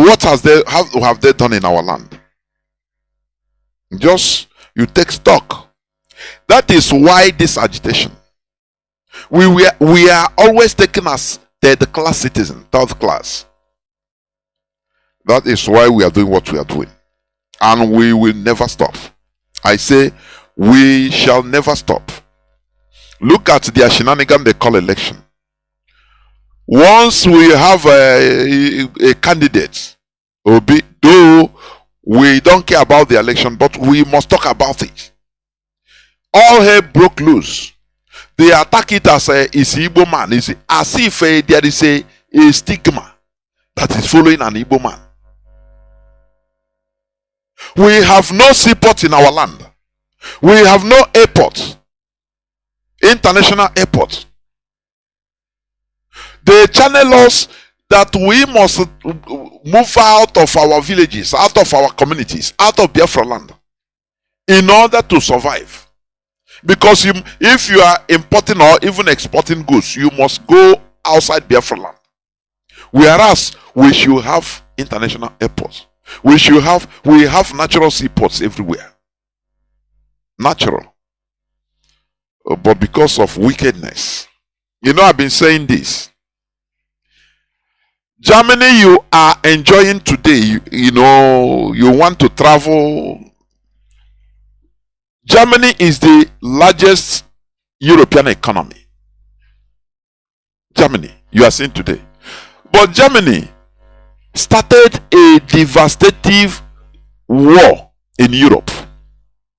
what have they done in our land? Just you take stock. That is why this agitation. We are always taken as third-class citizen, third class. That is why we are doing what we are doing. And we will never stop. I say, we shall never stop. Look at their shenanigan they call election. Once we have a candidate, though we don't care about the election, but we must talk about it. All hell broke loose. They attack it as a Igbo man. It's as if there is a stigma that is following an Igbo man. We have no seaport in our land. We have no airport, international airport. They channel us that we must move out of our villages, out of our communities, out of Biafra land in order to survive. Because if you are importing or even exporting goods, you must go outside Biafra land. Whereas we should have international airports. We have natural seaports everywhere. Natural. But because of wickedness. You know, I've been saying this. Germany, you are enjoying today. You know, you want to travel. Germany is the largest European economy. Germany, you are seeing today. But Germany started a devastating war in Europe.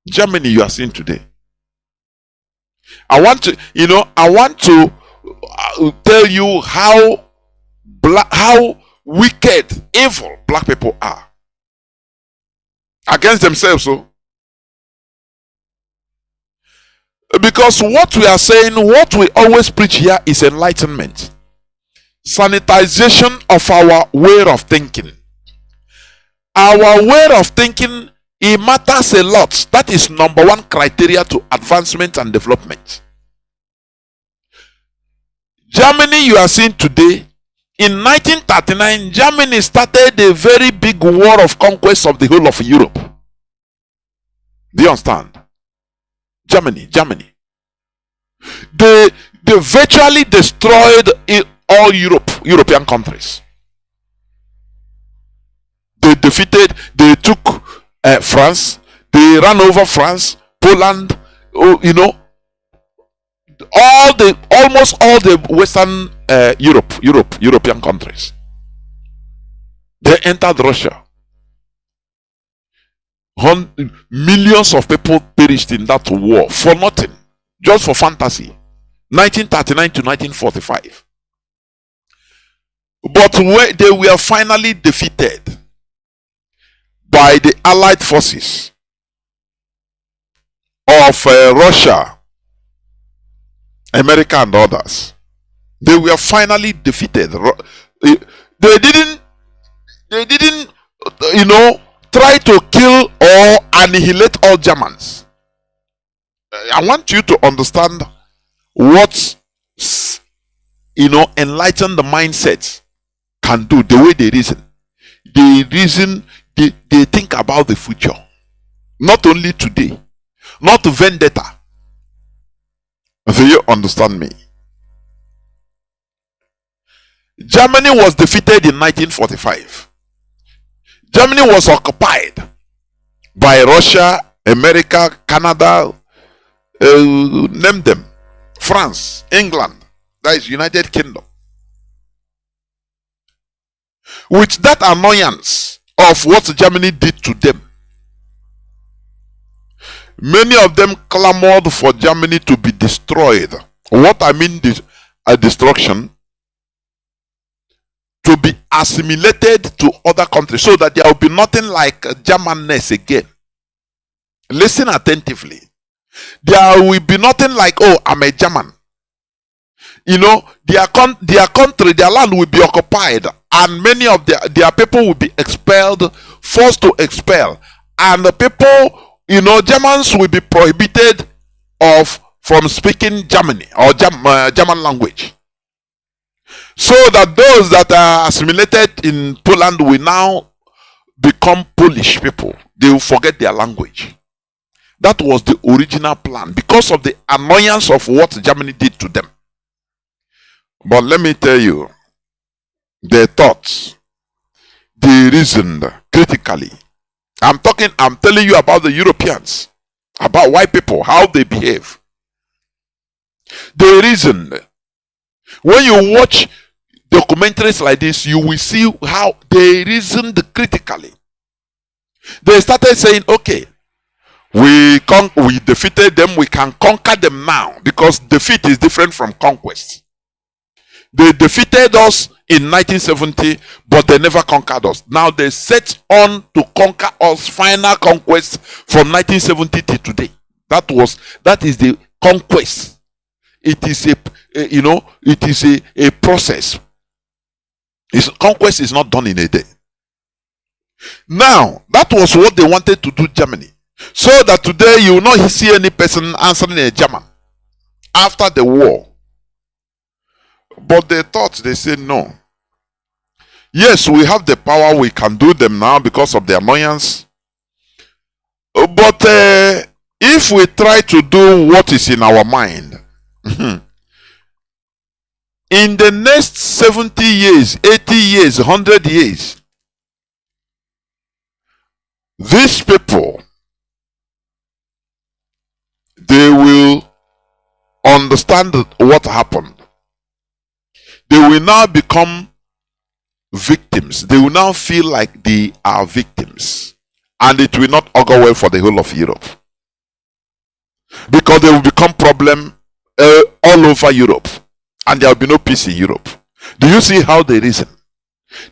Germany, you are seeing today. I want to tell you how wicked, evil black people are against themselves. So, because what we are saying, what we always preach here is enlightenment, sanitization of our way of thinking. Our way of thinking, it matters a lot. That is number one criteria to advancement and development. Germany, you are seeing today, in 1939, Germany started a very big war of conquest of the whole of Europe. Do you understand? Germany. They virtually destroyed all European countries. They took France, they ran over France, Poland, almost all the Western European countries. They entered Russia. Millions of people perished in that war for nothing, just for fantasy. 1939 to 1945. But they were finally defeated by the Allied forces of Russia, America, and others. They were finally defeated. They didn't, try to kill or annihilate all Germans. I want you to understand what, enlighten the mindset can do, the way they reason. They think about the future. Not only today. Not vendetta. Do you understand me? Germany was defeated in 1945. Germany was occupied by Russia, America, Canada, name them, France, England, that is United Kingdom. With that annoyance of what Germany did to them, many of them clamored for Germany to be destroyed. What I mean destruction, to be assimilated to other countries, so that there will be nothing like Germanness again. Listen attentively. There will be nothing like, oh, I'm a German. Their country, their land will be occupied, and many of their people will be expelled, forced to expel, and the people, Germans will be prohibited from speaking German language. So that those that are assimilated in Poland will now become Polish people. They will forget their language. That was the original plan because of the annoyance of what Germany did to them. But let me tell you, they thought, they reasoned critically. I'm telling you about the Europeans, about white people, how they behave. They reasoned. When you watch documentaries like this, you will see how they reasoned critically. They started saying, okay, we defeated them, we can conquer them now, because defeat is different from conquest. They defeated us in 1970, but they never conquered us. Now they set on to conquer us, final conquest from 1970 to today. That is the conquest. It is a process. Conquest is not done in a day. Now, that was what they wanted to do Germany. So that today you will not see any person answering a German after the war. But they said no. Yes, we have the power, we can do them now because of the annoyance. But if we try to do what is in our mind, in the next 70 years, 80 years, 100 years, these people, they will understand what happened. They will now become victims. They will now feel like they are victims. And it will not augur well for the whole of Europe. Because they will become problem all over Europe. And there will be no peace in Europe. Do you see how they reason?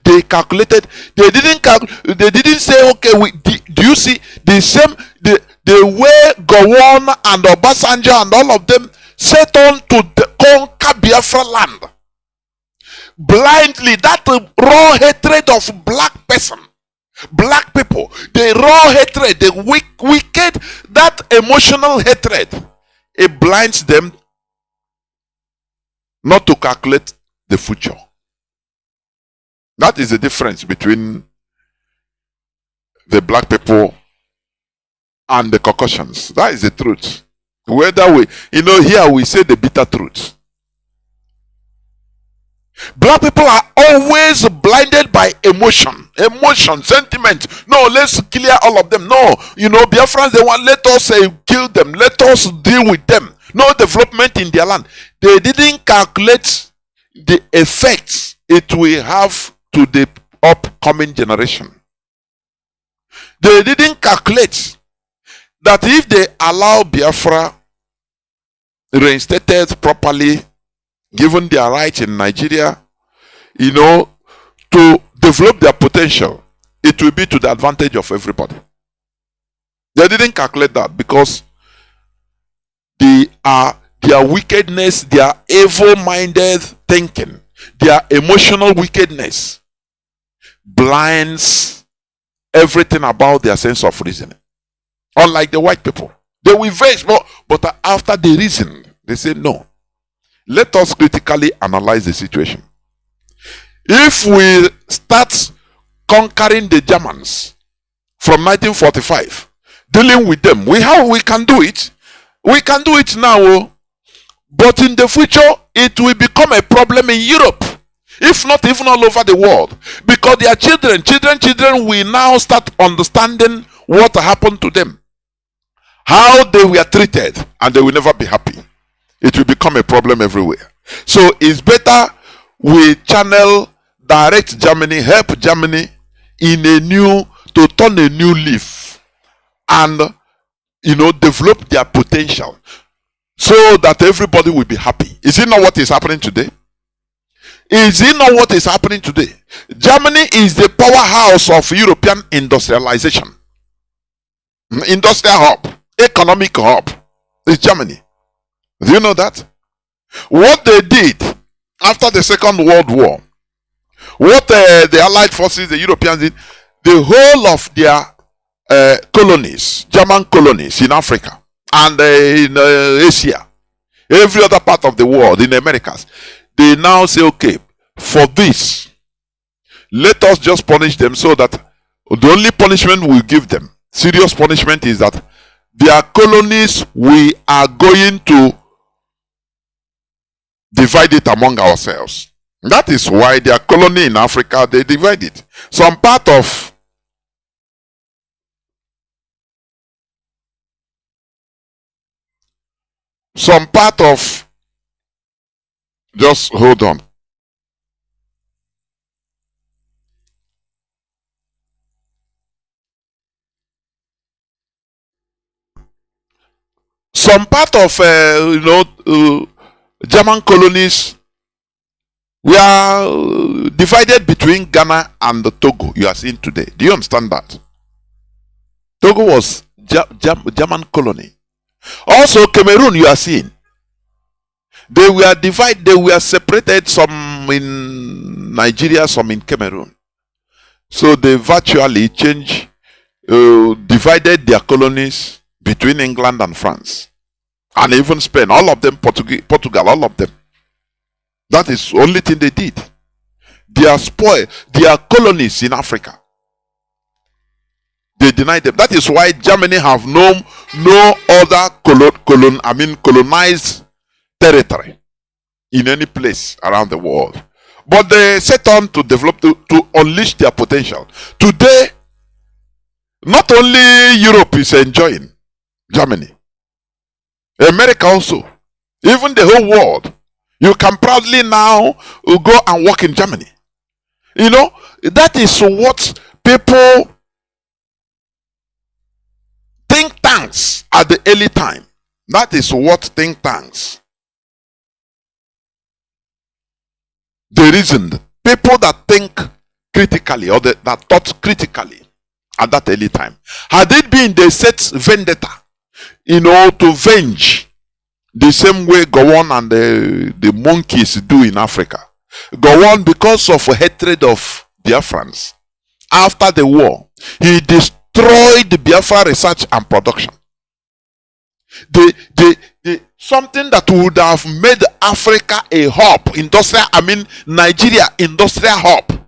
They calculated. They didn't say, okay, do you see the same, the way Gowon and Obasanjo and all of them set on to conquer Biafra land. Blindly, that raw hatred of black people, the raw hatred, the wicked, that emotional hatred, it blinds them not to calculate the future. That is the difference between the black people and the Caucasians. That is the truth. Whether here we say the bitter truth. Black people are always blinded by emotion, sentiment. No, let's clear all of them. No, Biafrans, they want, let us kill them. Let us deal with them. No development in their land. They didn't calculate the effects it will have to the upcoming generation. They didn't calculate that if they allow Biafra reinstated properly, given their rights in Nigeria, to develop their potential, it will be to the advantage of everybody. They didn't calculate that because their wickedness, their evil-minded thinking, their emotional wickedness blinds everything about their sense of reasoning. Unlike the white people, they will face, but after they reason, they say no. Let us critically analyze the situation. If we start conquering the Germans from 1945, dealing with them, we can do it. We can do it now, but in the future, it will become a problem in Europe, if not even all over the world, because their children will now start understanding what happened to them, how they were treated, and they will never be happy. It will become a problem everywhere. So it's better we direct Germany, help Germany to turn a new leaf and develop their potential so that everybody will be happy. Is it not what is happening today? Is it not what is happening today? Germany is the powerhouse of European industrialization. Industrial hub, economic hub is Germany. Do you know that? What they did after the Second World War, what the Allied forces, the Europeans did, the whole of their colonies, German colonies in Africa and in Asia, every other part of the world, in the Americas, they now say, okay, for this, let us just punish them, so that the only punishment we give them, serious punishment, is that their colonies, we are going to divide it among ourselves. That is why their colony in Africa, they divide it. Some part of just hold on. Some part of German colonies were divided between Ghana and the Togo you are seeing today. Do you understand that? Togo was German colony. Also Cameroon you are seeing. They were divided, they were separated, some in Nigeria, some in Cameroon. So they virtually divided their colonies between England and France. And even Spain, all of them, Portugal, all of them. That is the only thing they did. They are spoiled their colonies in Africa. They denied them. That is why Germany have no other colonized territory in any place around the world. But they set on to develop, to unleash their potential. Today, not only Europe is enjoying Germany, America also, even the whole world. You can proudly now go and work in Germany. You know, that is what people, think tanks at the early time. That is what think tanks. They reasoned. People that think critically, or that thought critically at that early time. Had it been they set vendetta, to venge, the same way Gowon and the monkeys do in Africa. Gowon, because of hatred of Biafrans, after the war, he destroyed the Biafra research and production. Something that would have made Africa a hub, Nigeria industrial hub,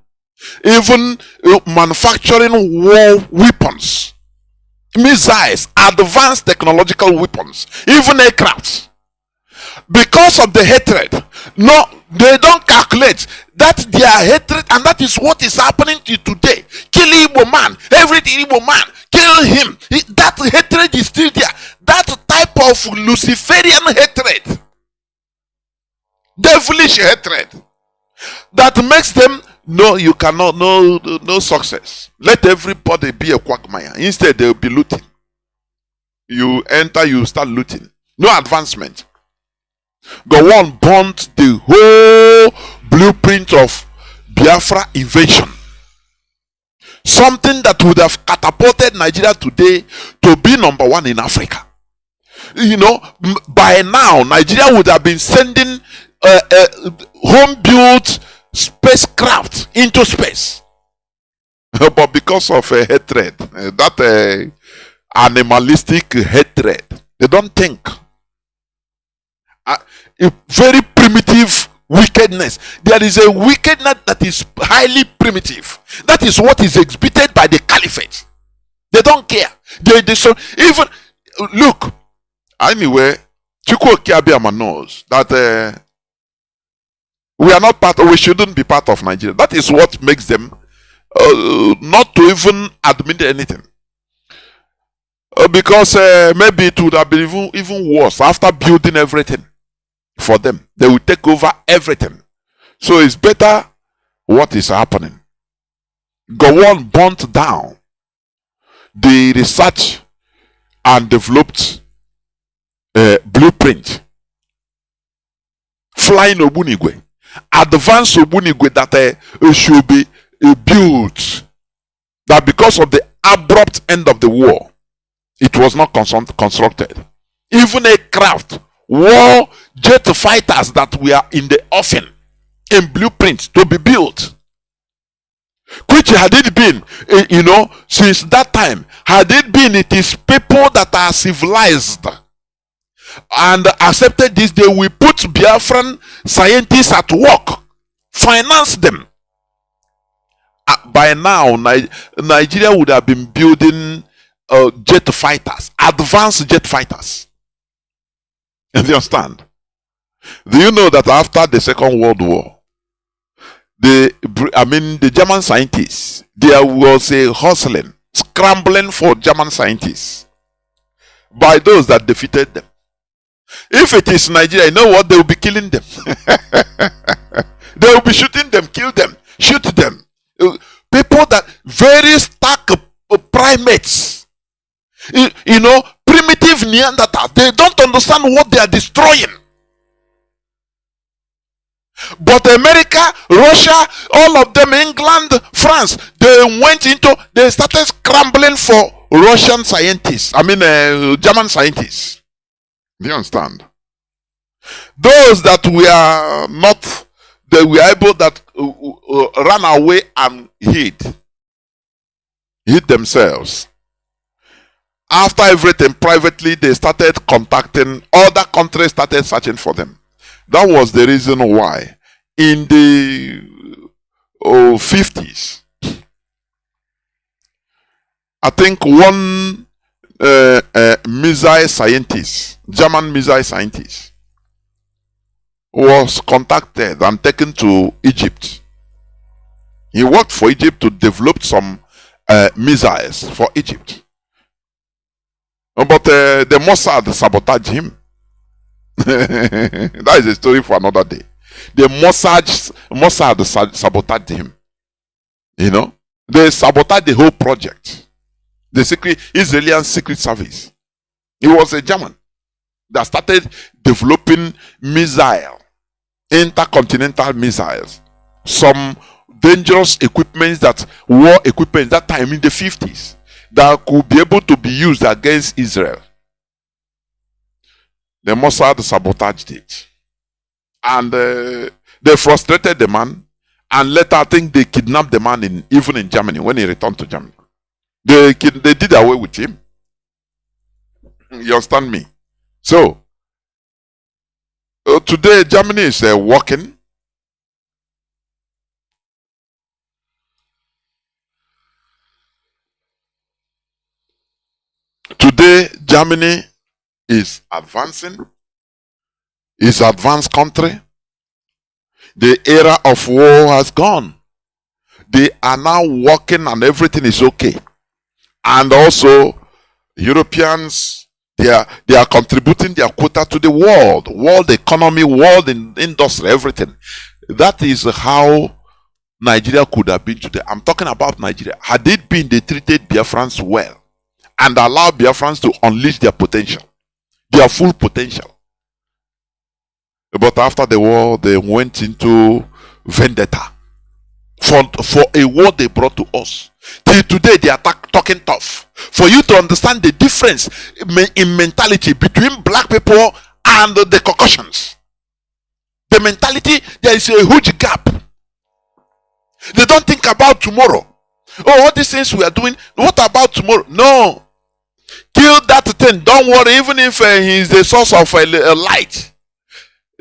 even manufacturing war weapons, missiles, advanced technological weapons, even aircrafts. Because of the hatred, no, they don't calculate that their hatred, and that is what is happening to today. Kill Igbo man, every Igbo man, kill him. That hatred is still there. That type of Luciferian hatred, devilish hatred, that makes them, no, you cannot, no success. Let everybody be a quagmire. Instead, they will be looting. You enter, you start looting. No advancement. Gowon burnt the whole blueprint of Biafra invasion. Something that would have catapulted Nigeria today to be number one in Africa. By now, Nigeria would have been sending home-built spacecraft into space. But because of hatred, that animalistic hatred, they don't think. A very primitive wickedness. There is a wickedness that is highly primitive. That is what is exhibited by the caliphate. They don't care. So even look. Anyway, Chukwu Okiabiama knows that we are not we shouldn't be part of Nigeria. That is what makes them not to even admit anything. Because maybe it would have been even worse after building everything for them. They will take over everything. So it's better what is happening. Gowon burnt down the research and developed blueprint. Flying Obunigwe. Advanced Obunigwe that should be built. That because of the abrupt end of the war, it was not constructed. Even a craft, war jet fighters that were in the offing, in blueprint to be built. Which had it been, since that time, had it been, it is people that are civilized and accepted this, they will put Biafran scientists at work finance them. By now, Nigeria would have been building jet fighters, advanced jet fighters. You understand? Do you know that after the Second World War, the German scientists, there was a hustling, scrambling for German scientists by those that defeated them. If it is Nigeria, you know what? They will be killing them. They will be shooting them, kill them, shoot them. People that very stark primates, you know, primitive Neanderthals, they don't understand what they are destroying. But America, Russia, all of them, England, France, they started scrambling for Russian scientists. German scientists. Do you understand? Those that were able that ran away and hid themselves. After everything, privately, they started contacting other countries, started searching for them. That was the reason why in the 50s, I think one missile scientist, German missile scientist, was contacted and taken to Egypt. He worked for Egypt to develop some missiles for Egypt. But the Mossad sabotaged him. That is a story for another day. The Mossad sabotaged him. You know, they sabotaged the whole project. The Israeli secret service. He was a German that started developing intercontinental missiles, some dangerous equipment, war equipment that time in the 50s, that could be able to be used against Israel. The Mossad sabotaged it. And they frustrated the man. And later, I think they kidnapped the man even in Germany, when he returned to Germany. They did away with him. You understand me? So, today, Germany is working. Today, Germany is advancing. It's an advanced country. The era of war has gone. They are now working and everything is okay. And also, Europeans, they are contributing their quota to the world economy, world industry, everything. That is how Nigeria could have been today. I'm talking about Nigeria. Had it been they treated Biafrans well and allowed Biafrans to unleash their potential, their full potential. But after the war, they went into vendetta for a war they brought to us. Till today, they are talking tough. For you to understand the difference in mentality between black people and the Caucasians. The mentality, there is a huge gap. They don't think about tomorrow. Oh, all these things we are doing, what about tomorrow? No. Kill that thing. Don't worry, even if he is the source of a light.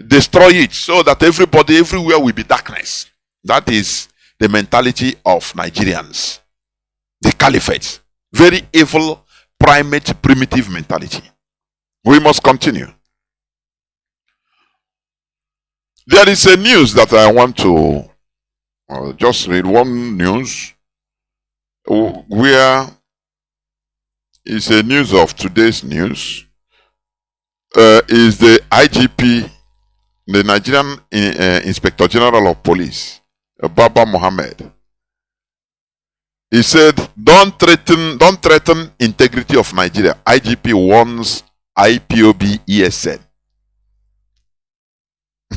Destroy it so that everybody, everywhere will be darkness. That is the mentality of Nigerians. The caliphate. Very evil, primitive mentality. We must continue. There is a news that I want to just read. One news where is a news of today's news. Is the IGP, the Nigerian Inspector General of Police, Baba Mohammed. He said, don't threaten integrity of Nigeria. IGP warns IPOB ESN.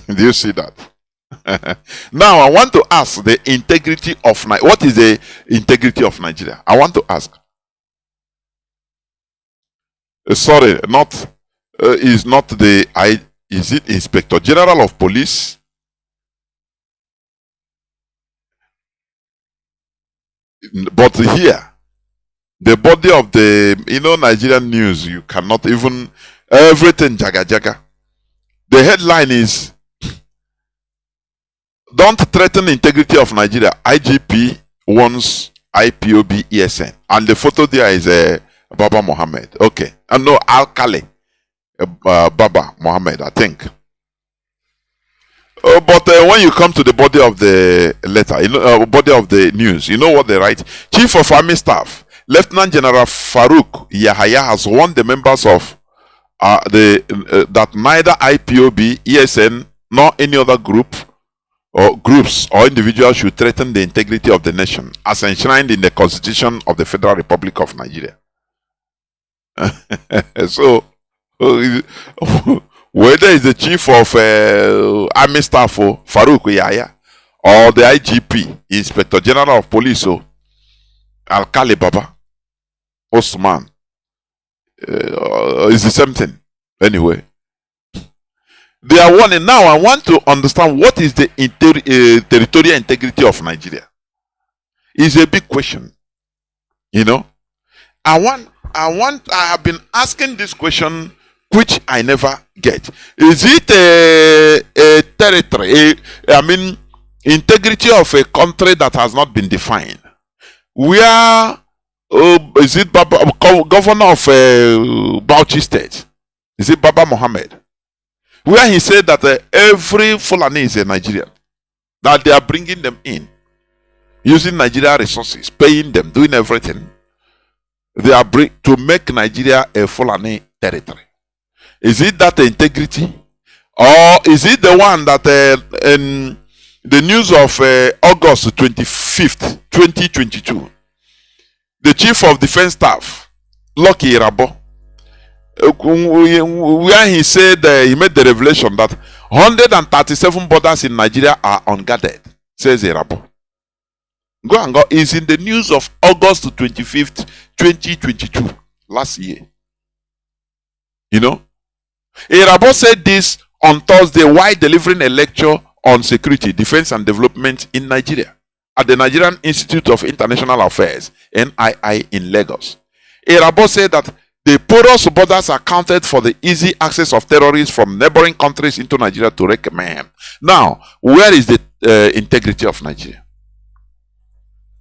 Do you see that? Now I want to ask the integrity of Nigeria. What is the integrity of Nigeria? I want to ask. Sorry, is not the is it Inspector General of Police? But here, the body of the Nigerian news, you cannot even everything jaga jaga. The headline is don't threaten the integrity of Nigeria. IGP wants IPOB ESN. And the photo there is Baba Mohammed. Okay. No, Al-Kali. Baba Mohammed, I think. But when you come to the body of the letter, body of the news, you know what they write? Chief of Army Staff, Lieutenant General Farouk Yahaya has warned the members of that neither IPOB, ESN, nor any other group or groups or individuals should threaten the integrity of the nation as enshrined in the Constitution of the Federal Republic of Nigeria. So, whether it's the chief of army staff Farouk Yahya or the IGP, Inspector General of Police Al-Kali Baba Osman, it's the same thing. Anyway, they are warning. Now I want to understand what is the territorial integrity of Nigeria. It's a big question. I have been asking this question, which I never get. Is it a territory, integrity of a country that has not been defined? Where is it governor of Bauchi State? Is it Baba Mohammed? Where he said that every Fulani is a Nigerian, that they are bringing them in, using Nigeria resources, paying them, doing everything. They are to make Nigeria a Fulani territory. Is it that integrity? Or is it the one that in the news of August 25th, 2022, the Chief of Defense Staff, Lucky Irabo, where he said he made the revelation that 137 borders in Nigeria are unguarded, says Irabo. Go and go. It's in the news of August 25th, 2022, last year. Irabo said this on Thursday while delivering a lecture on security, defense, and development in Nigeria at the Nigerian Institute of International Affairs, NII, in Lagos. Irabo said that the porous borders accounted for the easy access of terrorists from neighboring countries into Nigeria to wreak mayhem. Now, where is the integrity of Nigeria?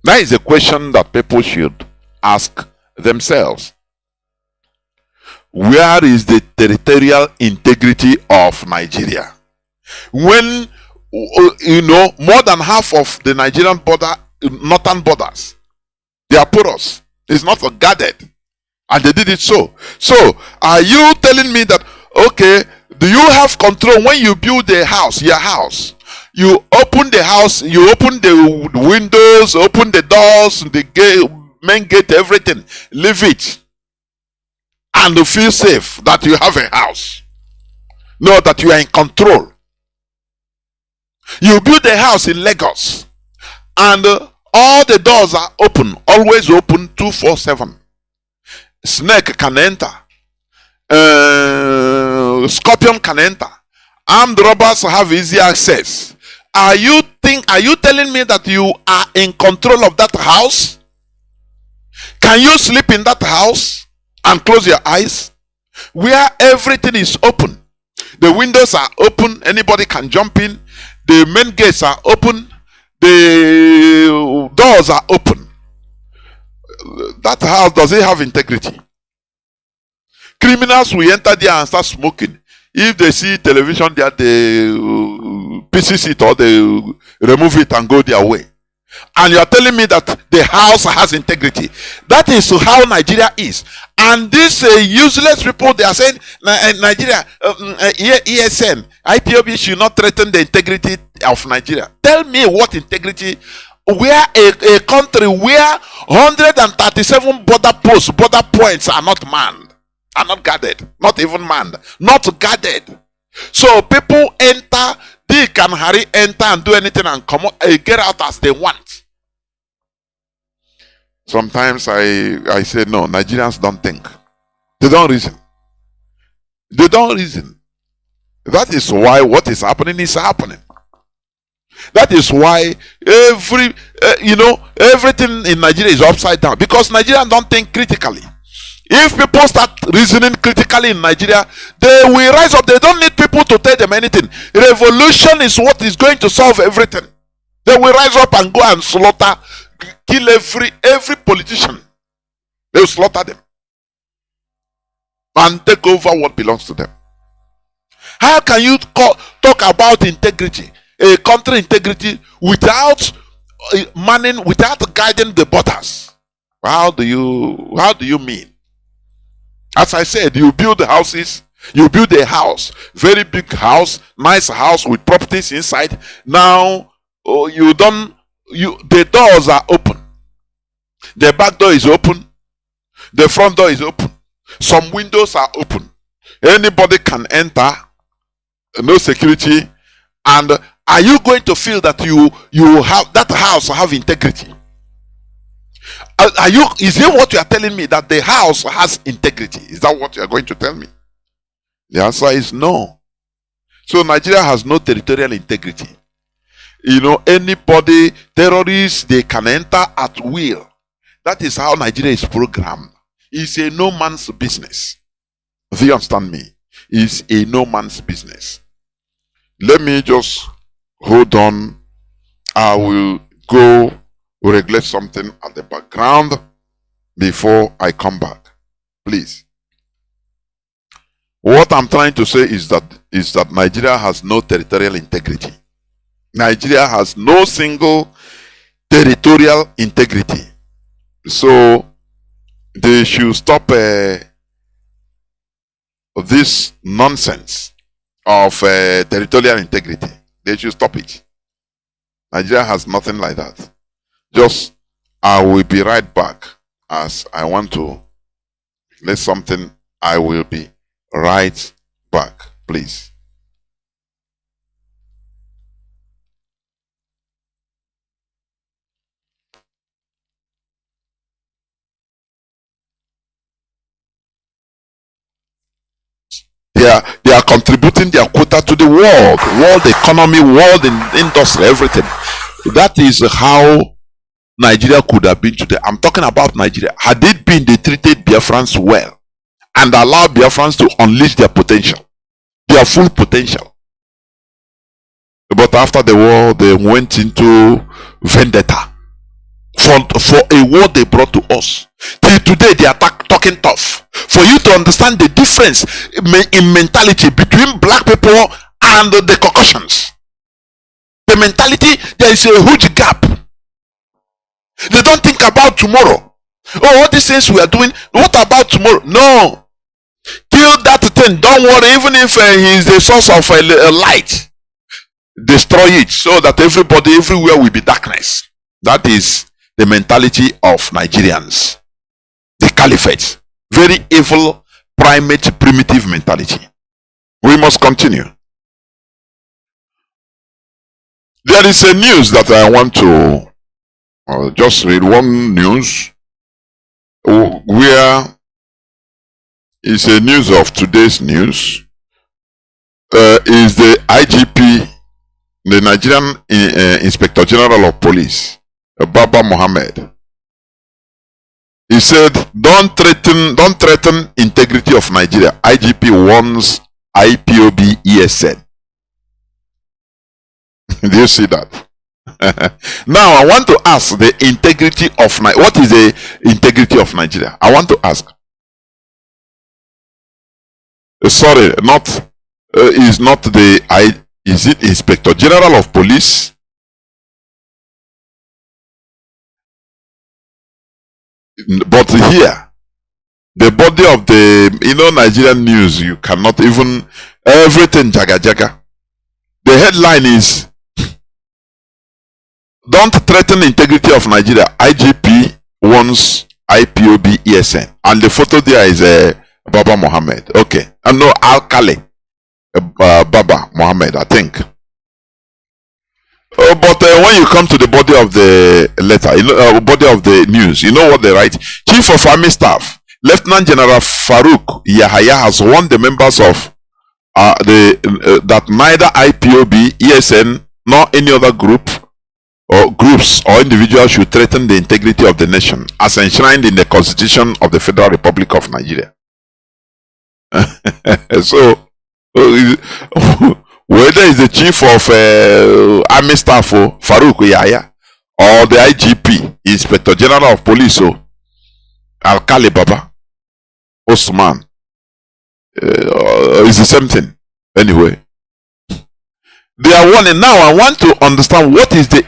That is a question that people should ask themselves. Where is the territorial integrity of Nigeria? When, more than half of the Nigerian border, northern borders, they are porous. It's not guarded. And they did it so. So, are you telling me that, okay, do you have control when you build a house, your house? You open the house, you open the windows, open the doors, the gate, main gate, everything. Leave it. And you feel safe that you have a house. Know that you are in control. You build a house in Lagos. And all the doors are open. Always open 24/7. Snake can enter. Scorpion can enter. Armed robbers have easy access. Are you telling me that you are in control of that house? Can you sleep in that house and close your eyes? Where everything is open. The windows are open. Anybody can jump in. The main gates are open. The doors are open. That house, does it have integrity? Criminals will enter there and start smoking. If they see television there, they pieces it or they remove it and go their way. And you are telling me that the house has integrity. That is how Nigeria is. And these useless people, they are saying Nigeria, ESN, IPOB should not threaten the integrity of Nigeria. Tell me what integrity, where a country where 137 border posts, border points are not manned, are not guarded, not even manned, not guarded. So people enter, Dick and Harry enter and do anything and come out, get out as they want. Sometimes I say no, Nigerians don't think. They don't reason. They don't reason. That is why what is happening is happening. That is why everything in Nigeria is upside down, because Nigerians don't think critically. If people start reasoning critically in Nigeria, they will rise up. They don't need people to tell them anything. Revolution is what is going to solve everything. They will rise up and go and slaughter, kill every politician. They will slaughter them and take over what belongs to them. How can you talk about integrity, a country integrity, without without guiding the borders? How do you mean? As I said, you build houses, you build a house, very big house, nice house with properties inside. Now the doors are open. The back door is open, the front door is open, some windows are open. Anybody can enter, no security. And are you going to feel that you have that house have integrity? Is it what you are telling me, that the house has integrity? Is that what you are going to tell me? The answer is no. So Nigeria has no territorial integrity. Anybody, terrorists, they can enter at will. That is how Nigeria is programmed. It's a no man's business. Do you understand me? It's a no man's business. Let me just hold on. I will go regulate something at the background before I come back. Please. What I'm trying to say is that Nigeria has no territorial integrity. Nigeria has no single territorial integrity. So they should stop this nonsense of territorial integrity. They should stop it. Nigeria has nothing like that. Just, I will be right back, as I want to let something. I will be right back, please. They are contributing their quota to the world economy, world industry, everything. That is how Nigeria could have been today. I'm talking about Nigeria. Had it been they treated Biafrans well and allowed Biafrans to unleash their potential, their full potential. But after the war, they went into vendetta for a war they brought to us. Till today, they are talking tough. For you to understand the difference in mentality between black people and the Caucasians. The mentality, there is a huge gap. They don't think about tomorrow. Oh, all these things we are doing, what about tomorrow? No. Kill that thing. Don't worry, even if he is the source of a light, destroy it so that everybody, everywhere will be darkness. That is the mentality of Nigerians. The caliphate. Very evil, primate, primitive mentality. We must continue. There is a news that I want to just read. One news where is a news of today's news. Is the IGP, the Nigerian Inspector General of Police, Baba Mohammed. He said, don't threaten integrity of Nigeria. IGP warns IPOB ESN. Do you see that? Now I want to ask the integrity of Nigeria. What is the integrity of Nigeria? I want to ask. Sorry, is it Inspector General of Police? But here, the body of the Nigerian news, you cannot even everything jaga jaga. The headline is, don't threaten integrity of Nigeria. IGP warns IPOB ESN. And the photo there is Baba Mohammed. Okay. No, Al-Kale. Baba Mohammed, I think. But when you come to the body of the letter, body of the news, you know what they write? Chief of Army Staff, Lieutenant General Farouk Yahaya has warned the members of that neither IPOB, ESN, nor any other group or groups or individuals should threaten the integrity of the nation as enshrined in the Constitution of the Federal Republic of Nigeria. So, whether it's the chief of army staff Farouk Yahya or the IGP, Inspector General of Police Alkali Baba Osman, it's the same thing. Anyway, they are warning. Now I want to understand what is the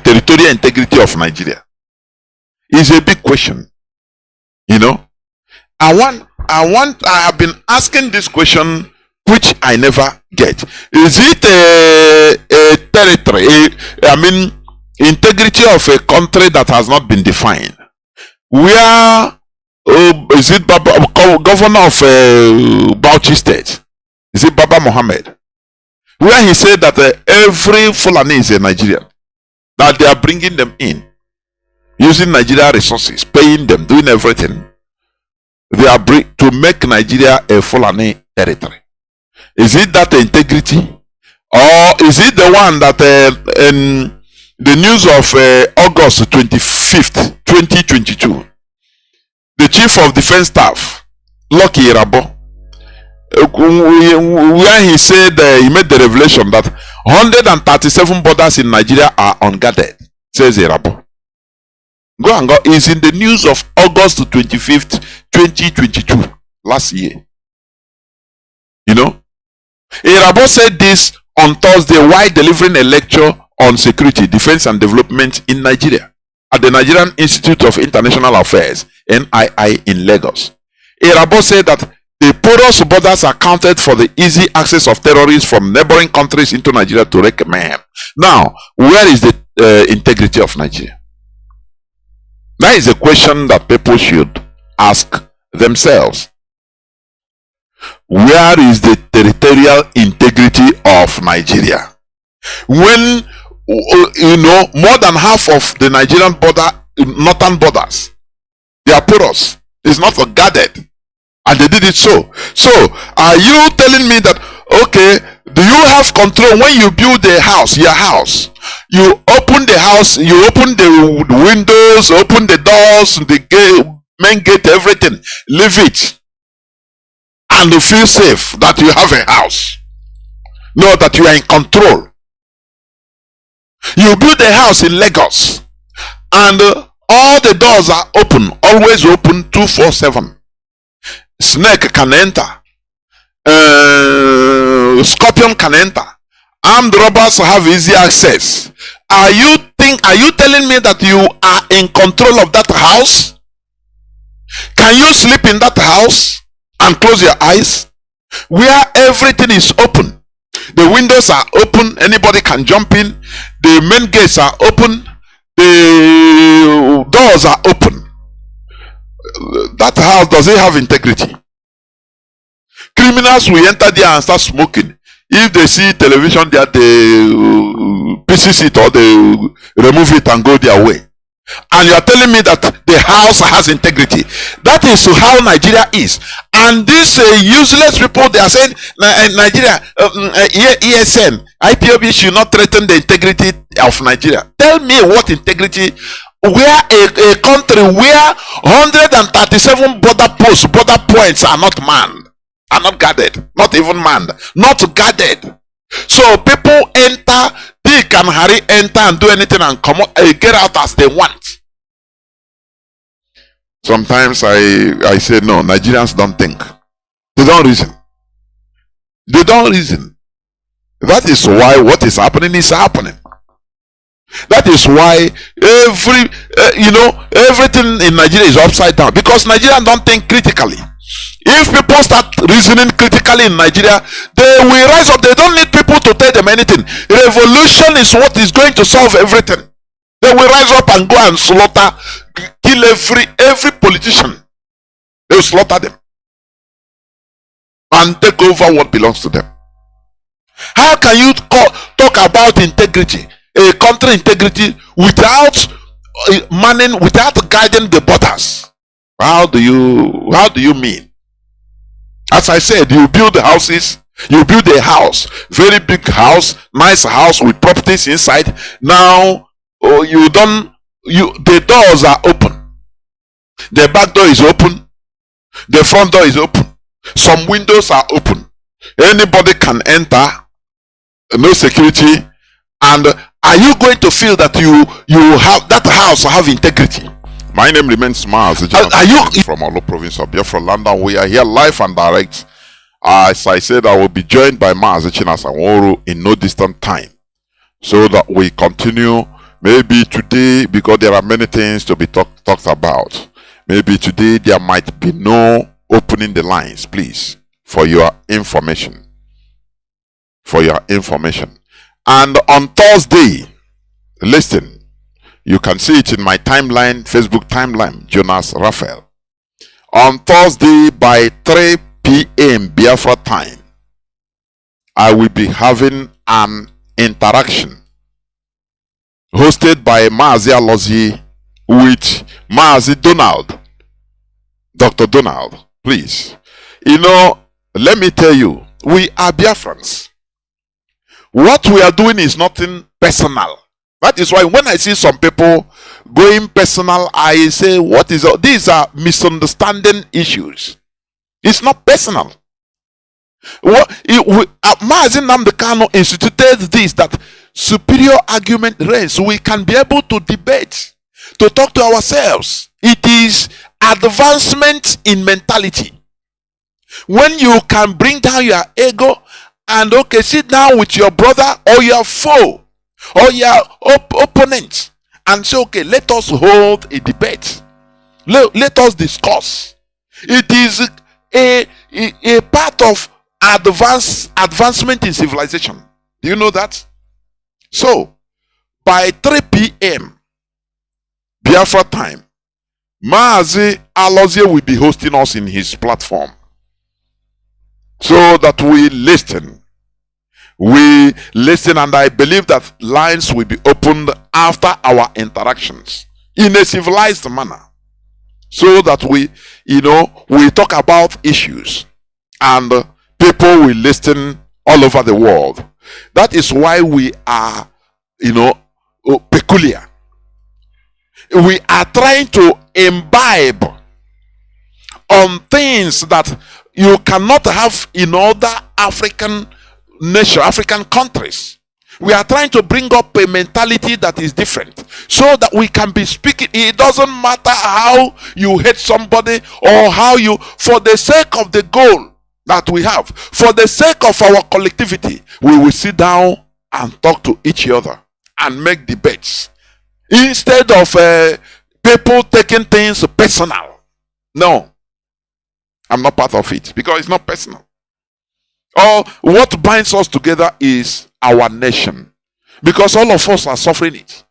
territorial integrity of Nigeria. It's a big question. You know, I have been asking this question which I never get. Is it a territory, integrity of a country that has not been defined? Where is it governor of Bauchi State? Is it Baba Mohammed? Where he said that every Fulani is a Nigerian, that they are bringing them in, using Nigeria resources, paying them, doing everything. They are to make Nigeria a Fulani territory. Is it that integrity, or is it the one that in the news of August 25th, 2022, the Chief of Defense Staff, Lucky Irabo, where he said he made the revelation that 137 borders in Nigeria are unguarded, says Irabo. Go and go. Is in the news of August 25th, 2022, last year. You know, Irabo said this on Thursday while delivering a lecture on security, defense, and development in Nigeria at the Nigerian Institute of International Affairs (NII) in Lagos. Irabo said that the porous borders accounted for the easy access of terrorists from neighboring countries into Nigeria to wreak mayhem. Now, where is the integrity of Nigeria? That is a question that people should ask themselves. Where is the territorial integrity of Nigeria? When, you know, more than half of the Nigerian border, northern borders, they are porous. It's not guarded. And they did it so. So, are you telling me that, okay, do you have control when you build a house, your house? You open the house, you open the windows, open the doors, the gate, main gate, everything. Leave it. And you feel safe that you have a house. Know that you are in control. You build a house in Lagos, and all the doors are open, always open 24/7. Snake can enter, scorpion can enter, armed robbers have easy access. Are you telling me that you are in control of that house? Can you sleep in that house and close your eyes? Where everything is open, the windows are open, anybody can jump in, the main gates are open, the doors are open. That house, does it have integrity? Criminals will enter there and start smoking. If they see television there, they pieces it or they remove it and go their way. And you are telling me that the house has integrity. That is how Nigeria is. And these useless people, they are saying Nigeria, ESN, IPOB should not threaten the integrity of Nigeria. Tell me what integrity, where a country where 137 border posts, border points are not manned, are not guarded, not even manned, not guarded. So people enter, Dick and Harry enter and do anything and come out, get out as they want. Sometimes I say no, Nigerians don't think. They don't reason. They don't reason. That is why what is happening is happening. That is why everything in Nigeria is upside down, because Nigerians don't think critically. If people start reasoning critically in Nigeria, they will rise up. They don't need people to tell them anything. Revolution is what is going to solve everything. They will rise up and go and slaughter, kill every politician. They will slaughter them and take over what belongs to them. How can you talk about integrity, a country integrity, without manning, without guiding the borders? How do you mean? As I said, you build the houses, You build a house, very big house, nice house with properties inside. Now, oh, the doors are open. The back door is open. The front door is open. Some windows are open. Anybody can enter. No security. And are you going to feel that you have that house have integrity? My name remains Mazi Chinasa from Olo province of Biafra land, and we are here live and direct. As I said, I will be joined by Mazi Chinasa Nworu in no distant time, so that we continue. Maybe today, because there are many things to be talked about, maybe today there might be no opening the lines, please, for your information. For your information. And on Thursday, listen, you can see it in my timeline, Facebook timeline, Jonas Raphael. On Thursday by 3 p.m. Biafra time, I will be having an interaction hosted by Mazi Alozie with Mazi Donald. Dr. Donald, please. You know, let me tell you, we are Biafrans. What we are doing is nothing personal. That is why when I see some people going personal, I say, what is all? These are misunderstanding issues. It's not personal. Mazi Nnamdi Kanu instituted this, that superior argument reigns. We can be able to debate, to talk to ourselves. It is advancement in mentality. When you can bring down your ego and sit down with your brother or your foe or your opponent and say, okay, let us hold a debate. Let us discuss. It is a part of advancement in civilization. Do you know that? So, by 3 p.m. Biafra time, Mazi Alozie will be hosting us in his platform, so that we listen. We listen, and I believe that lines will be opened after our interactions in a civilized manner, so that we talk about issues and people will listen all over the world. That is why we are, peculiar. We are trying to imbibe on things that you cannot have in other African nations, African countries. We are trying to bring up a mentality that is different, so that we can be speaking. It doesn't matter how you hate somebody or how you, for the sake of the goal that we have, for the sake of our collectivity, we will sit down and talk to each other and make debates, instead of people taking things personal. No, I'm not part of it, because it's not personal. What binds us together is our nation, because all of us are suffering it.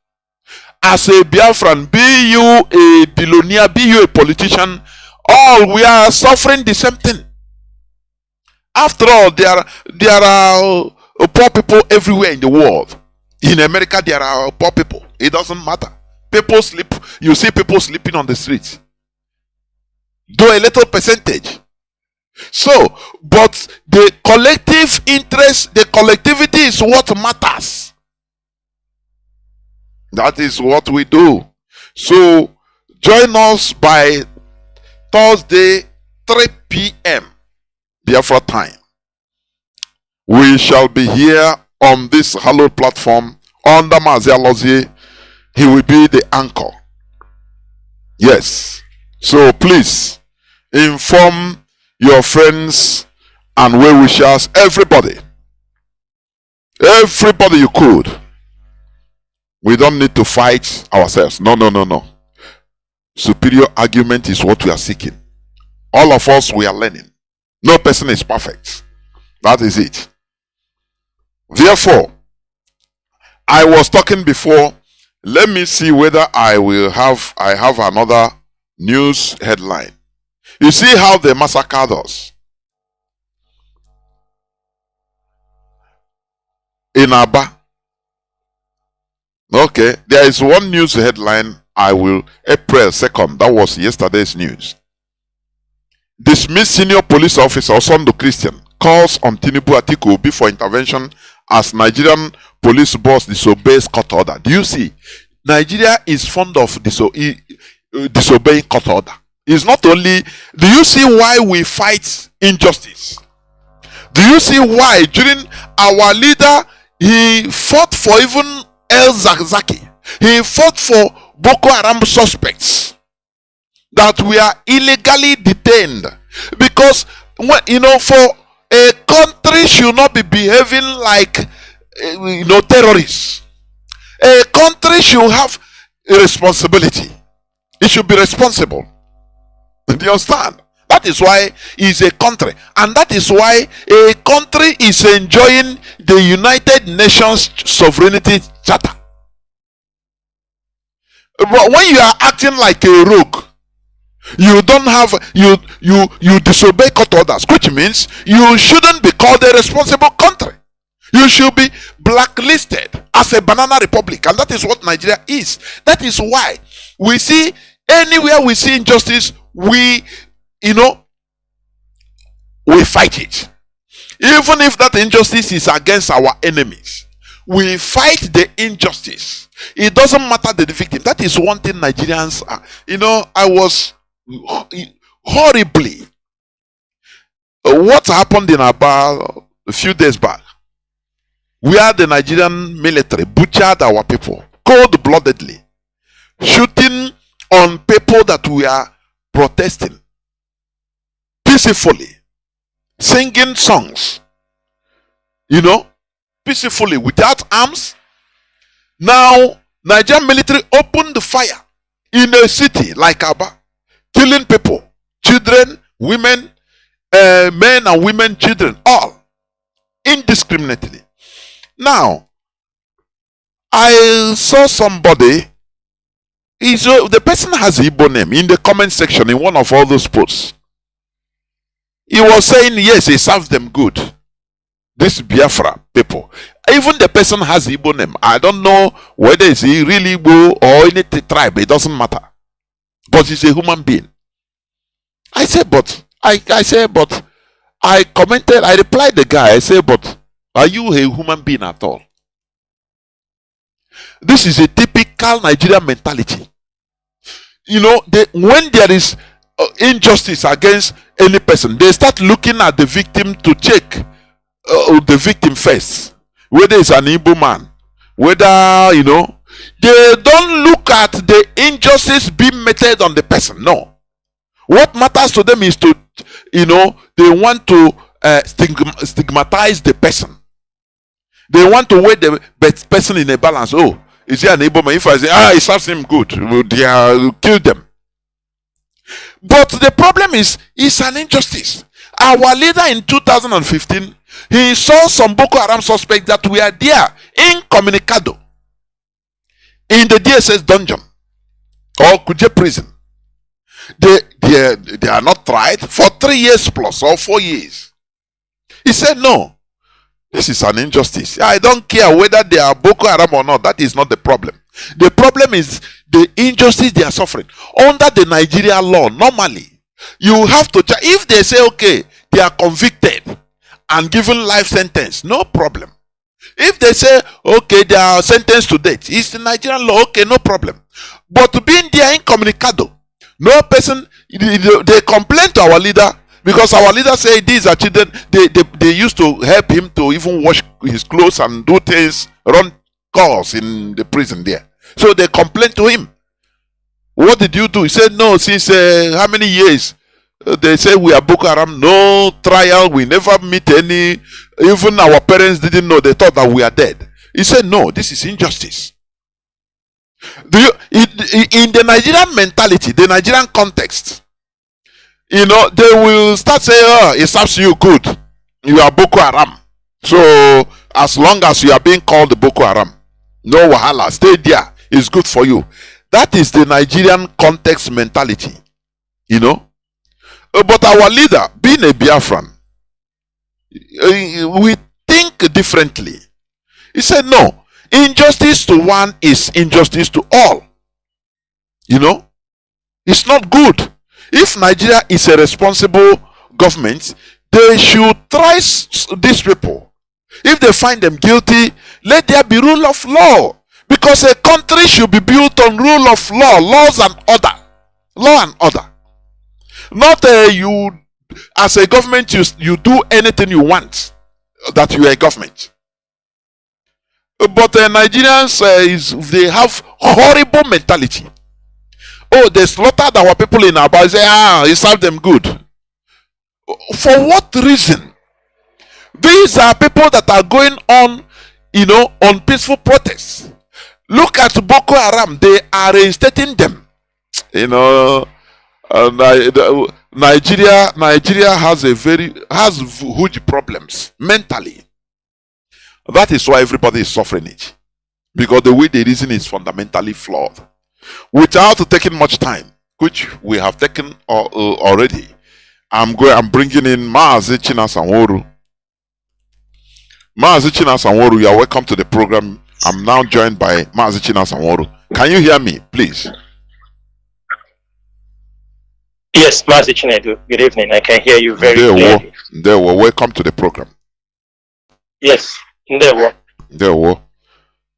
As a Biafran, be you a billionaire, be you a politician, all we are suffering the same thing. After all, there are poor people everywhere in the world. In America, there are poor people. It doesn't matter. People sleep. You see people sleeping on the streets. Though a little percentage. So, but the collective interest, the collectivity is what matters. That is what we do. So, join us by Thursday, 3 p.m. Biafra time. We shall be here on this hallowed platform under Mazi Alozie. He will be the anchor. Yes. So please inform your friends and well-wishers, everybody you could. We don't need to fight ourselves. No. Superior argument is what we are seeking. All of us, we are learning. No person is perfect. That is it. Therefore, I was talking before. Let me see whether I have another news headline. You see how they massacred us in Aba. Okay, there is one news headline. April 2nd, that was yesterday's news. Dismiss senior police officer Osondo Christian calls on Tinubu Atiku Obi for intervention as Nigerian police boss disobeys court order. Do you see? Nigeria is fond of disobeying court order. It's not only. Do you see why we fight injustice? Do you see why during our leader he fought for even El Zakzaki? He fought for Boko Haram suspects that were illegally detained, because for a country should not be behaving like terrorists. A country should have a responsibility. It should be responsible. Do you understand? That is why it's a country, and that is why a country is enjoying the United Nations Sovereignty Charter. But when you are acting like a rogue, you don't have you disobey court orders, which means you shouldn't be called a responsible country. You should be blacklisted as a banana republic, and that is what Nigeria is. That is why we see anywhere we see injustice, we fight it. Even if that injustice is against our enemies, we fight the injustice. It doesn't matter the victim. That is one thing Nigerians are. I was horribly. What happened in about a few days back, where the Nigerian military butchered our people cold-bloodedly, shooting on people that were protesting peacefully, singing songs, peacefully without arms. Now, Nigerian military opened the fire in a city like Aba, killing people, children, women, men and women, children, all indiscriminately. Now, I saw somebody. The person has an Igbo name in the comment section in one of all those posts. He was saying, yes, he serves them good. This Biafra people. Even the person has Igbo name. I don't know whether it's really Igbo or any tribe. It doesn't matter. But he's a human being. I said, but I commented, I replied the guy, I said, but are you a human being at all? This is a typical Nigerian mentality. When there is injustice against any person, they start looking at the victim to check the victim first, whether it's an Igbo man, whether they don't look at the injustice being meted on the person. No, what matters to them is to they want to stigmatize the person. They want to weigh the person in a balance. Oh, is he an Igbo man? If I say it serves him good, will kill them. But the problem is, it's an injustice. Our leader in 2015, he saw some Boko Haram suspects that were there incommunicado in the DSS dungeon or Kuje prison. They are not tried for 3 years plus or 4 years. He said, no, this is an injustice. I don't care whether they are Boko Haram or not. That is not the problem. The problem is the injustice they are suffering. Under the Nigeria law, normally, you have to check. If they say, okay, they are convicted and given life sentence, no problem. If they say, okay, they are sentenced to death, it's the Nigerian law, okay, no problem. But being there incommunicado, no person, they complain to our leader, because our leader say these are children. They used to help him to even wash his clothes and do things, run calls in the prison there. So they complained to him. What did you do? He said, no, since how many years? They say we are Boko Haram, no trial, we never meet any. Even our parents didn't know, they thought that we are dead. He said, no, this is injustice. In the Nigerian mentality, the Nigerian context, they will start saying, oh, it serves you good. You are Boko Haram. So, as long as you are being called Boko Haram, no wahala, stay there. It's good for you. That is the Nigerian context mentality. But our leader, being a Biafran, we think differently. He said, no, injustice to one is injustice to all. It's not good. If Nigeria is a responsible government, They should try these people. If they find them guilty, let there be rule of law. Because a country should be built on rule of law, laws and order. Law and order. Not you, as a government, you do anything you want, that you are a government. But Nigerians, they have horrible mentality. Oh, they slaughtered our people in Aba. Say, it served them good. For what reason? These are people that are going on, on peaceful protests. Look at Boko Haram. They are reinstating them. Nigeria has huge problems mentally. That is why everybody is suffering it, because the way they reason is fundamentally flawed. Without taking much time, which we have taken already, I'm bringing in Mazi Chinasa Nworu. Mazi Chinasa Nworu, you are welcome to the program. I'm now joined by Mazi Chinasa Nworu. Can you hear me, please? Yes, Mazi Chinedu. Good evening. I can hear you very clearly. There were welcome to the program. Yes, there were.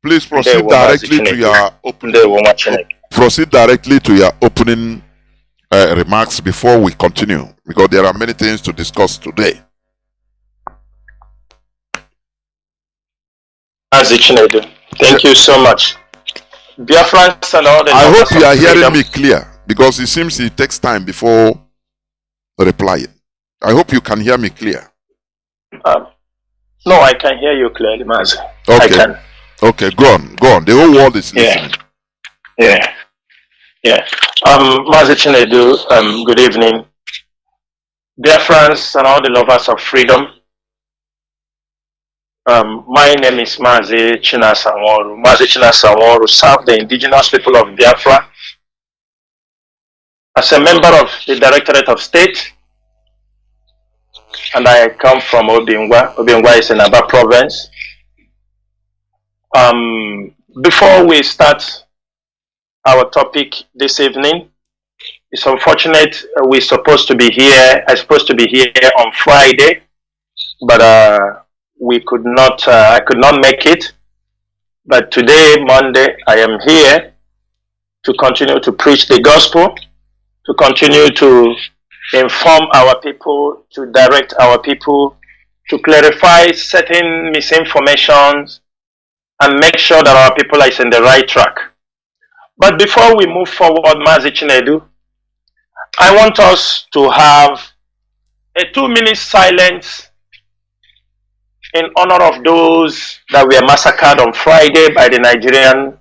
Please proceed directly to your opening remarks before we continue, because there are many things to discuss today. Mazi Chinedu, thank you so much. Biafrans and all the I hope you are hearing me clear, because it seems it takes time before replying. I hope you can hear me clear. No, I can hear you clearly, Mazi. Okay. I can. Okay, go on. The whole world is listening. Yeah. Mazi Chinedu, good evening. Biafrans and all the lovers of freedom. My name is Mazi Chinasa Nworu. Mazi Chinasa Nworu served the indigenous people of Biafra as a member of the Directorate of State, and I come from Obingwa. Obingwa is in Aba province. Before we start our topic this evening, it's unfortunate I'm supposed to be here on Friday, but I could not make it. But today, Monday, I am here to continue to preach the gospel, to continue to inform our people, to direct our people, to clarify certain misinformations, and make sure that our people are in the right track. But before we move forward, Mazi Chinedu, I want us to have a 2-minute silence in honor of those that were massacred on Friday by the Nigerian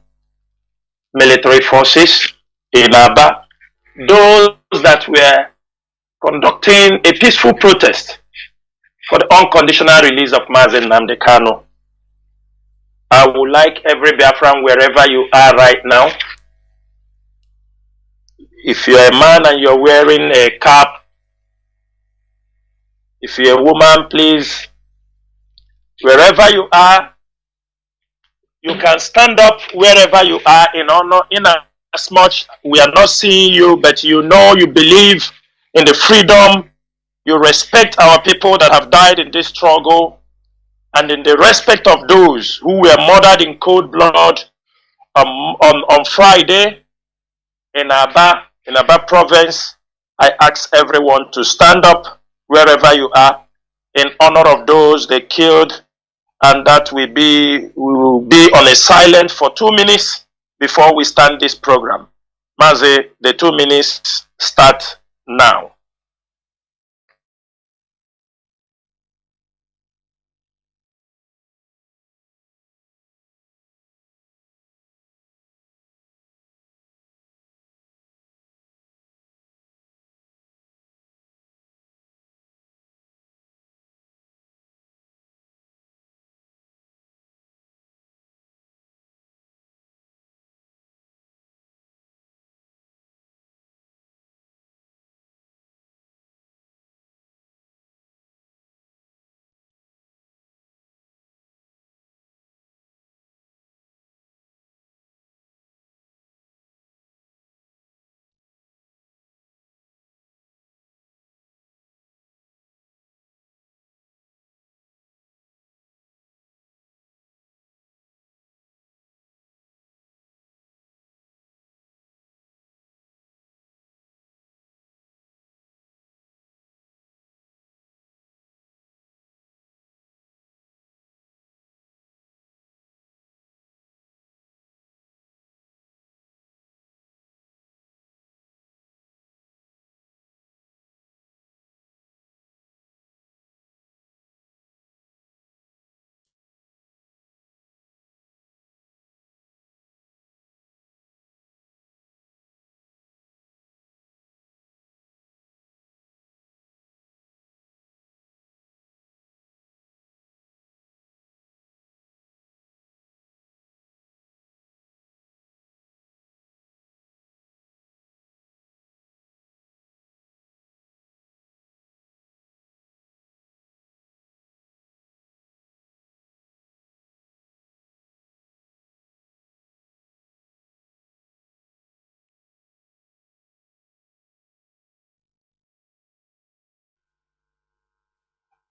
military forces in Aba, those that were conducting a peaceful protest for the unconditional release of Mazi Nnamdi Kanu. I would like every Biafran, wherever you are right now, if you're a man and you're wearing a cap, if you're a woman, please, wherever you are, you can stand up wherever you are in honor, in as much we are not seeing you, but you believe in the freedom, you respect our people that have died in this struggle, and in the respect of those who were murdered in cold blood on Friday in Aba province. I ask everyone to stand up wherever you are in honor of those they killed, and that we will be on a silent for 2 minutes before we start this program. Mazi, the 2 minutes start now.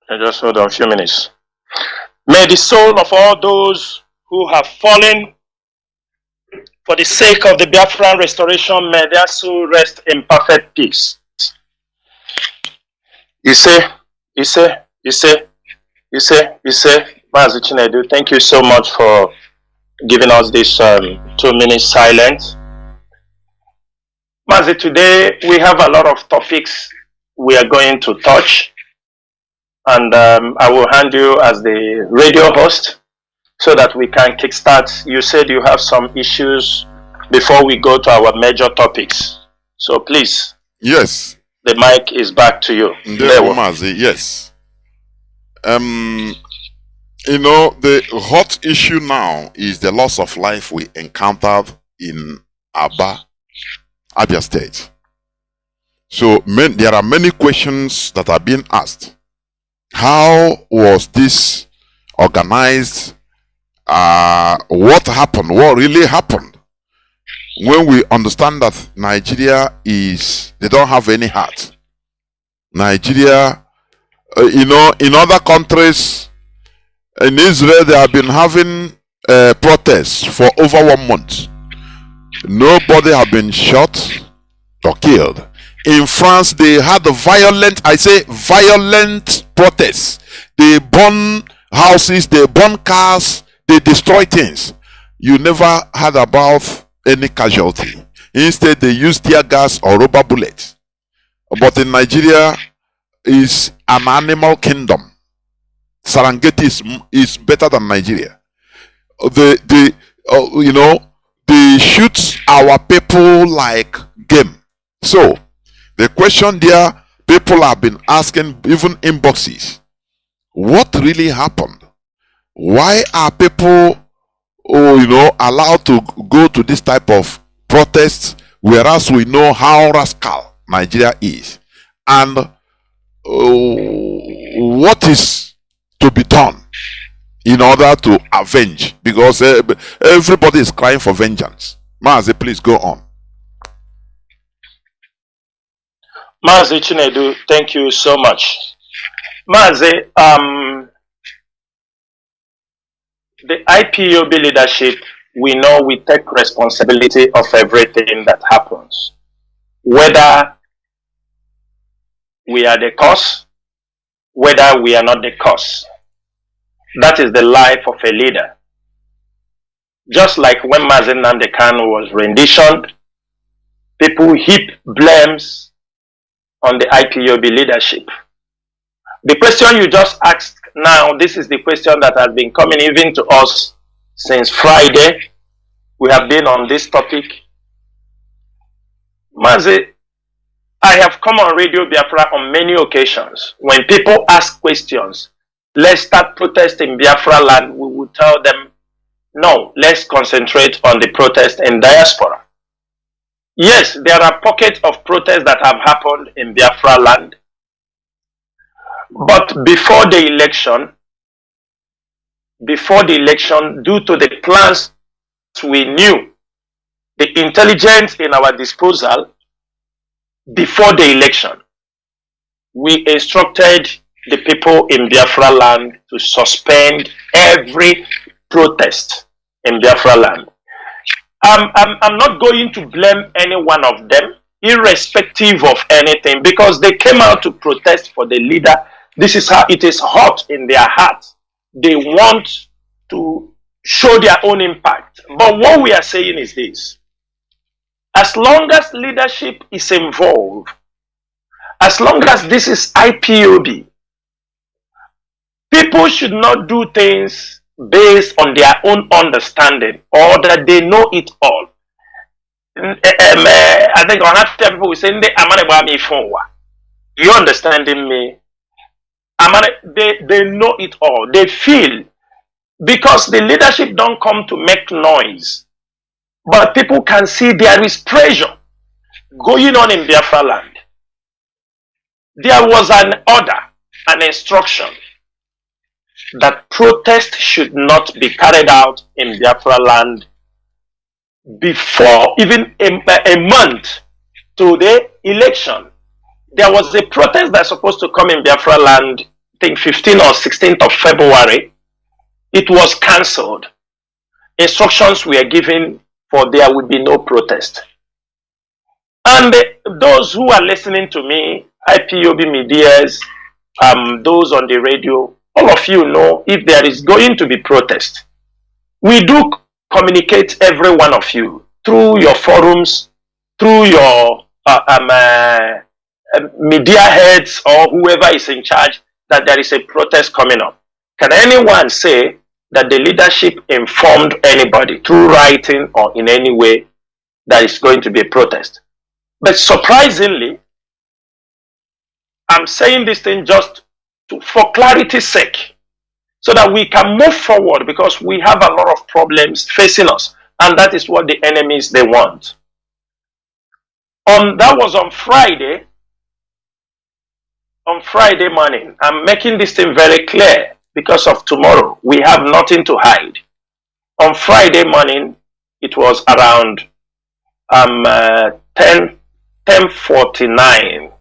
Just hold on a few minutes. May the soul of all those who have fallen for the sake of the Biafran restoration, may their soul rest in perfect peace. Mazi Chinedu, thank you so much for giving us this 2 minutes silence. Mazi, today we have a lot of topics we are going to touch, and I will hand you as the radio host so that we can kickstart. You said you have some issues before we go to our major topics, so please. Yes. The mic is back to you. Mazi, yes. You know, the hot issue now is the loss of life we encountered in Abia State. So there are many questions that are being asked. How was this organized? What happened? What really happened? When we understand that Nigeria they don't have any heart. Nigeria, you know, in other countries, in Israel, they have been having protests for over 1 month. Nobody have been shot or killed. In France, they had violent protests. They burn houses, they burn cars, they destroy things. You never heard about any casualty. Instead, they use tear gas or rubber bullets. But in Nigeria, is an animal kingdom. Serengeti is better than Nigeria. You know, they shoot our people like game. So the question there, people have been asking, even inboxes, what really happened? Why are people, you know, allowed to go to this type of protests, whereas we know how rascal Nigeria is? And what is to be done in order to avenge? Because everybody is crying for vengeance. Mazi, please go on. Mazi Chinedu, thank you so much. Mazi, the IPOB leadership, we know we take responsibility of everything that happens. Whether we are the cause, whether we are not the cause. That is the life of a leader. Just like when Mazi Kanu was renditioned, people heap blames on the IPOB leadership. The question you just asked now, this is the question that has been coming even to us since Friday. We have been on this topic. Mazi, I have come on Radio Biafra on many occasions. When people ask questions, let's start protesting Biafra land, we will tell them, no, let's concentrate on the protest in diaspora. Yes, there are pockets of protest that have happened in Biafra land. But before the election, due to the plans we knew, the intelligence in our disposal, before the election, we instructed the people in Biafra land to suspend every protest in Biafra land. I'm not going to blame any one of them, irrespective of anything, because they came out to protest for the leader. This is how it is hot in their hearts. They want to show their own impact. But what we are saying is this: as long as leadership is involved, as long as this is IPOB, people should not do things based on their own understanding or that they know it all. I think on half the people will say, you understanding me? They know it all. They feel, because the leadership don't come to make noise, but people can see there is pressure going on in Biafra land. There was an order, an instruction that protest should not be carried out in Biafra land before even a month to the election. There was a protest that's supposed to come in Biafra land think 15th or 16th of February, it was cancelled. Instructions were given for there would be no protest. And those who are listening to me, IPOB medias, those on the radio, all of you know if there is going to be protest. We do communicate, every one of you, through your forums, through your media heads or whoever is in charge, that there is a protest coming up. Can anyone say that the leadership informed anybody through writing or in any way that is going to be a protest? But surprisingly, I'm saying this thing just for clarity's sake, so that we can move forward, because we have a lot of problems facing us, and that is what the enemies they want. That was on Friday. On Friday morning, I'm making this thing very clear because of tomorrow. We have nothing to hide. On Friday morning, it was around 10:49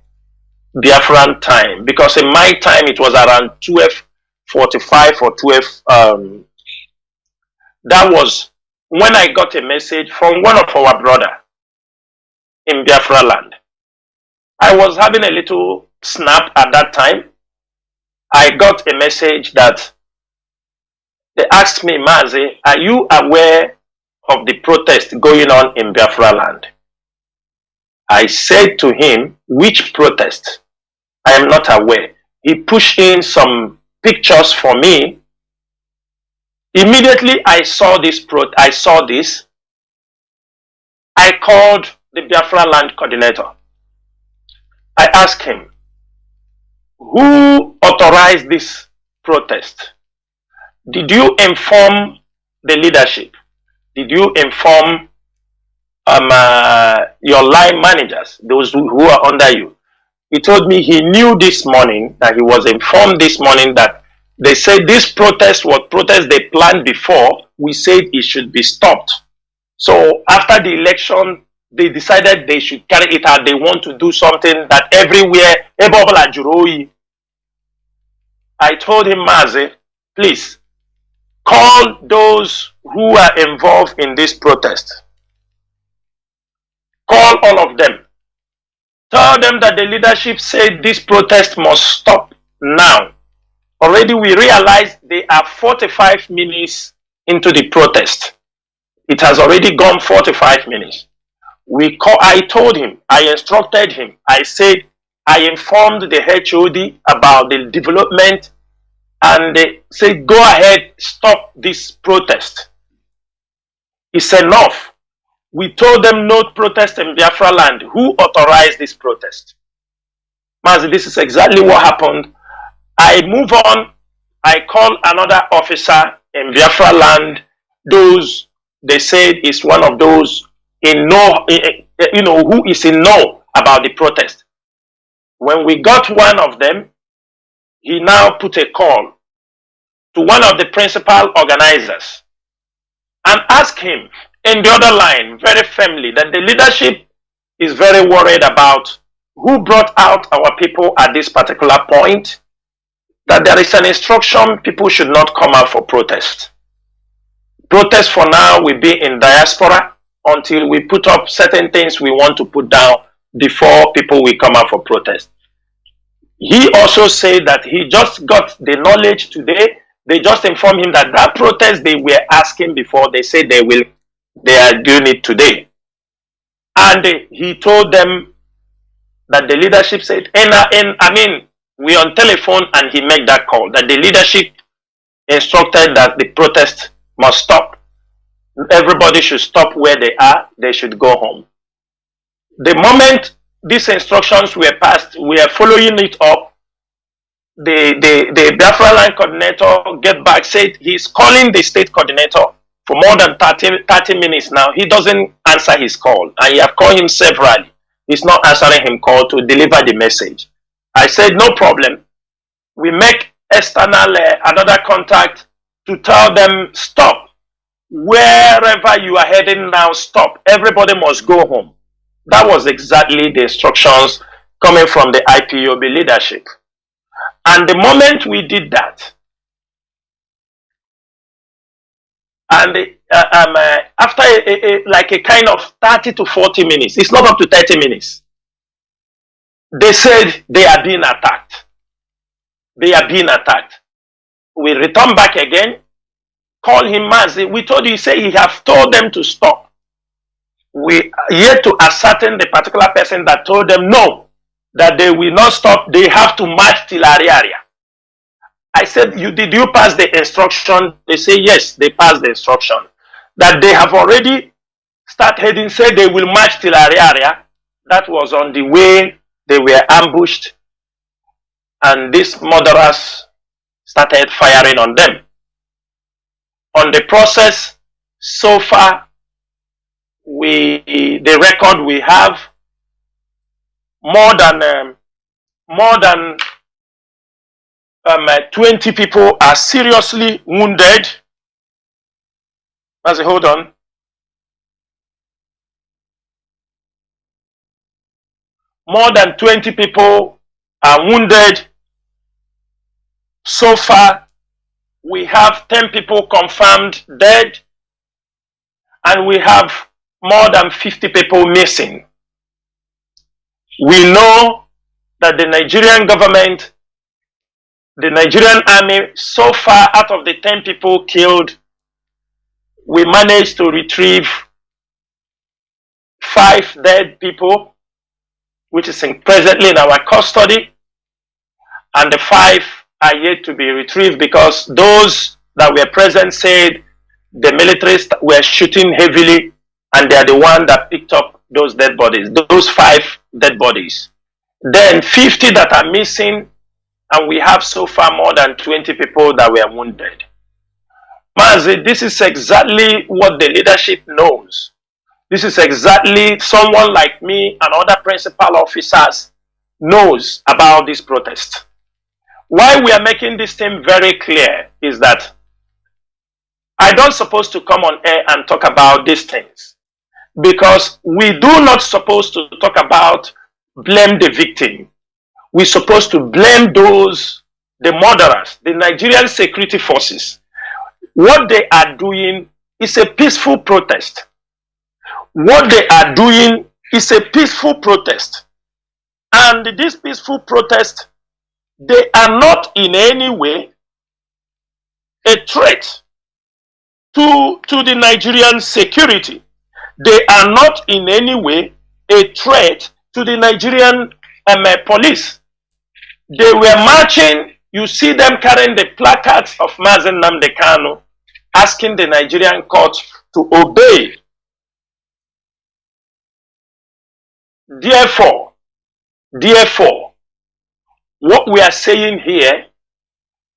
Biafran time, because in my time it was around 12:45 or 12. That was when I got a message from one of our brother in Biafra land. I was having a little snap at that time. I got a message that they asked me, Mazi, are you aware of the protest going on in Biafra land? I said to him, which protest? I am not aware. He pushed in some pictures for me. Immediately I saw this. I called the Biafra land coordinator. I asked him, who authorized this protest? Did you inform the leadership? Did you inform your line managers, those who are under you? He told me he knew this morning, that he was informed this morning that they said this protest was protest they planned before. We said it should be stopped. So after the election, they decided they should carry it out. They want to do something that everywhere. I told him, Mazi, please call those who are involved in this protest. Call all of them. Tell them that the leadership said this protest must stop now. Already we realized they are 45 minutes into the protest. It has already gone 45 minutes. I told him, I instructed him, I said, I informed the HOD about the development, and they said, go ahead, stop this protest. It's enough. We told them no protest in Biafra land. Who authorized this protest? Mazi, this is exactly what happened. I move on. I call another officer in Biafra land. Those, they said, is one of those in know, who is in know about the protest. When we got one of them, he now put a call to one of the principal organizers and asked him in the other line, very firmly, that the leadership is very worried about who brought out our people at this particular point, that there is an instruction people should not come out for protest. Protest for now will be in diaspora until we put up certain things we want to put down before people will come out for protest. He also said that he just got the knowledge today. They just informed him that that protest they were asking before, they said they are doing it today. And he told them that the leadership said, we on telephone, and he made that call, that the leadership instructed that the protest must stop. Everybody should stop where they are. They should go home. The moment these instructions were passed, we are following it up. The Biafra line coordinator get back, said he's calling the state coordinator for more than 30 minutes now. He doesn't answer his call, and you have called him severally. He's not answering him call to deliver the message. I said, no problem. We make external another contact to tell them, stop. Wherever you are heading now, stop. Everybody must go home. That was exactly the instructions coming from the IPOB leadership. And the moment we did that, and after like a kind of 30 to 40 minutes, it's not up to 30 minutes, they said they are being attacked. They are being attacked. We return back again, call him Mazi. We told you, he said he have told them to stop. We are yet to ascertain the particular person that told them no, that they will not stop. They have to march till area. I said, did you pass the instruction? They say yes, they passed the instruction. That they have already started heading, said they will march till area. That was on the way. They were ambushed, and these murderers started firing on them. On the process, so far, the record we have, more than 20 people are seriously wounded. Hold on. More than 20 people are wounded. So far, we have 10 people confirmed dead, and we have more than 50 people missing. We know that the Nigerian government, the Nigerian army, so far out of the 10 people killed, we managed to retrieve 5 dead people, which is presently in our custody, and the 5 are yet to be retrieved because those that were present said the militaries were shooting heavily, and they are the one that picked up those dead bodies, those 5 dead bodies. Then 50 that are missing, and we have so far more than 20 people that were wounded. Mazi, this is exactly what the leadership knows. This is exactly someone like me and other principal officers knows about this protest. Why we are making this thing very clear is that I don't supposed to come on air and talk about these things, because we do not supposed to talk about blame the victim. We're supposed to blame those, the murderers, the Nigerian security forces. What they are doing is a peaceful protest. What they are doing is a peaceful protest. And this peaceful protest, they are not in any way a threat to the Nigerian security. They are not in any way a threat to the Nigerian police. They were marching. You see them carrying the placards of Mazi Nnamdi Kanu, asking the Nigerian court to obey. Therefore, what we are saying here,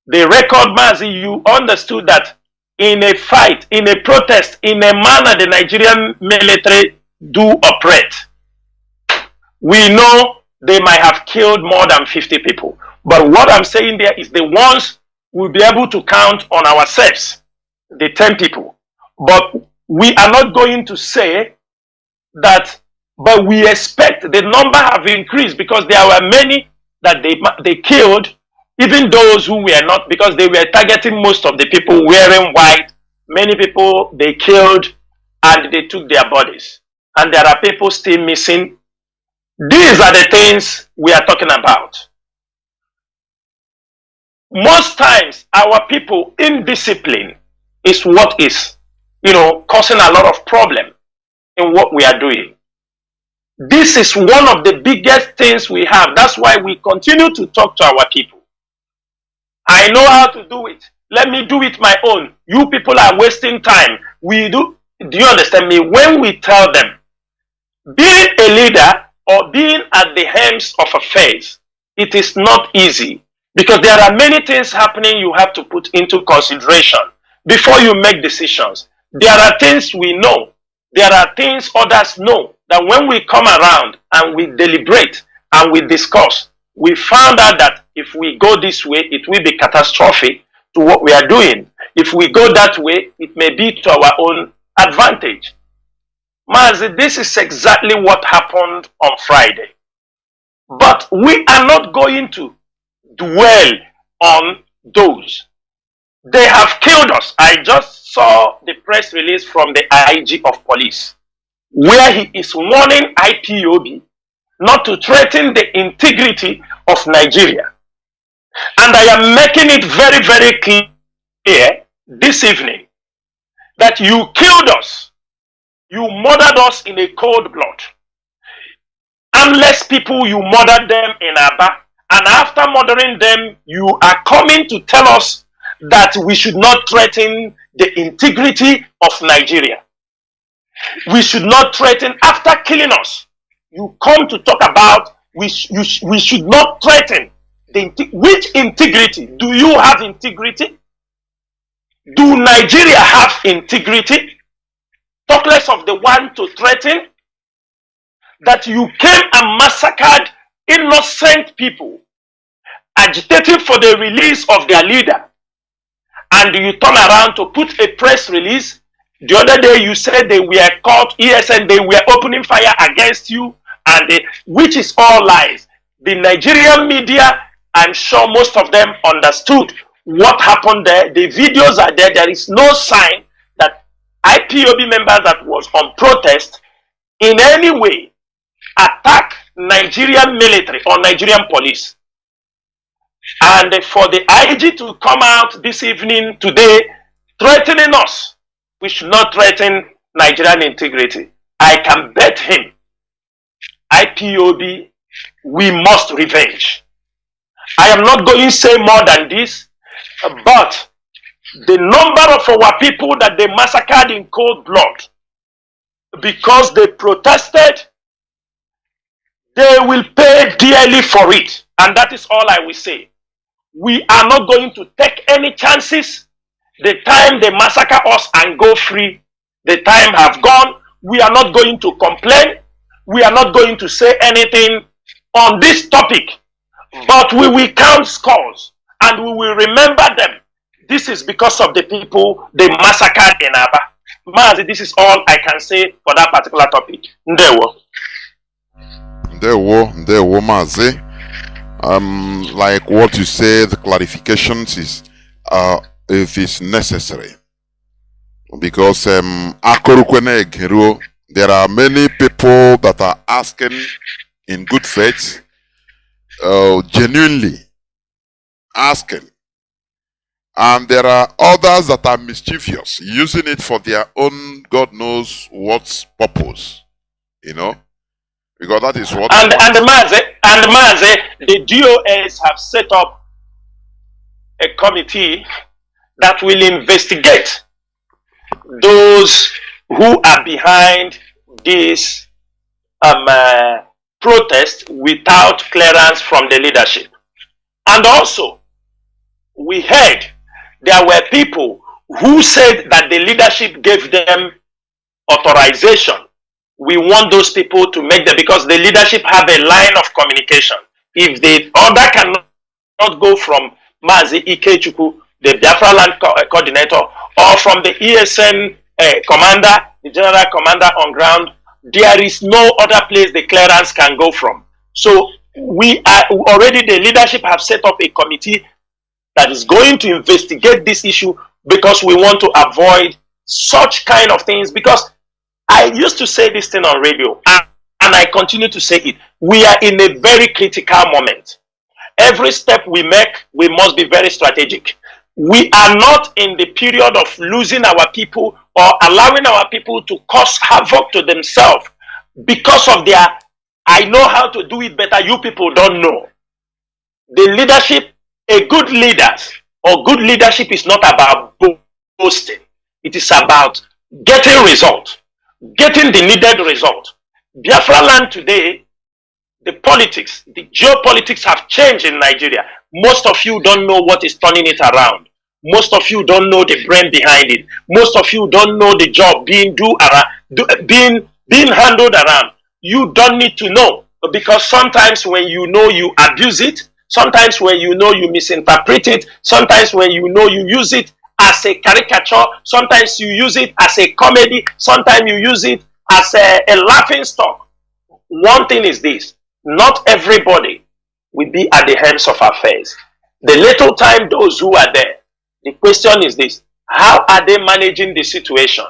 the record, Mazi, you understood that in a fight, in a protest, in a manner the Nigerian military do operate. We know they might have killed more than 50 people. But what I'm saying there is the ones we'll be able to count on ourselves, the 10 people. But we are not going to say that, but we expect the number have increased because there were many that they killed, even those who were not, because they were targeting most of the people wearing white. Many people they killed and they took their bodies. And there are people still missing. These are the things we are talking about. Most times, our people indiscipline is what is, causing a lot of problem in what we are doing. This is one of the biggest things we have. That's why we continue to talk to our people. I know how to do it. Let me do it my own. You people are wasting time. Do you understand me? When we tell them, being a leader or being at the helms of affairs, it is not easy, because there are many things happening you have to put into consideration before you make decisions. There are things we know. There are things others know, that when we come around and we deliberate and we discuss, we found out that if we go this way, it will be catastrophic to what we are doing. If we go that way, it may be to our own advantage. Mazi, this is exactly what happened on Friday. But we are not going to dwell on those. They have killed us. I just saw the press release from the IG of police, where he is warning IPOB not to threaten the integrity of Nigeria. And I am making it very, very clear this evening that you killed us. You murdered us in a cold blood. Armless people, you murdered them in Aba. And after murdering them, you are coming to tell us that we should not threaten the integrity of Nigeria. We should not threaten, after killing us, you come to talk about we should not threaten. Which integrity? Do you have integrity? Do Nigeria have integrity? Talk less of the one to threaten. That you came and massacred innocent people, agitating for the release of their leader. And you turn around to put a press release. The other day you said they were caught, ESN, they were opening fire against you, and which is all lies. The Nigerian media, I'm sure most of them understood what happened there. The videos are there. There is no sign that IPOB members that was on protest in any way attack Nigerian military or Nigerian police. And for the IG to come out this evening, today, threatening us, we should not threaten Nigerian integrity. I can bet him, IPOB, we must revenge. I am not going to say more than this, but the number of our people that they massacred in cold blood because they protested, they will pay dearly for it. And that is all I will say. We are not going to take any chances. The time they massacre us and go free, the time have gone. We are not going to complain. We are not going to say anything on this topic. But we will count scores and we will remember them. This is because of the people they massacred in Aba. Mazi, this is all I can say for that particular topic. Ndewo. Ndewo, Mazi. Like what you say, the clarifications is if it's necessary. Because there are many people that are asking in good faith, genuinely asking. And there are others that are mischievous, using it for their own God knows what purpose. You know? Because that is what and Mazi, the DOS have set up a committee that will investigate those who are behind this protest without clearance from the leadership. And also, we heard there were people who said that the leadership gave them authorization. We want those people to make them, because the leadership have a line of communication. If the order cannot go from Mazi Ikechukwu, the Biafra land coordinator, or from the ESN commander, the general commander on ground, there is no other place the clearance can go from. So we are already, the leadership have set up a committee that is going to investigate this issue, because we want to avoid such kind of things. Because I used to say this thing on radio, and I continue to say it. We are in a very critical moment. Every step we make, we must be very strategic. We are not in the period of losing our people or allowing our people to cause havoc to themselves because of their, I know how to do it better, you people don't know. The leadership, a good leader or good leadership is not about boasting. It is about getting result, getting the needed result. Biafra land today, the politics, the geopolitics have changed in Nigeria. Most of you don't know what is turning it around. Most of you don't know the brain behind it. Most of you don't know the job being handled around. You don't need to know, because sometimes when you know, you abuse it. Sometimes when you know, you misinterpret it. Sometimes when you know, you use it as a caricature. Sometimes you use it as a comedy. Sometimes you use it as a laughing stock. One thing is this: not everybody will be at the helms of affairs. The little time those who are there, the question is this: how are they managing the situation?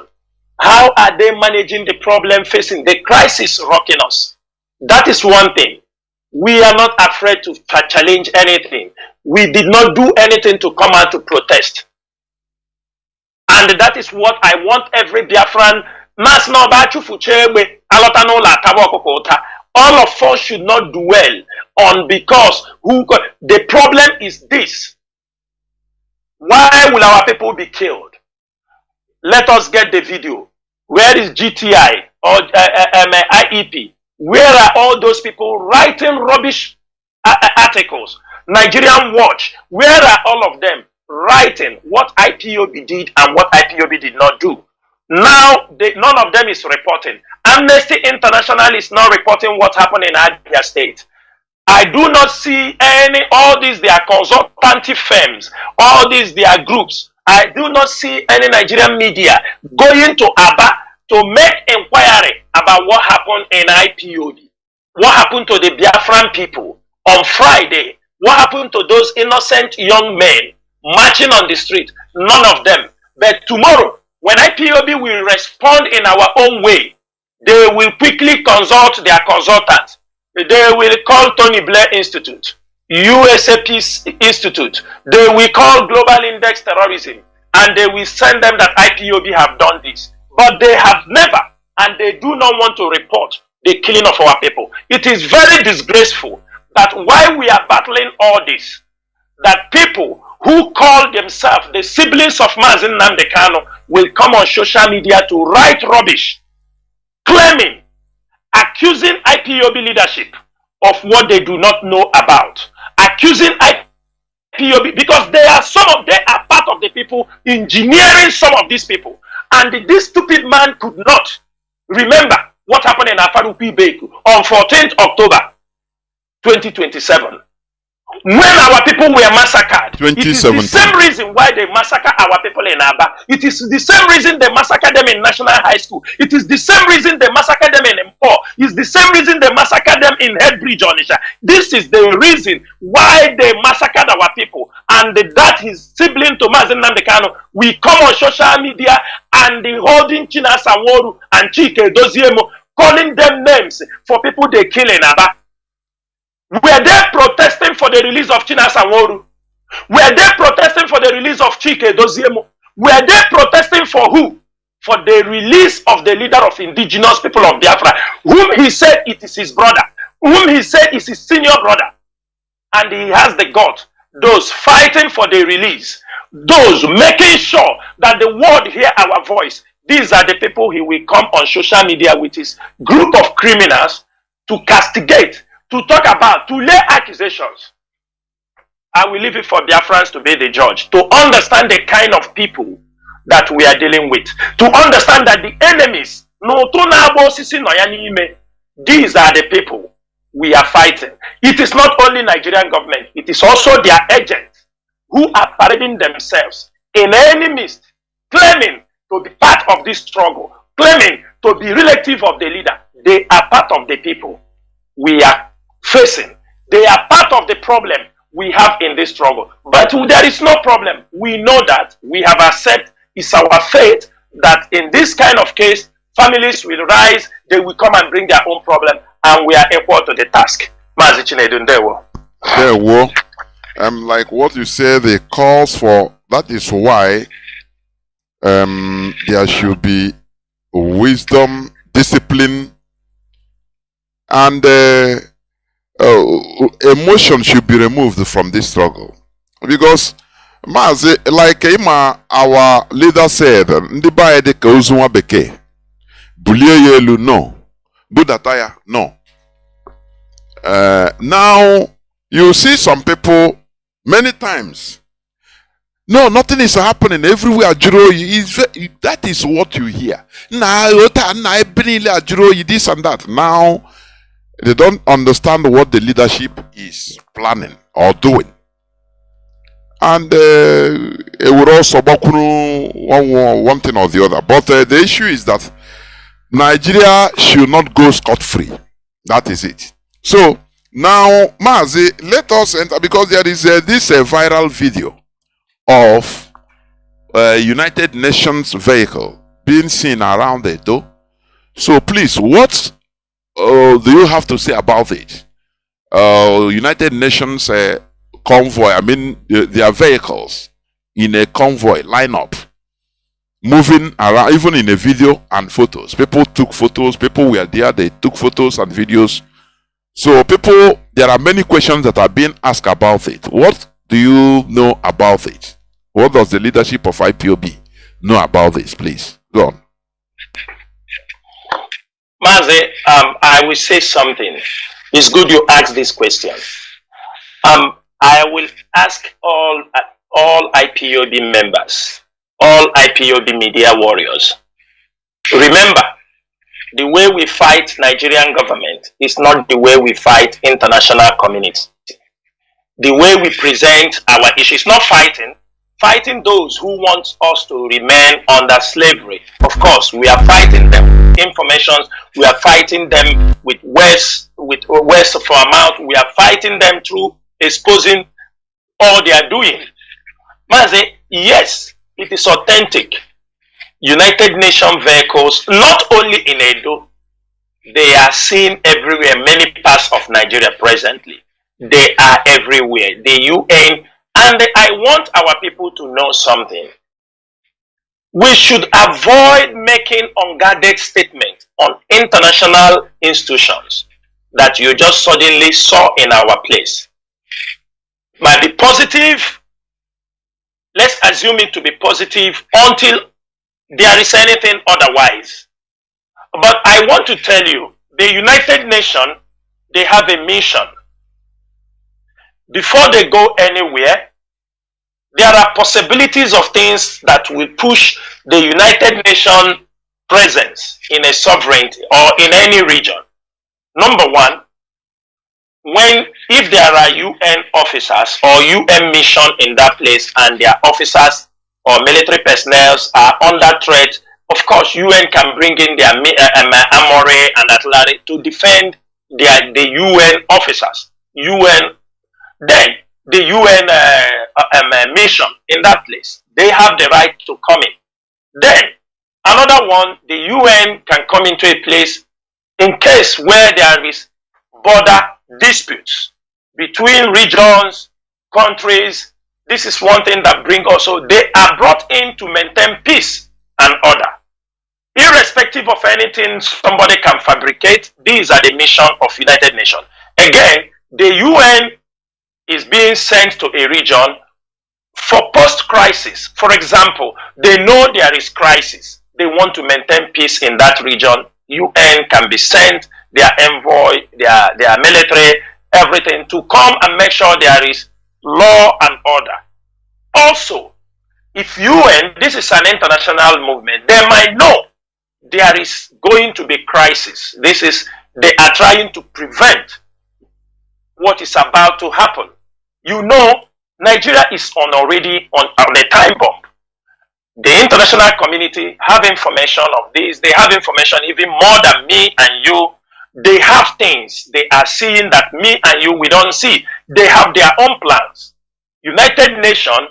How are they managing the problem facing the crisis rocking us? That is one thing. We are not afraid to challenge anything. We did not do anything to come out to protest. And that is what I want every Biafran. All of us should not dwell on because the problem is this. Why will our people be killed? Let us get the video. Where is GTI or IEP? Where are all those people writing rubbish articles? Nigerian Watch, where are all of them writing what IPOB did and what IPOB did not do? Now, none of them is reporting. Amnesty International is not reporting what happened in Abia State. I do not see all these, they are consultancy firms, all these, they are groups. I do not see any Nigerian media going to Aba to make inquiry about what happened in IPOB. What happened to the Biafran people on Friday? What happened to those innocent young men marching on the street? None of them. But tomorrow, when IPOB will respond in our own way, they will quickly consult their consultants. They will call Tony Blair Institute, USA Peace Institute. They will call Global Index Terrorism, and they will send them that IPOB have done this. But they have never, and they do not want to report the killing of our people. It is very disgraceful that while we are battling all this, that people who call themselves the siblings of Mazi Nnamdi Kanu will come on social media to write rubbish, claiming, accusing IPOB leadership of what they do not know about, accusing IPOB because they are part of the people engineering some of these people. And this stupid man could not remember what happened in Afarupi Beku on 14th October 2027. When our people were massacred, it is the same reason why they massacre our people in Aba. It is the same reason they massacre them in National High School. It is the same reason they massacre them in Mpo. It's the same reason they massacre them in Headbridge, Onisha. This is the reason why they massacred our people. And that his sibling to Mazi Nnamdi Kanu, we come on social media and holding Chinasa Nworu and Chike Doziemo, calling them names for people they kill in Aba. Were they protesting for the release of Chinasa Nworu? Were they protesting for the release of Chike Doziemo? Were they protesting for who? For the release of the leader of indigenous people of Biafra, whom he said it is his brother, whom he said is his senior brother. And he has the gut. Those fighting for the release, those making sure that the world hear our voice. These are the people he will come on social media with his group of criminals to castigate, to talk about, to lay accusations. I will leave it for Biafrans to be the judge, to understand the kind of people that we are dealing with, to understand that the enemies, these are the people we are fighting. It is not only Nigerian government, it is also their agents who are parading themselves in any midst, claiming to be part of this struggle, claiming to be relative of the leader. They are part of the people we are facing. They are part of the problem we have in this struggle. But there is no problem. We know that. We have accepted. It's our fate that in this kind of case, families will rise, they will come and bring their own problem, and we are equal to the task. Mazi Chinasa Nworu. Like what you say, the calls for, that is why there should be wisdom, discipline, and emotion should be removed from this struggle. Because Mazi, like our leader said, Ndiba edeka uzunwa beke, bulie yelu no, budataya no. Now you see some people many times. No, nothing is happening everywhere. That is what you hear. This and that. Now they don't understand what the leadership is planning or doing. And it would also one thing or the other. But the issue is that Nigeria should not go scot-free. That is it. So Now, Mazi, let us enter, because there is this viral video of United Nations vehicle being seen around it, though. So please, what do you have to say about it? United Nations convoy, I mean, their vehicles in a convoy lineup, moving around, even in a video and photos. People took photos, people were there, they took photos and videos. So people, there are many questions that are being asked about it. What do you know about it? What does the leadership of IPOB know about this? Please, go on. Mazi, I will say something. It's good you ask this question. I will ask all IPOB members, all IPOB media warriors. Remember, the way we fight Nigerian government is not the way we fight international community. The way we present our issues, not fighting those who want us to remain under slavery. Of course, we are fighting them with information, we are fighting them with words of our mouth, we are fighting them through exposing all they are doing. Mazi, yes, it is authentic. United Nations vehicles, not only in Edo, they are seen everywhere, many parts of Nigeria presently. They are everywhere. The UN, and I want our people to know something. We should avoid making unguarded statements on international institutions that you just suddenly saw in our place. Might be positive. Let's assume it to be positive until there is anything otherwise. But I want to tell you, the United Nations, they have a mission. Before they go anywhere, there are possibilities of things that will push the United Nations presence in a sovereignty or in any region. Number one, if there are UN officers or UN mission in that place and their officers or military personnel are under threat, of course UN can bring in their armory and artillery to defend the UN officers. Then the UN mission in that place, they have the right to come in. Then another one, the UN can come into a place in case where there is border disputes between regions, countries. This is one thing that brings also, they are brought in to maintain peace and order. Irrespective of anything somebody can fabricate, these are the mission of United Nations. Again, the UN is being sent to a region for post-crisis. For example, they know there is crisis. They want to maintain peace in that region. UN can be sent, their envoy, their military, everything to come and make sure there is law and order. Also, if UN, this is an international movement, they might know there is going to be crisis. They are trying to prevent what is about to happen. You know, Nigeria is already on a time bomb. The international community have information of this. They have information even more than me and you. They have things they are seeing that me and you, we don't see. They have their own plans. United Nations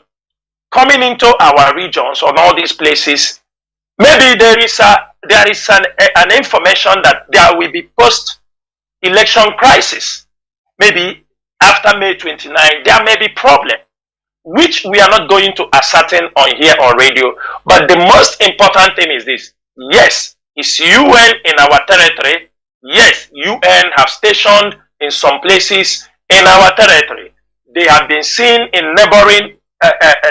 coming into our regions on all these places, maybe there is an information that there will be post-election crisis. Maybe after May 29, there may be problem, which we are not going to ascertain on here on radio. But the most important thing is this. Yes, it's UN in our territory. Yes, UN have stationed in some places in our territory. They have been seen in neighboring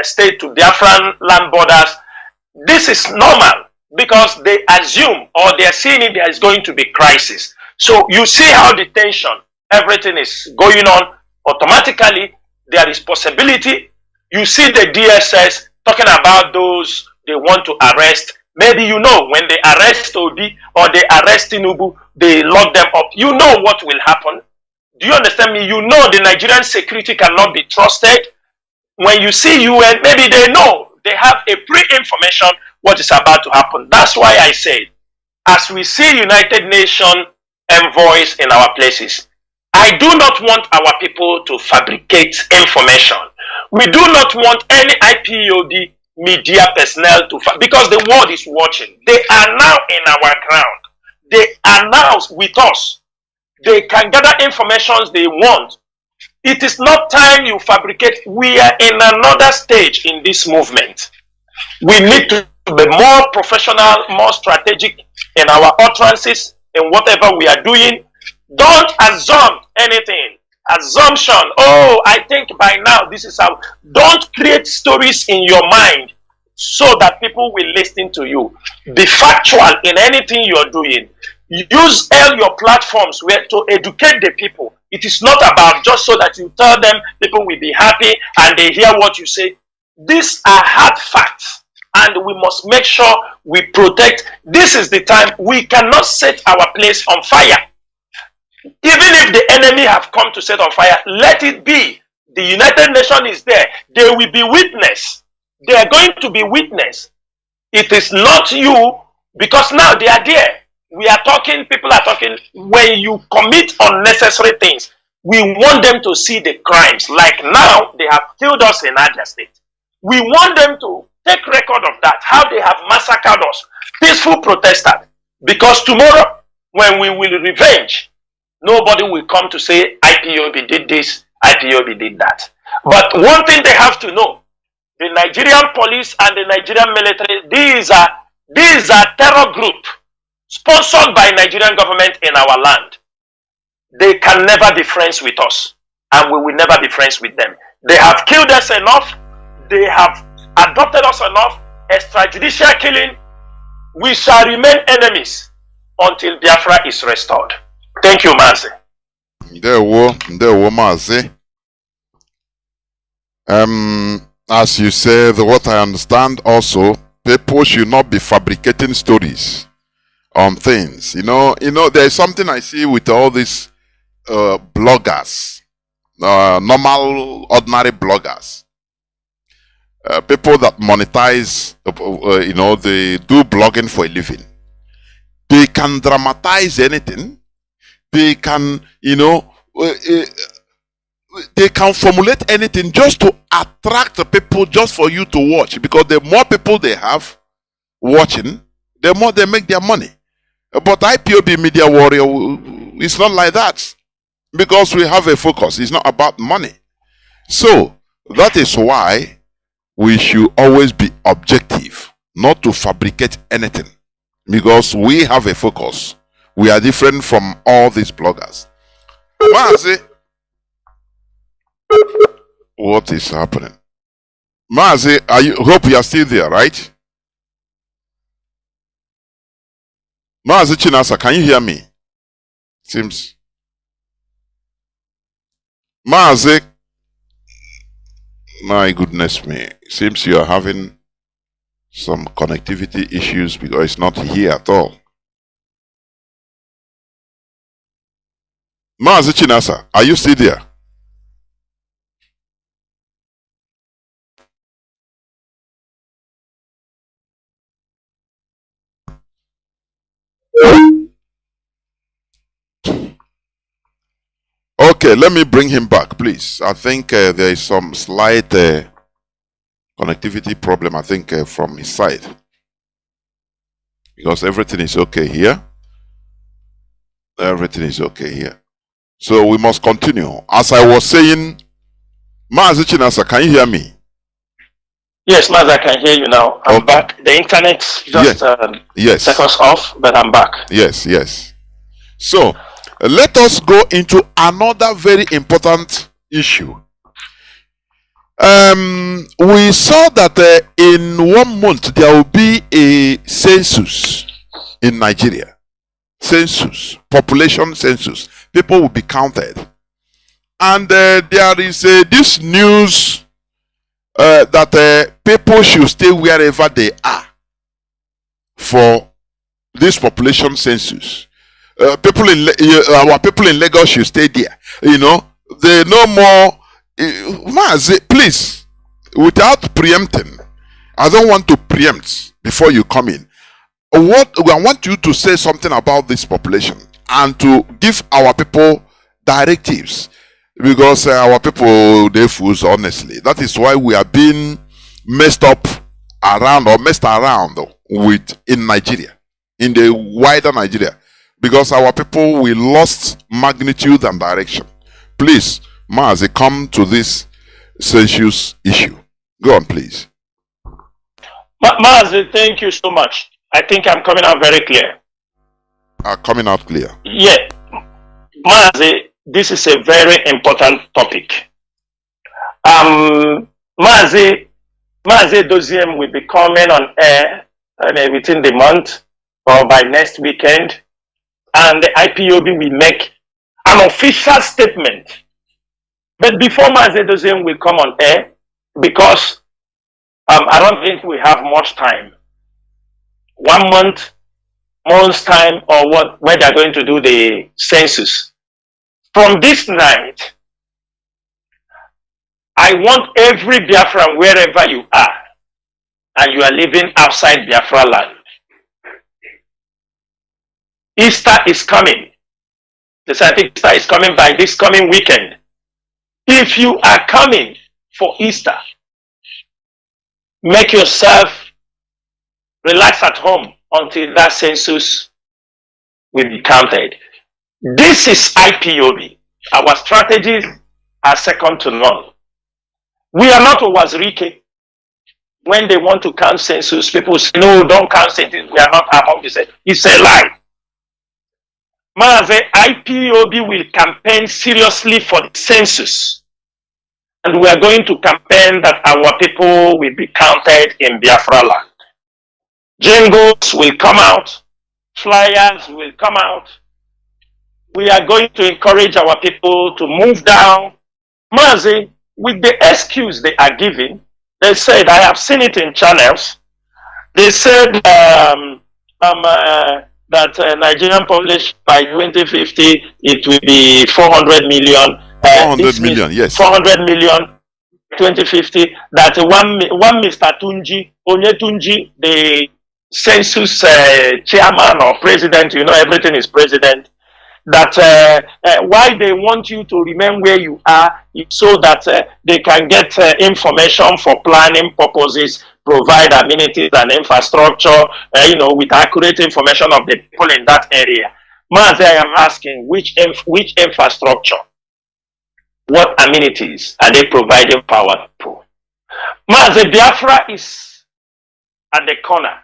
state to Biafran land borders. This is normal because they assume or they are seeing it there is going to be crisis. So you see how the tension, everything is going on. Automatically, there is possibility. You see the DSS talking about those they want to arrest. Maybe you know when they arrest Obi or they arrest Tinubu, they lock them up. You know what will happen. Do you understand me? You know the Nigerian security cannot be trusted. When you see UN, maybe they know. They have a pre-information what is about to happen. That's why I said, as we see United Nations envoys in our places, I do not want our people to fabricate information. We do not want any IPOB media personnel to, because the world is watching. They are now in our ground. They are now with us. They can gather information they want. It is not time you fabricate. We are in another stage in this movement. We need to be more professional, more strategic in our utterances, in whatever we are doing. Don't assume anything. Assumption. Oh, I think by now this is how. Don't create stories in your mind so that people will listen to you. Be factual in anything you're doing. Use all your platforms where to educate the people. It is not about just so that you tell them people will be happy and they hear what you say. These are hard facts, and we must make sure we protect. This is the time. We cannot set our place on fire. Even if the enemy have come to set on fire, let it be. The United Nations is there. They will be witness. They are going to be witness. It is not you, because now they are there. We are talking, people are talking. When you commit unnecessary things, we want them to see the crimes. Like now, they have killed us in Abia State. We want them to take record of that, how they have massacred us, peaceful protesters. Because tomorrow, when we will revenge, nobody will come to say IPOB did this, IPOB did that. But one thing they have to know, the Nigerian police and the Nigerian military, these are terror group sponsored by Nigerian government in our land. They can never be friends with us, and we will never be friends with them. They have killed us enough. They have adopted us enough. Extrajudicial killing. We shall remain enemies until Biafra is restored. Thank you, Mazi. There were Mazi. As you said, what I understand also, people should not be fabricating stories on things. You know, there is something I see with all these bloggers, normal, ordinary bloggers, people that monetize, they do blogging for a living. They can dramatize anything. They can, they can formulate anything just to attract the people, just for you to watch. Because the more people they have watching, the more they make their money. But IPOB Media Warrior, it's not like that. Because we have a focus. It's not about money. So, that is why we should always be objective, not to fabricate anything. Because we have a focus. We are different from all these bloggers. Mazi, what is happening? Mazi, hope you are still there, right? Mazi Chinasa, can you hear me? Seems. Mazi, my goodness me. Seems you are having some connectivity issues because it's not here at all. Mazi Chinasa, are you still there? Okay, let me bring him back, please. I think there is some slight connectivity problem, I think, from his side. Because everything is okay here. Everything is okay here. So we must continue. As I was saying, Mazi Chinasa, can you hear me? Yes, Mazi, I can hear you now. I'm back. The internet's just yes. seconds off, but I'm back. Yes, yes. So, let us go into another very important issue. We saw that in 1 month there will be a census in Nigeria. Census, population census. People will be counted. And there is this news that people should stay wherever they are for this population census. Our people in Lagos should stay there. They no more. Please, without preempting, I don't want to preempt before you come in. I want you to say something about this population and to give our people directives because our people, they fools, honestly. That is why we are being messed around with in Nigeria, in the wider Nigeria, because our people, we lost magnitude and direction. Please, Mazi, come to this census issue. Go on, please. Mazi, thank you so much. I think I'm coming out very clear. Coming out clear. Yeah. Mazi, this is a very important topic. Mazi Doziem will be coming on air within the month or by next weekend, and the IPOB will make an official statement. But before Mazi Doziem will come on air, because I don't think we have much time. 1 month's time, or what, when they're going to do the census. From this night, I want every Biafran, wherever you are, and you are living outside Biafra land. Easter is coming. The scientific Easter is coming by this coming weekend. If you are coming for Easter, make yourself relax at home until that census will be counted. This is IPOB. Our strategies are second to none. We are not Owazirike. When they want to count census, people say, no, don't count census. We are not among the. It's a lie. Mazi, IPOB will campaign seriously for the census. And we are going to campaign that our people will be counted in Biafra land. Jingles will come out. Flyers will come out. We are going to encourage our people to move down. Mazi, with the excuse they are giving, they said, I have seen it in channels, they said that Nigerian population by 2050, it will be 400 million. 400 million, yes. 400 million, 2050, that one Mr. Onyetunji, the census chairman or president, you know, everything is president, that why they want you to remain where you are is so that they can get information for planning purposes, provide amenities and infrastructure, you know, with accurate information of the people in that area. Mazi, I am asking, which infrastructure, what amenities are they providing for our people? Mazi, Biafra is at the corner.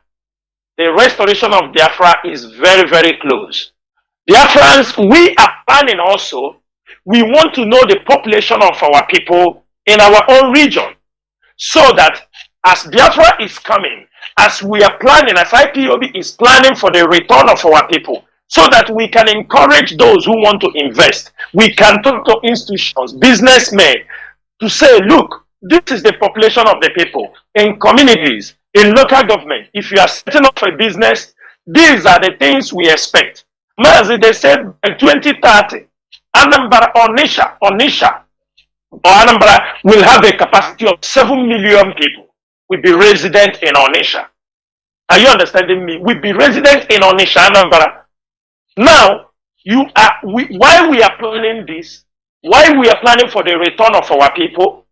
The restoration of Biafra is very, very close. Biafrans, we are planning also, we want to know the population of our people in our own region, so that as Biafra is coming, as we are planning, as IPOB is planning for the return of our people, so that we can encourage those who want to invest. We can talk to institutions, businessmen, to say, look, this is the population of the people in communities, in local government. If you are setting up a business, these are the things we expect. Mazi, they said by 2030, Anambra or Onitsha will have a capacity of 7 million people. Will be resident in Onitsha. Are you understanding me? Will be resident in Onitsha, Anambra. Now, why we are planning this, why we are planning for the return of our people,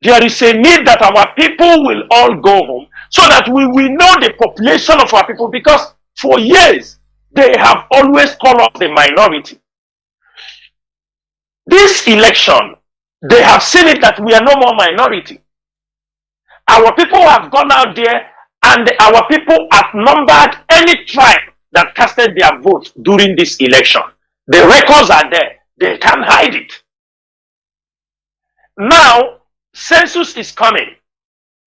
there is a need that our people will all go home so that we will know the population of our people, because for years, they have always called us the minority. This election, they have seen it that we are no more minority. Our people have gone out there, and our people outnumbered any tribe that casted their vote during this election. The records are there. They can't hide it. Now, census is coming.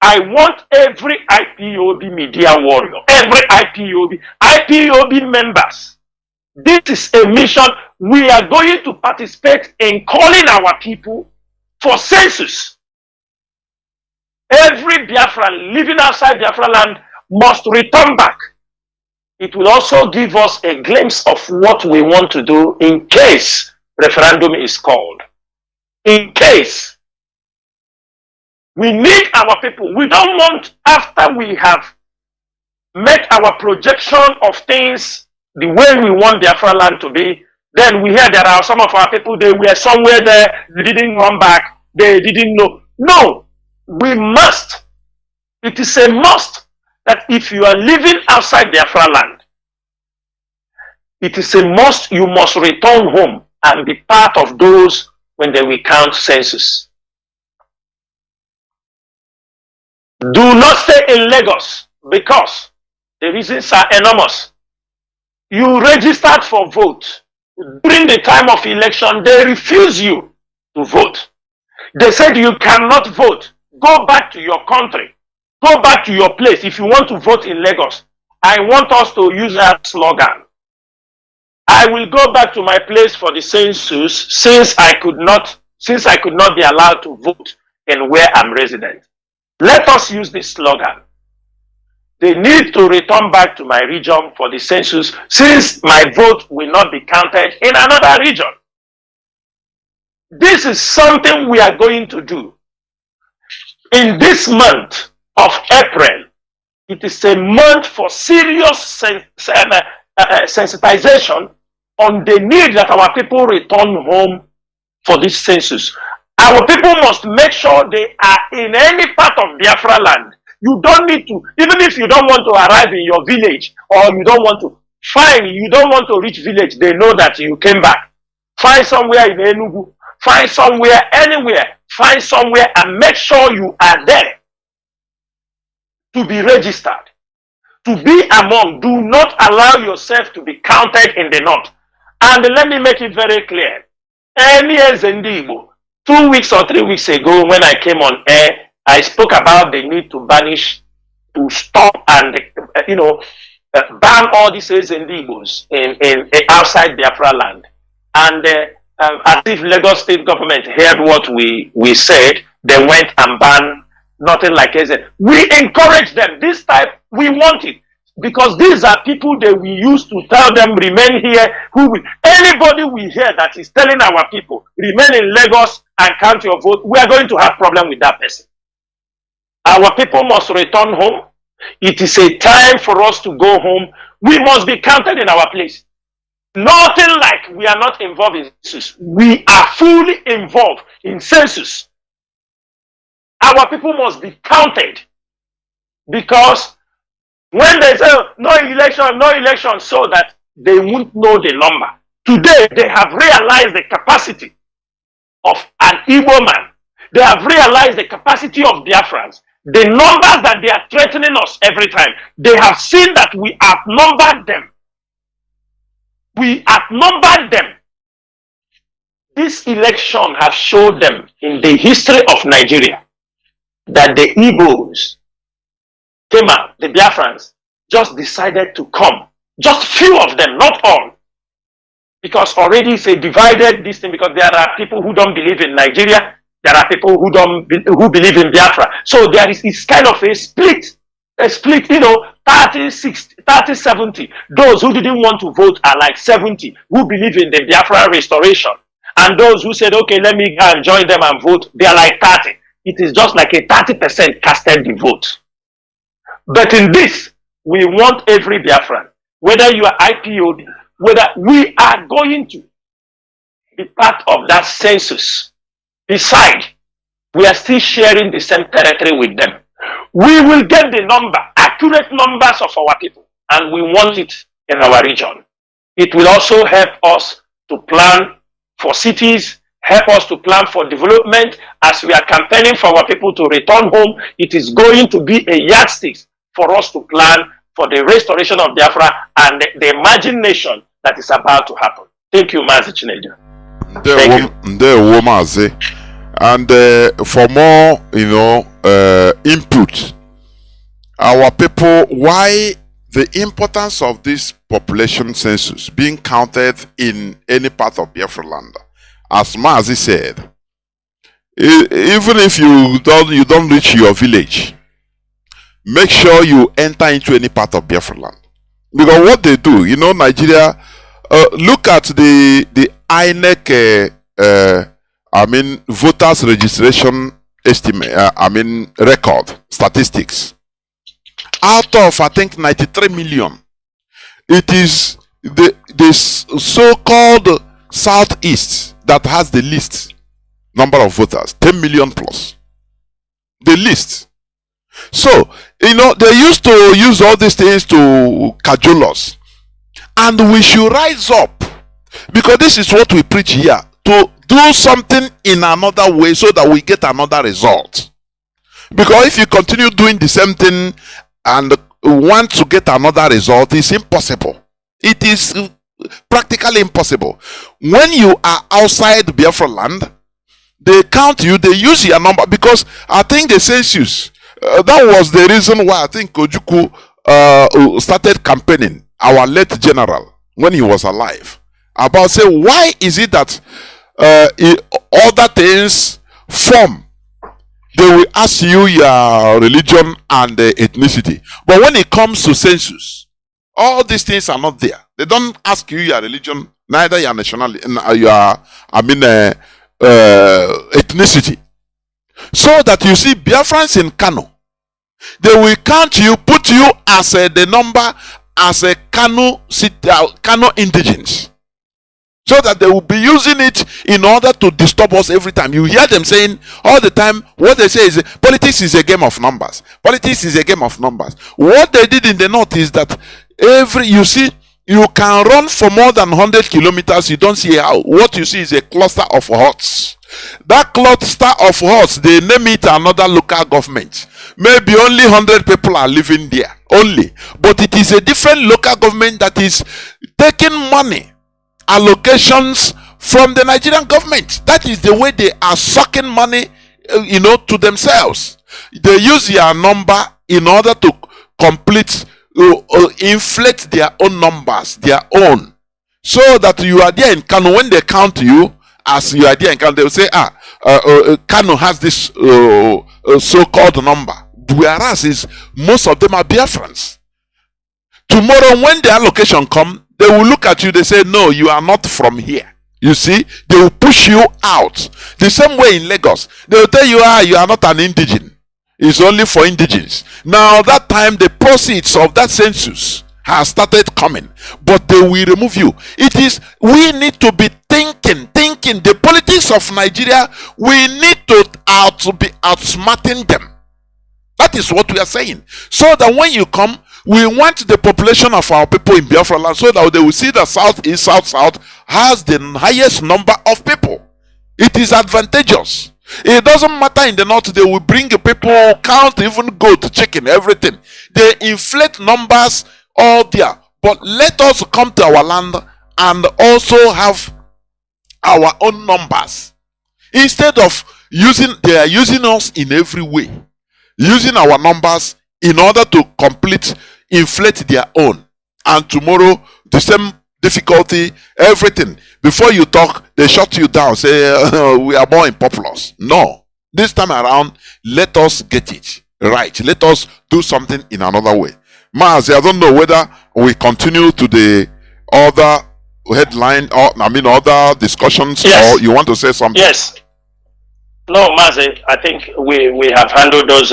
I want every IPOB media warrior, every IPOB members. This is a mission. We are going to participate in calling our people for census. Every Biafra living outside Biafra land must return back. It will also give us a glimpse of what we want to do in case referendum is called. In case. We need our people. We don't want, after we have met our projection of things the way we want Biafra land to be, Then we hear there are some of our people, they were somewhere there, they didn't come back, they didn't know. No, we must. It is a must that if you are living outside Biafra land, it is a must, you must return home and be part of those when they will count census. Do not stay in Lagos because the reasons are enormous. You registered for vote. During the time of election, they refuse you to vote. They said you cannot vote. Go back to your country. Go back to your place. If you want to vote in Lagos, I want us to use that slogan. I will go back to my place for the census since I could not be allowed to vote in where I'm resident. Let us use this slogan. They need to return back to my region for the census since my vote will not be counted in another region. This is something we are going to do. In this month of April, it is a month for serious sensitization on the need that our people return home for this census. Our people must make sure they are in any part of Biafra land. You don't need to, even if you don't want to arrive in your village or you don't want to, fine, you don't want to reach village, they know that you came back. Find somewhere in Enugu, find somewhere, anywhere, find somewhere and make sure you are there to be registered, to be among. Do not allow yourself to be counted in the north. And let me make it very clear. Any Zendibo, 2 weeks or 3 weeks ago when I came on air, I spoke about the need to banish, to stop and, ban all these Zendibos in outside Biafra land. And as if Lagos state government heard what we said, they went and banned nothing like it. We encourage them. This type, we want it. Because these are people that we used to tell them remain here. Anybody we hear that is telling our people remain in Lagos and count your vote, we are going to have problem with that person. Our people must return home. It is a time for us to go home. We must be counted in our place. Nothing like we are not involved in census. We are fully involved in census. Our people must be counted because when they say no election, so that they won't know the number. Today, they have realized the capacity of an Igbo man. They have realized the capacity of Biafrans. The numbers that they are threatening us every time, they have seen that we outnumbered them. We outnumbered them. This election has showed them in the history of Nigeria that the Igbos came out, the Biafrans just decided to come. Just few of them, not all. Because already it's a divided this thing, because there are people who don't believe in Nigeria, there are people who believe in Biafra. So there is it's kind of a split, 30, 70. Those who didn't want to vote are like 70 who believe in the Biafra restoration. And those who said, okay, let me go and join them and vote, they are like 30. It is just like a 30% casted the vote. But in this, we want every Biafran, whether you are IPOD, whether we are going to be part of that census. Besides, we are still sharing the same territory with them. We will get the accurate numbers of our people, and we want it in our region. It will also help us to plan for cities, help us to plan for development. As we are campaigning for our people to return home, it is going to be a yardstick for us to plan for the restoration of Biafra and the imagination that is about to happen. Thank you, Mazi Chinasa. Mazi. And for more, input, our people, why the importance of this population census being counted in any part of Biafra land, as Mazi said, even if you don't reach your village, make sure you enter into any part of Biafra land. Because what they do, Nigeria, look at the INEC, voters registration estimate, record, statistics. Out of, I think, 93 million, it is the so-called Southeast that has the least number of voters, 10 million plus. The least. So, they used to use all these things to cajole us. And we should rise up, because this is what we preach here, to do something in another way so that we get another result. Because if you continue doing the same thing and want to get another result, it's impossible. It is practically impossible. When you are outside Biafra land, they count you, they use your number, because I think the census, that was the reason why I think Ojukwu started campaigning, our late general, when he was alive, about say, why is it that other things form, they will ask you your religion and ethnicity, but when it comes to census, all these things are not there. They don't ask you your religion, neither your nationality, ethnicity. So that you see Biafrans in Kanu, they will count you, put you as the number as a Kanu indigents, so that they will be using it in order to disturb us every time. You hear them saying all the time, what they say is politics is a game of numbers. Politics is a game of numbers. What they did in the north is that you can run for more than 100 kilometers, you don't see how. What you see is a cluster of huts. That cluster of huts, they name it another local government. Maybe only 100 people are living there, only. But it is a different local government that is taking money, allocations from the Nigerian government. That is the way they are sucking money, to themselves. They use your number in order to complete, inflate their own numbers, their own. So that you are there in Kanu, when they count you, as you are there in Kanu, they will say, Kanu has this so-called number. Whereas most of them are Biafrans. Tomorrow, when the allocation come, they will look at you, they say, no, you are not from here. You see, they will push you out. The same way in Lagos, they will tell you, you are not an indigene. It's only for indigenes. Now, that time, the proceeds of that census has started coming, but they will remove you. We need to be thinking. The politics of Nigeria, we need to be outsmarting them. That is what we are saying. So that when you come, we want the population of our people in Biafra land, so that they will see the Southeast, South has the highest number of people. It is advantageous. It doesn't matter in the north, they will bring the people, count, even goat, chicken, everything. They inflate numbers all there. But let us come to our land and also have our own numbers. Instead of they are using us in every way. Using our numbers in order to inflate their own. And tomorrow, the same difficulty, everything. Before you talk, they shut you down, say, we are more unpopular. No. This time around, let us get it right. Let us do something in another way. Mazi, I don't know whether we continue to the other headline, or other discussions, yes, or you want to say something? Yes. No, Mazi, I think we have handled those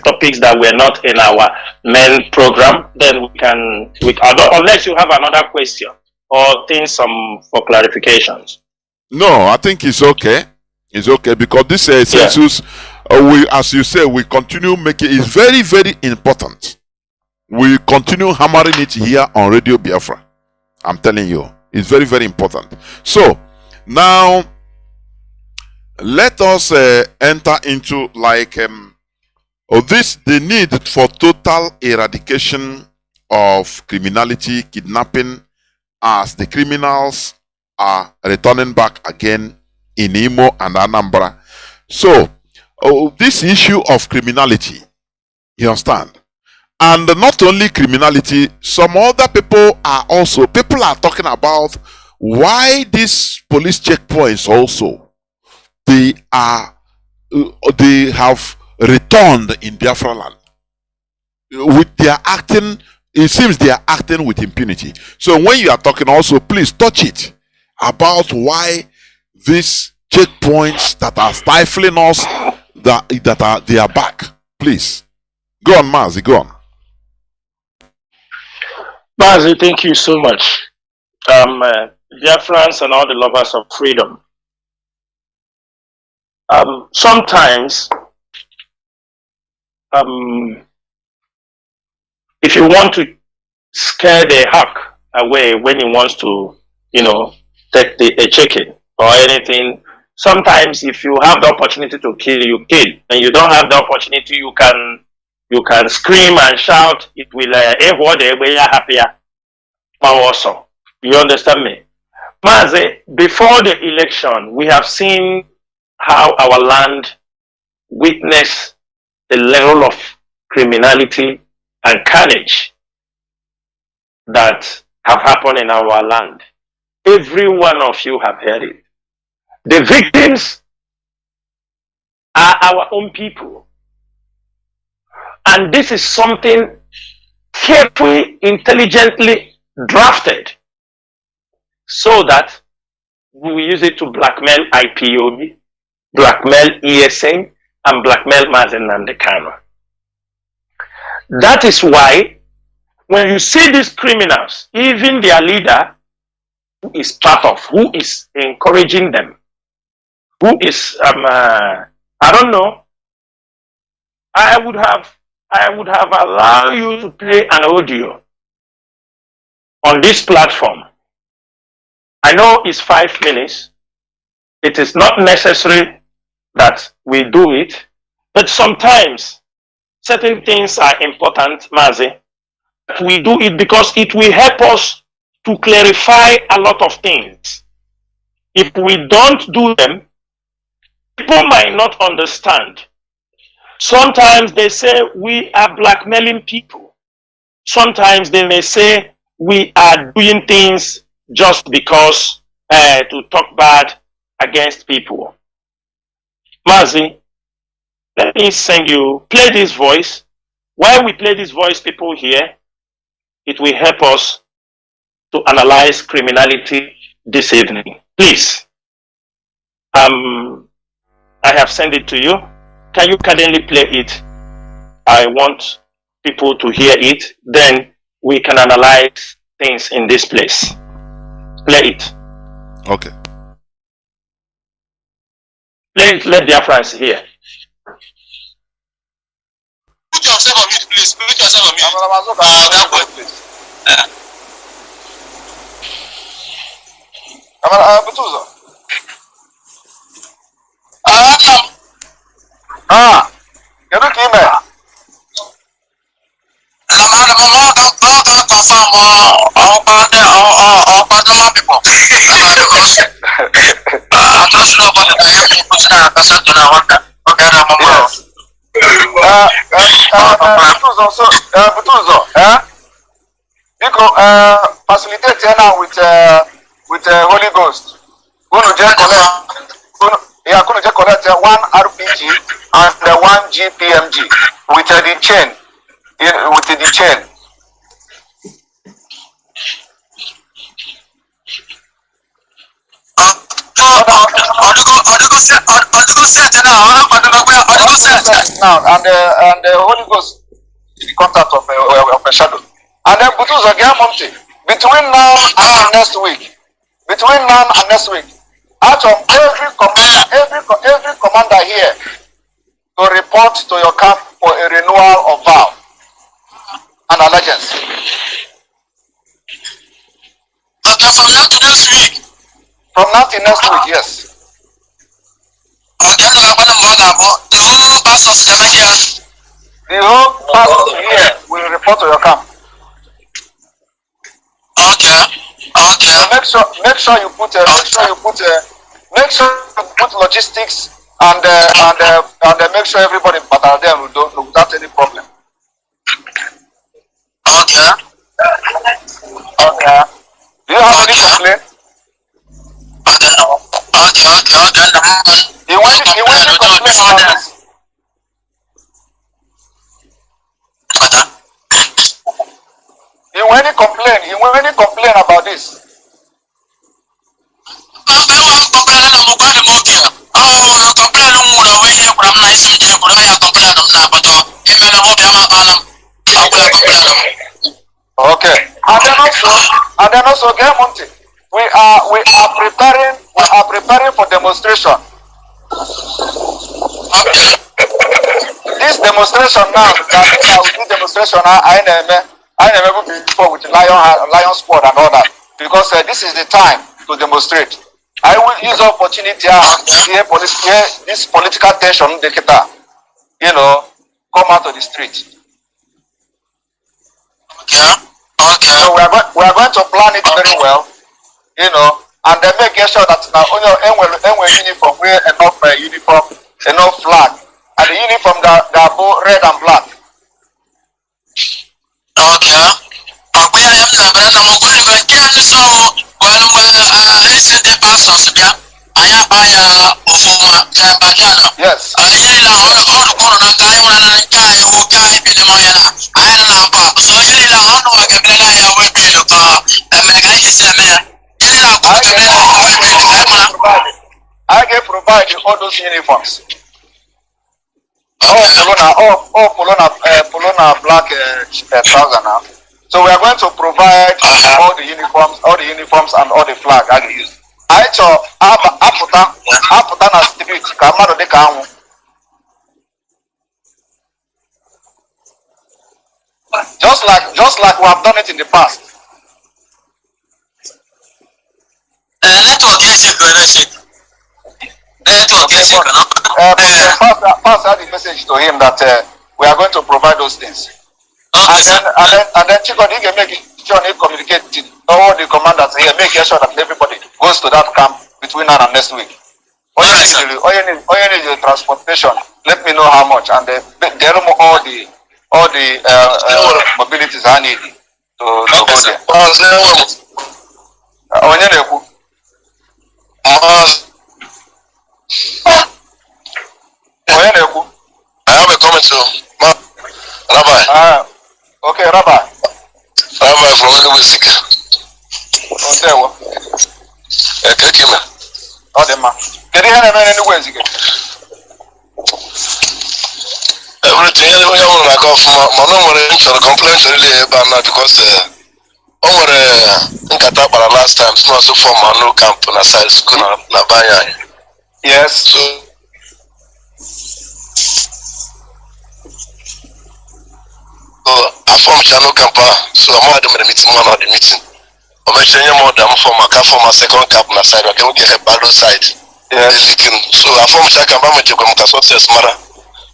topics that were not in our main program. Then we can unless you have another question or things for clarifications. No, I think it's okay. It's okay, because this census, as you say, we continue making it very, very important. We continue hammering it here on Radio Biafra. I'm telling you, it's very, very important. So now, let us enter into the need for total eradication of criminality, kidnapping, as the criminals are returning back again in Imo and Anambra. So, this issue of criminality, you understand? And not only criminality, some other people are talking about why these police checkpoints also, they have returned in Biafra land. With their acting, it seems they are acting with impunity. So when you are talking also, please touch it about why these checkpoints that are stifling us, they are back. Please. Go on, Mazi, go on. Mazi, thank you so much. Biafrans and all the lovers of freedom. Sometimes, if you want to scare the hawk away when he wants to, take a chicken or anything, sometimes if you have the opportunity to kill, you kill. And you don't have the opportunity, you can scream and shout. It will happier. Also, you understand me? Mazi, before the election, we have seen how our land witnessed the level of criminality and carnage that have happened in our land. Every one of you have heard it. The victims are our own people. And this is something carefully, intelligently drafted so that we will use it to blackmail IPOB, blackmail ESN, and blackmail Mazi Kanu. That is why when you see these criminals, even their leader, who is part of, who is encouraging them, who is, I don't know, I would have allowed you to play an audio on this platform. I know it's 5 minutes. It is not necessary that we do it, but sometimes certain things are important, Mazi. We do it because it will help us to clarify a lot of things. If we don't do them, people might not understand. Sometimes they say we are blackmailing people. Sometimes they may say we are doing things just because to talk bad against people. Mazi, let me send you, play this voice. While we play this voice, people here, it will help us to analyze criminality this evening. Please. I have sent it to you. Can you kindly play it? I want people to hear it. Then we can analyze things in this place. Play it. Okay. Play it, let Biafrans hear. Put yourself on mute, please. Put yourself on mute. That way, please. Butuzo. Kedu ka ime? Butuzo, you go facilitate here now with Holy Ghost. Go to collect 1 RPG and 1 GPMG with the chain. With the chain. Now and the Holy Ghost is the contact of a shadow. And then Butuzo Monte between now and next week. Out of every commander here to report to your camp for a renewal of vow and allegiance. Okay, from now to next week. From now to next week, yes. Okay, the whole pastors here will report to your camp. Okay. Make sure you put logistics and make sure everybody but them without any problem. Okay. Do you have any complaint? Okay. You want to complain about this? You want to complain about this? Okay. And And then also, Monty, we are preparing for demonstration. This demonstration now, this demonstration, I never before with the lion squad and all that, because this is the time to demonstrate. I will use the opportunity here, this political tension, come out of the street. Okay. So we are going to plan it very well, and then make sure that now uniform, wear enough uniform, enough flag, and the uniform that are both red and black. Okay. Yes. I can provide all those uniforms. Polona black trouser now. So we are going to provide all the uniforms and all the flag I can use. I saw Aputa na street Kamado de Kamu. Just like we have done it in the past. Network Pass out the message to him that we are going to provide those things. And then Chico, you can make sure he communicate to all the commanders here, make sure that everybody goes to that camp between now and next week. All you need is transportation. Let me know how much, and there are all the mobilities I need to go there. I have a comment to Rabbi. Okay, Rabbi. Rabbi from Anyway Sika. Okay, well. Oh, the man. Can you hear me anyway, Sika? Everything anyway, I want to go from my number complaint really about now because in Qatar last time, so also from my new camp on the side school na Banya. Yes. So I formed channel camper, so I'm at the meeting, one of the meeting. I'm mentioning more than for my second camp on the side, I can get a battle side. Yes. So I formed a camp, I'm going to come to Smara.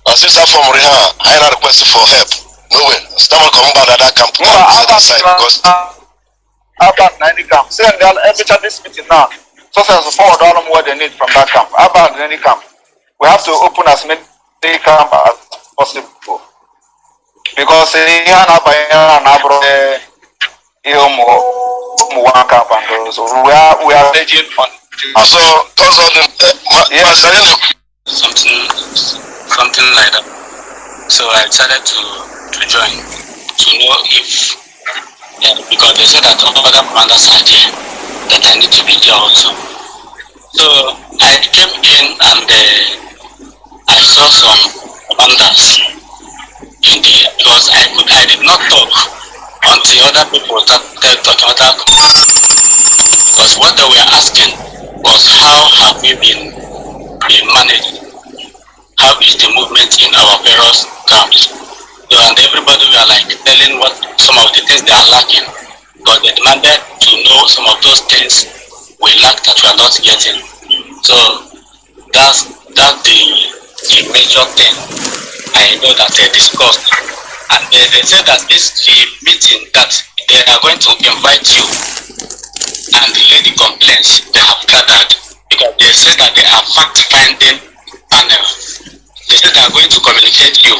I said, I formed Riha, I had a request for help. No way, someone come back at that camp on the other side because. About 90 camp. Say, every time this meeting now, so forward all of what they need from that camp. About any camp. We have to open as many camp as possible. Because one camp and so we are raging on. So those are the something like that. So I decided to join to know if because they said that other commanders are there, that I need to be there also. So I came in and I saw some commanders in there because I did not talk until other people started talking about that. Because what they were asking was how have we been managed? How is the movement in our various camps? So, and everybody were like telling what some of the things they are lacking, but they demanded to know some of those things we lack that we are not getting. So that's the major thing I know that they discussed, and they said that this the meeting that they are going to invite you and lay the complaints they have gathered, because they said that they are fact-finding panel. They said they are going to communicate you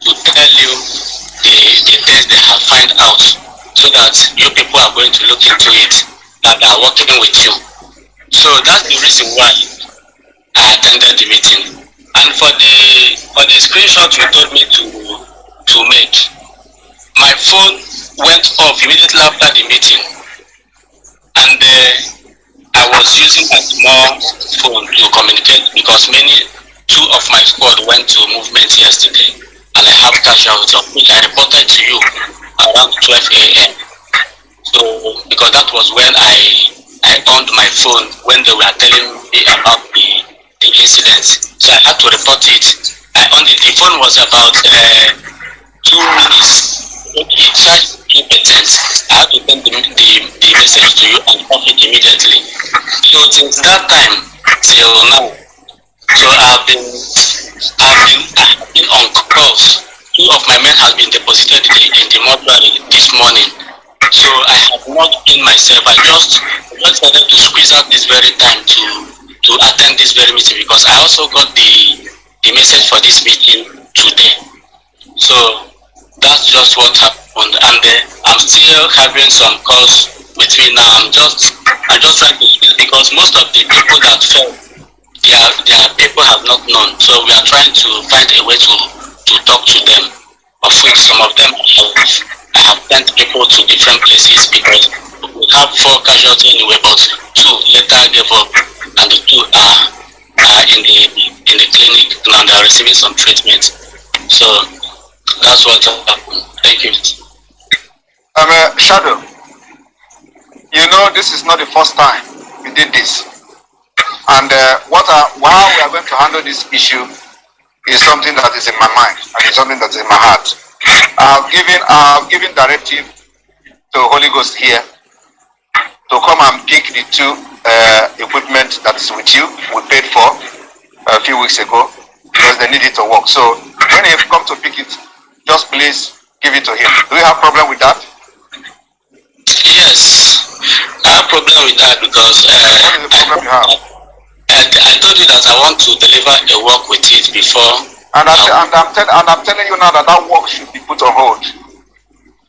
to tell you the things they have found out, so that you people are going to look into it, that they are working with you. So that's the reason why I attended the meeting. And for the screenshot you told me to make, my phone went off immediately after the meeting, and I was using a small phone to communicate because two of my squad went to movement yesterday, and I have casualty of which I reported to you around 12 a.m. So because that was when I owned my phone when they were telling me about the incident. So I had to report it. I owned it. The phone was about 2 minutes. It charged 2%. I had to send the message to you and pop it immediately. So since that time till now, so I've been on calls. 2 of my men have been deposited in the mortuary this morning. So I have not been myself. I just wanted to squeeze out this very time to attend this very meeting because I also got the message for this meeting today. So that's just what happened, and I'm still having some calls with me now. I'm just trying to speak because most of the people that fell, their people have not known. So we are trying to find a way to talk to them, of which some of them I have sent people to different places because we have 4 casualties anyway, but 2 later gave up, and the 2 are in the clinic now. They are receiving some treatment. So that's what happened. Thank you. Shadow, you know this is not the first time you did this. And how we are going to handle this issue is something that is in my mind and is something that is in my heart. I've given directive to Holy Ghost here to come and pick the 2 equipment that is with you. We paid for a few weeks ago because they need it to work. So when he come to pick it, just please give it to him. Do you have problem with that? Yes, I have problem with that because what is the problem you have? I told you that I want to deliver a work with it before. And I'm telling you now that work should be put on hold.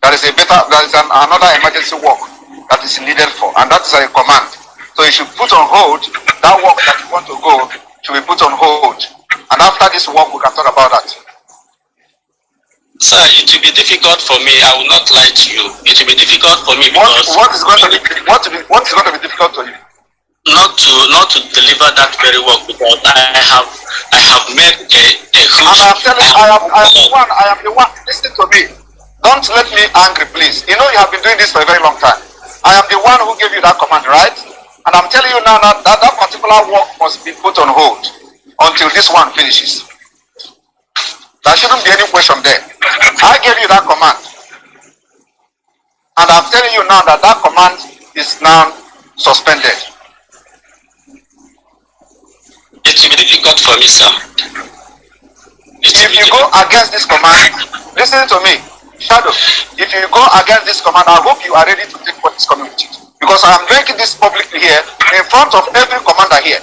There is another emergency work that is needed for, and that is a command. So you should put on hold that work that you want to go should be put on hold. And after this work, we can talk about that. Sir, it will be difficult for me. I will not lie to you. It will be difficult for me because what is going to be difficult to you? Not to deliver that very work because I have made a huge. I am the one. Listen to me. Don't let me angry, please. You know you have been doing this for a very long time. I am the one who gave you that command, right? And I'm telling you now that particular work must be put on hold until this one finishes. There shouldn't be any question there. I gave you that command. And I'm telling you now that command is now suspended. It will be difficult for me, sir. If you go against this command, listen to me, Shadow. If you go against this command, I hope you are ready to take what is coming with it. Because I am making this publicly here in front of every commander here.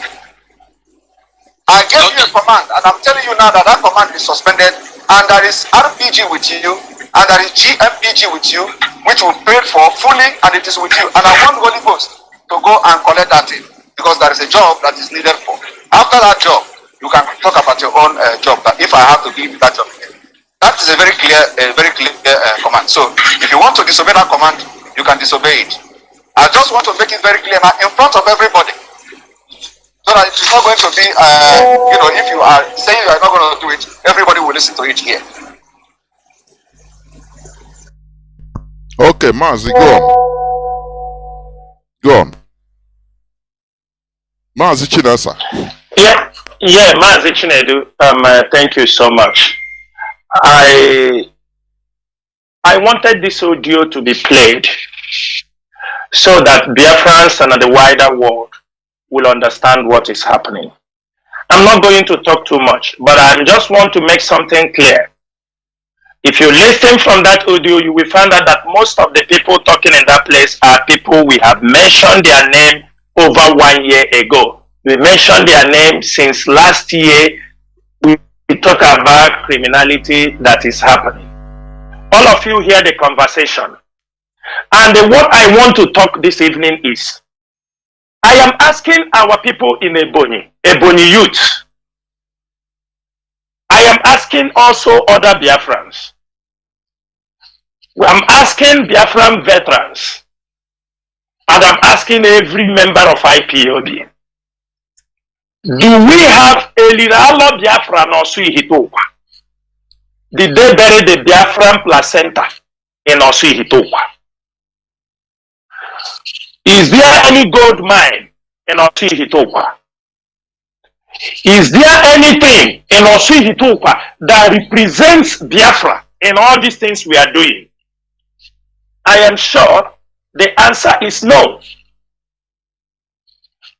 I gave you a command, and I'm telling you now that command is suspended, and there is RPG with you, and there is GMPG with you, which we paid for fully, and it is with you. And I want Holy Ghost to go and collect that thing, because there is a job that is needed for. After that job, you can talk about your own job. That if I have to give you that job, that is a very clear command. So if you want to disobey that command, you can disobey it. I just want to make it very clear now in front of everybody, so that it is not going to be, if you are saying you are not going to do it, everybody will listen to it here. Okay, Mazi, go on. Go on. Mazi Chinasa. Yeah, Mazi Chinedu. Thank you so much. I wanted this audio to be played so that Biafrans and the wider world will understand what is happening. I'm not going to talk too much, but I just want to make something clear. If you listen from that audio, you will find out that most of the people talking in that place are people we have mentioned their name over 1 year ago. We mentioned their name since last year. We talk about criminality that is happening. All of you hear the conversation. And what I want to talk this evening is, I am asking our people in Ebonyi youth. I am asking also other Biafrans. I'm asking Biafran veterans. And I'm asking every member of IPOB. Do we have a Liralo Biafran or Suihitokwa? Did they bury the Biafran placenta in Osuihitokwa? Is there any gold mine in Osi-Hitokwa? Is there anything in Osi-Hitokwa that represents Biafra in all these things we are doing? I am sure the answer is no.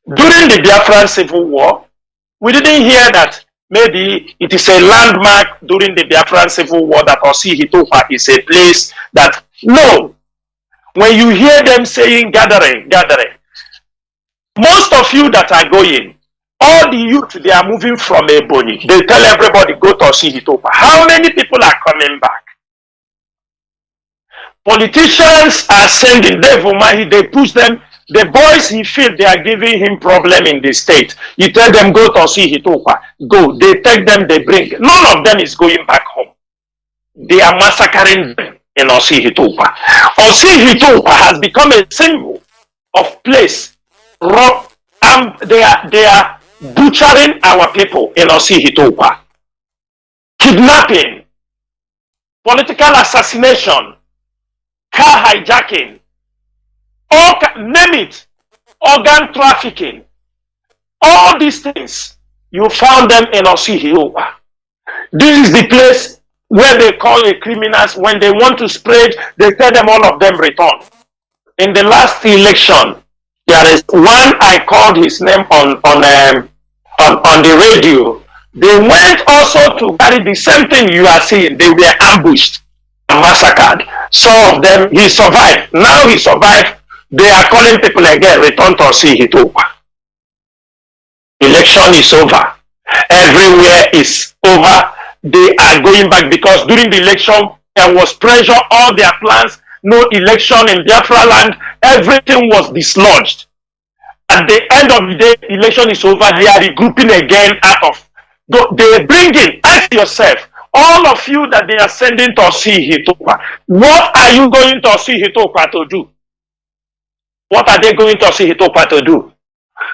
During the Biafran Civil War, we didn't hear that maybe it is a landmark during the Biafran Civil War that Osi-Hitokwa is a place that, no. When you hear them saying gathering, gathering, most of you that are going, all the youth, they are moving from Ebonyi. They tell everybody, go to Osi-Hitokwa. How many people are coming back? Politicians are sending, they push them. The boys he feel they are giving him problem in the state. You tell them, go to Osi-Hitokwa. Go. They take them, they bring. None of them is going back home. They are massacring them in Osi-Hitokwa. Osi-Hitokwa has become a symbol of place. They are butchering our people in Osi-Hitokwa. Kidnapping, political assassination, car hijacking, name it, organ trafficking, all these things, you found them in Osi-Hitokwa. This is the place where they call the criminals. When they want to spread, they tell them all of them return. In the last election, there is one, I called his name on the radio. They went also to carry the same thing you are seeing. They were ambushed and massacred. Some of them, he survived. Now he survived. They are calling people again, return to Osi-Hitokwa. Election is over. Everywhere is over. They are going back because during the election, there was pressure, all their plans, no election in Biafra land, everything was dislodged. At the end of the day, election is over, they are regrouping again out of, they bring in, ask yourself, all of you that they are sending to Osi-Hitokwa, what are you going to Osi-Hitokwa to do? What are they going to Osi-Hitokwa to do?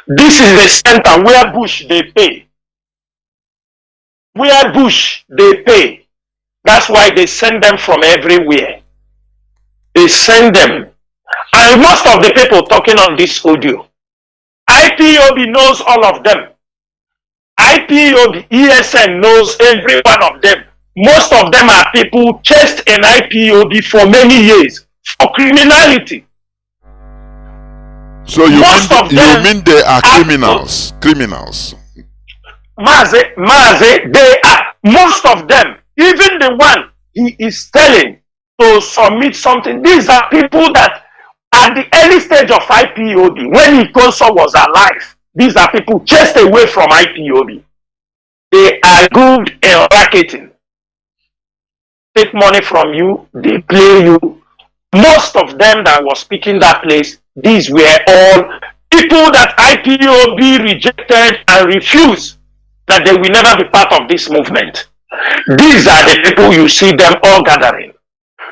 This is the center where Bush they pay. Where Bush they pay. That's why they send them from everywhere. They send them. And most of the people talking on this audio, IPOB knows all of them. IPOB, ESN knows every one of them. Most of them are people chased in IPOB for many years for criminality. So you mean they are criminals? Criminals. Mazi, they are, most of them, even the one he is telling to submit something, these are people that at the early stage of IPOB, when Ikonso was alive, these are people chased away from IPOB. They are good in racketing. Take money from you, they play you. Most of them that was speaking that place, these were all people that IPOB rejected and refused, that they will never be part of this movement. These are the people you see them all gathering.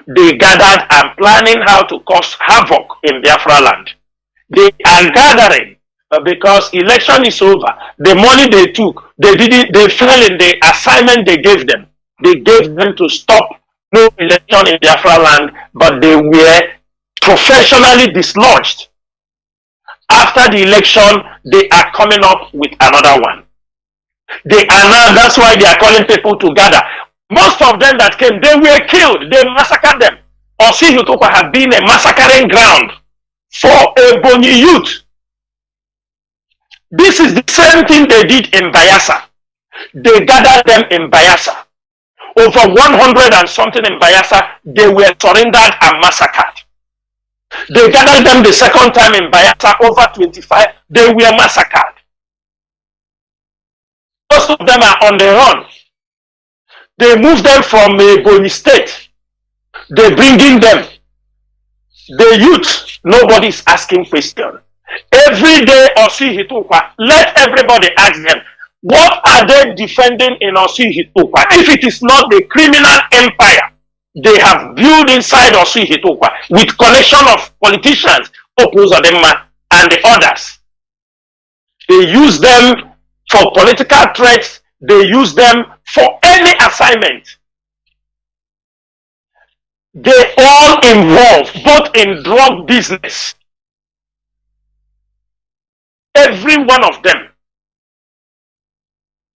They gathered and planning how to cause havoc in Biafra land. They are gathering because election is over. The money they took, they fell in the assignment they gave them. They gave them to stop no election in Biafra land, but they were professionally dislodged. After the election, they are coming up with another one. They are now, that's why they are calling people to gather. Most of them that came, they were killed. They massacred them. Osi-Hitokwa has been a massacring ground for Ebonyi youth. This is the same thing they did in Bayelsa. They gathered them in Bayelsa. Over 100 and something in Bayelsa, they were surrendered and massacred. They gathered them the second time in Bayelsa, over 25, they were massacred. Most of them are on the run. They move them from Ebonyi State. They bring in them. The youth, nobody is asking questions. Every day, Osi-Hitokwa, let everybody ask them, what are they defending in Osi-Hitokwa? If it is not the criminal empire they have built inside Osi-Hitokwa with connection of politicians, Opuzodema and the others. They use them for political threats. They use them for any assignment. They all involved both in drug business, Every one of them.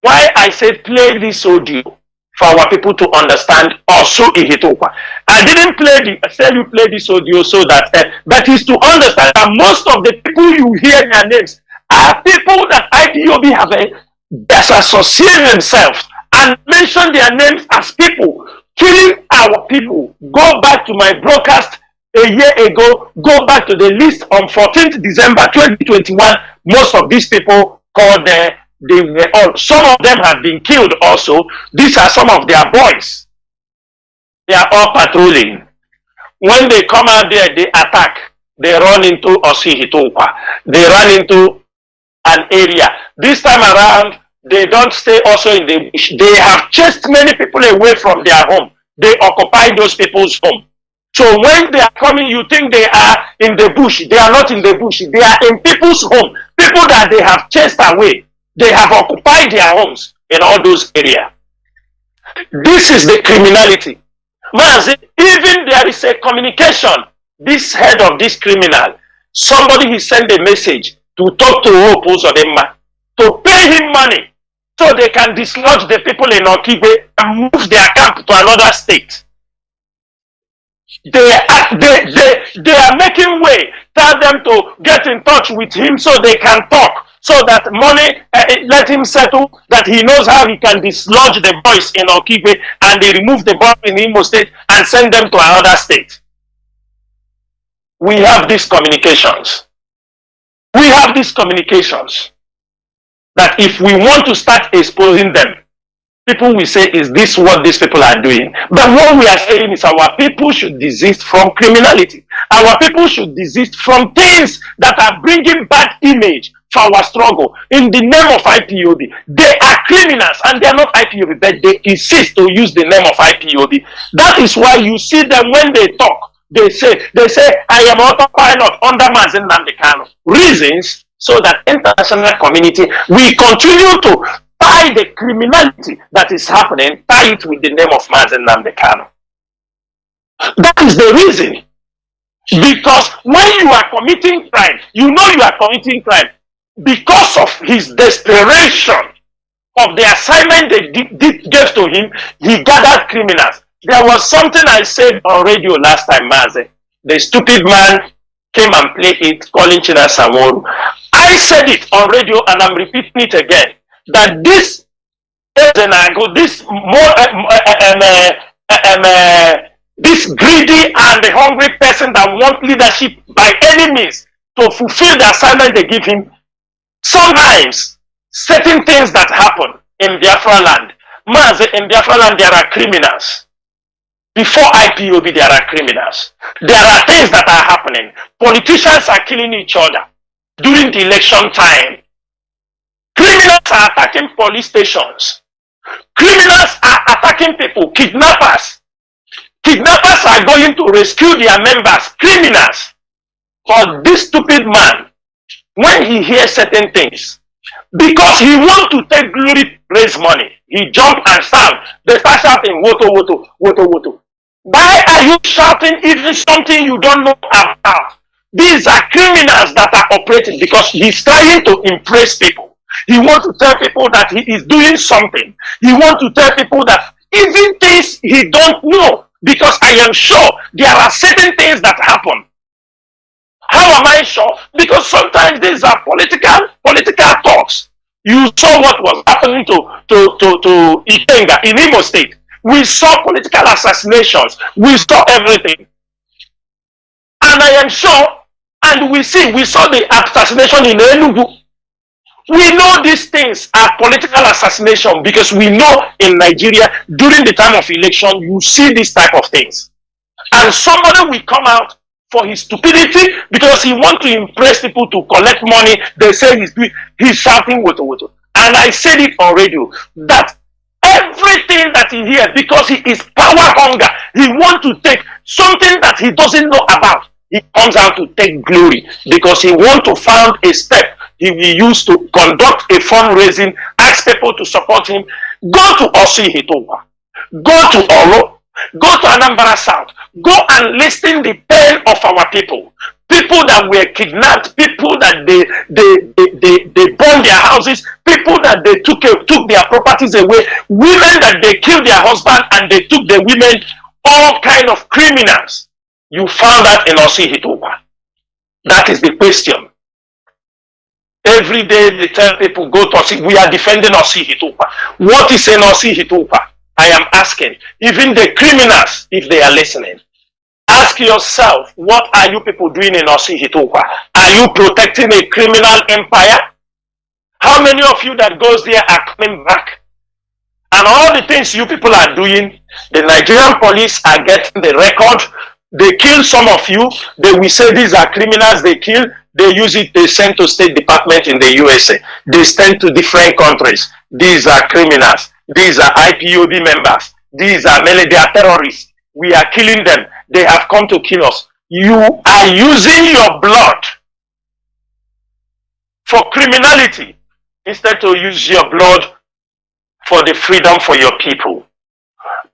Why I said play this audio for our people to understand also Ihitokwa. I didn't say you play this audio so that, but is to understand that most of the people you hear their names are people that IPOB have associated themselves and mention their names as people killing our people. Go back to my broadcast a year ago, go back to the list on 14th December 2021. Most of these people called they were all, some of them have been killed also. These are some of their boys. They are all patrolling. When they come out there, they attack. They run into Osihitokwa. They run into an area. This time around, they don't stay also in the bush. They have chased many people away from their home. They occupy those people's home. So when they are coming, you think they are in the bush. They are not in the bush. They are in people's home. People that they have chased away. They have occupied their homes in all those areas. This is the criminality. Mazi, even there is a communication. This head of this criminal, somebody he sent a message to talk to Opozodema to pay him money so they can dislodge the people in Okigwe and move their camp to another state. They are making way. Tell them to get in touch with him so they can talk. So that money, let him settle, that he knows how he can dislodge the boys in Okigwe and they remove the boys in Imo State and send them to another state. We have these communications. We have these communications that if we want to start exposing them, people will say, is this what these people are doing? But what we are saying is our people should desist from criminality. Our people should desist from things that are bringing bad image for our struggle in the name of IPOB. They are criminals and they are not IPOB, but they insist to use the name of IPOB. That is why you see them when they talk. They say, I am autopilot under Mazi Kanu. Reasons so that international community will continue to tie the criminality that is happening, tie it with the name of Mazi Kanu. That is the reason. Because when you are committing crime, you know you are committing crime. Because of his desperation of the assignment they gave to him, he gathered criminals. There was something I said on radio last time, Mazi. The stupid man came and played it, calling Chinasa Nworu. I said it on radio and I'm repeating it again. That this this greedy and the hungry person that wants leadership by any means to fulfill the assignment they give him, sometimes certain things that happen in Biafra land, Mazi, in Biafra land there are criminals. Before IPOB there are criminals. There are things that are happening. Politicians are killing each other during the election time. Criminals are attacking police stations. Criminals are attacking people, kidnappers. Kidnappers are going to rescue their members, criminals. For this stupid man, when he hears certain things, because he wants to take glory, raise money, he jump and shout. They start shouting, woto, woto, woto, woto. Why are you shouting even something you don't know about? These are criminals that are operating because he's trying to impress people. He wants to tell people that he is doing something. He wants to tell people that even things he don't know, because I am sure there are certain things that happen. How am I sure? Because sometimes these are political talks. You saw what was happening to Ikenga in Imo State. We saw political assassinations. We saw everything. And I am sure, and we saw the assassination in Enugu. We know these things are political assassination because we know in Nigeria, during the time of election, you see this type of things. And somebody will come out for his stupidity because he wants to impress people to collect money. They say he's shouting woto woto. And I said it on radio that everything that he hears, because he is power hunger, he wants to take something that he doesn't know about. He comes out to take glory because he wants to found a step he will use to conduct a fundraising, ask people to support him. Go to Osihitokwa, go to Oro, go to Anambra South, go and listen the pain of our people. people that were kidnapped, people that they burned their houses, people that they took their properties away, women that they killed their husband and they took the women, all kind of criminals. You found that in Osi Hitupa. That is the question. Every day they tell people, go to Osi. We are defending Osi Hitupa. What is an Osi Hitupa? I am asking. Even the criminals, if they are listening, ask yourself, what are you people doing in Osi Hitupa? Are you protecting a criminal empire? How many of you that goes there are coming back? And all the things you people are doing, the Nigerian police are getting the record. They kill some of you. They will say these are criminals they kill. They use it, they send to State Department in the USA. They send to different countries. These are criminals. These are IPOB members. These are they are terrorists. We are killing them. They have come to kill us. You are using your blood for criminality instead to use your blood for the freedom for your people.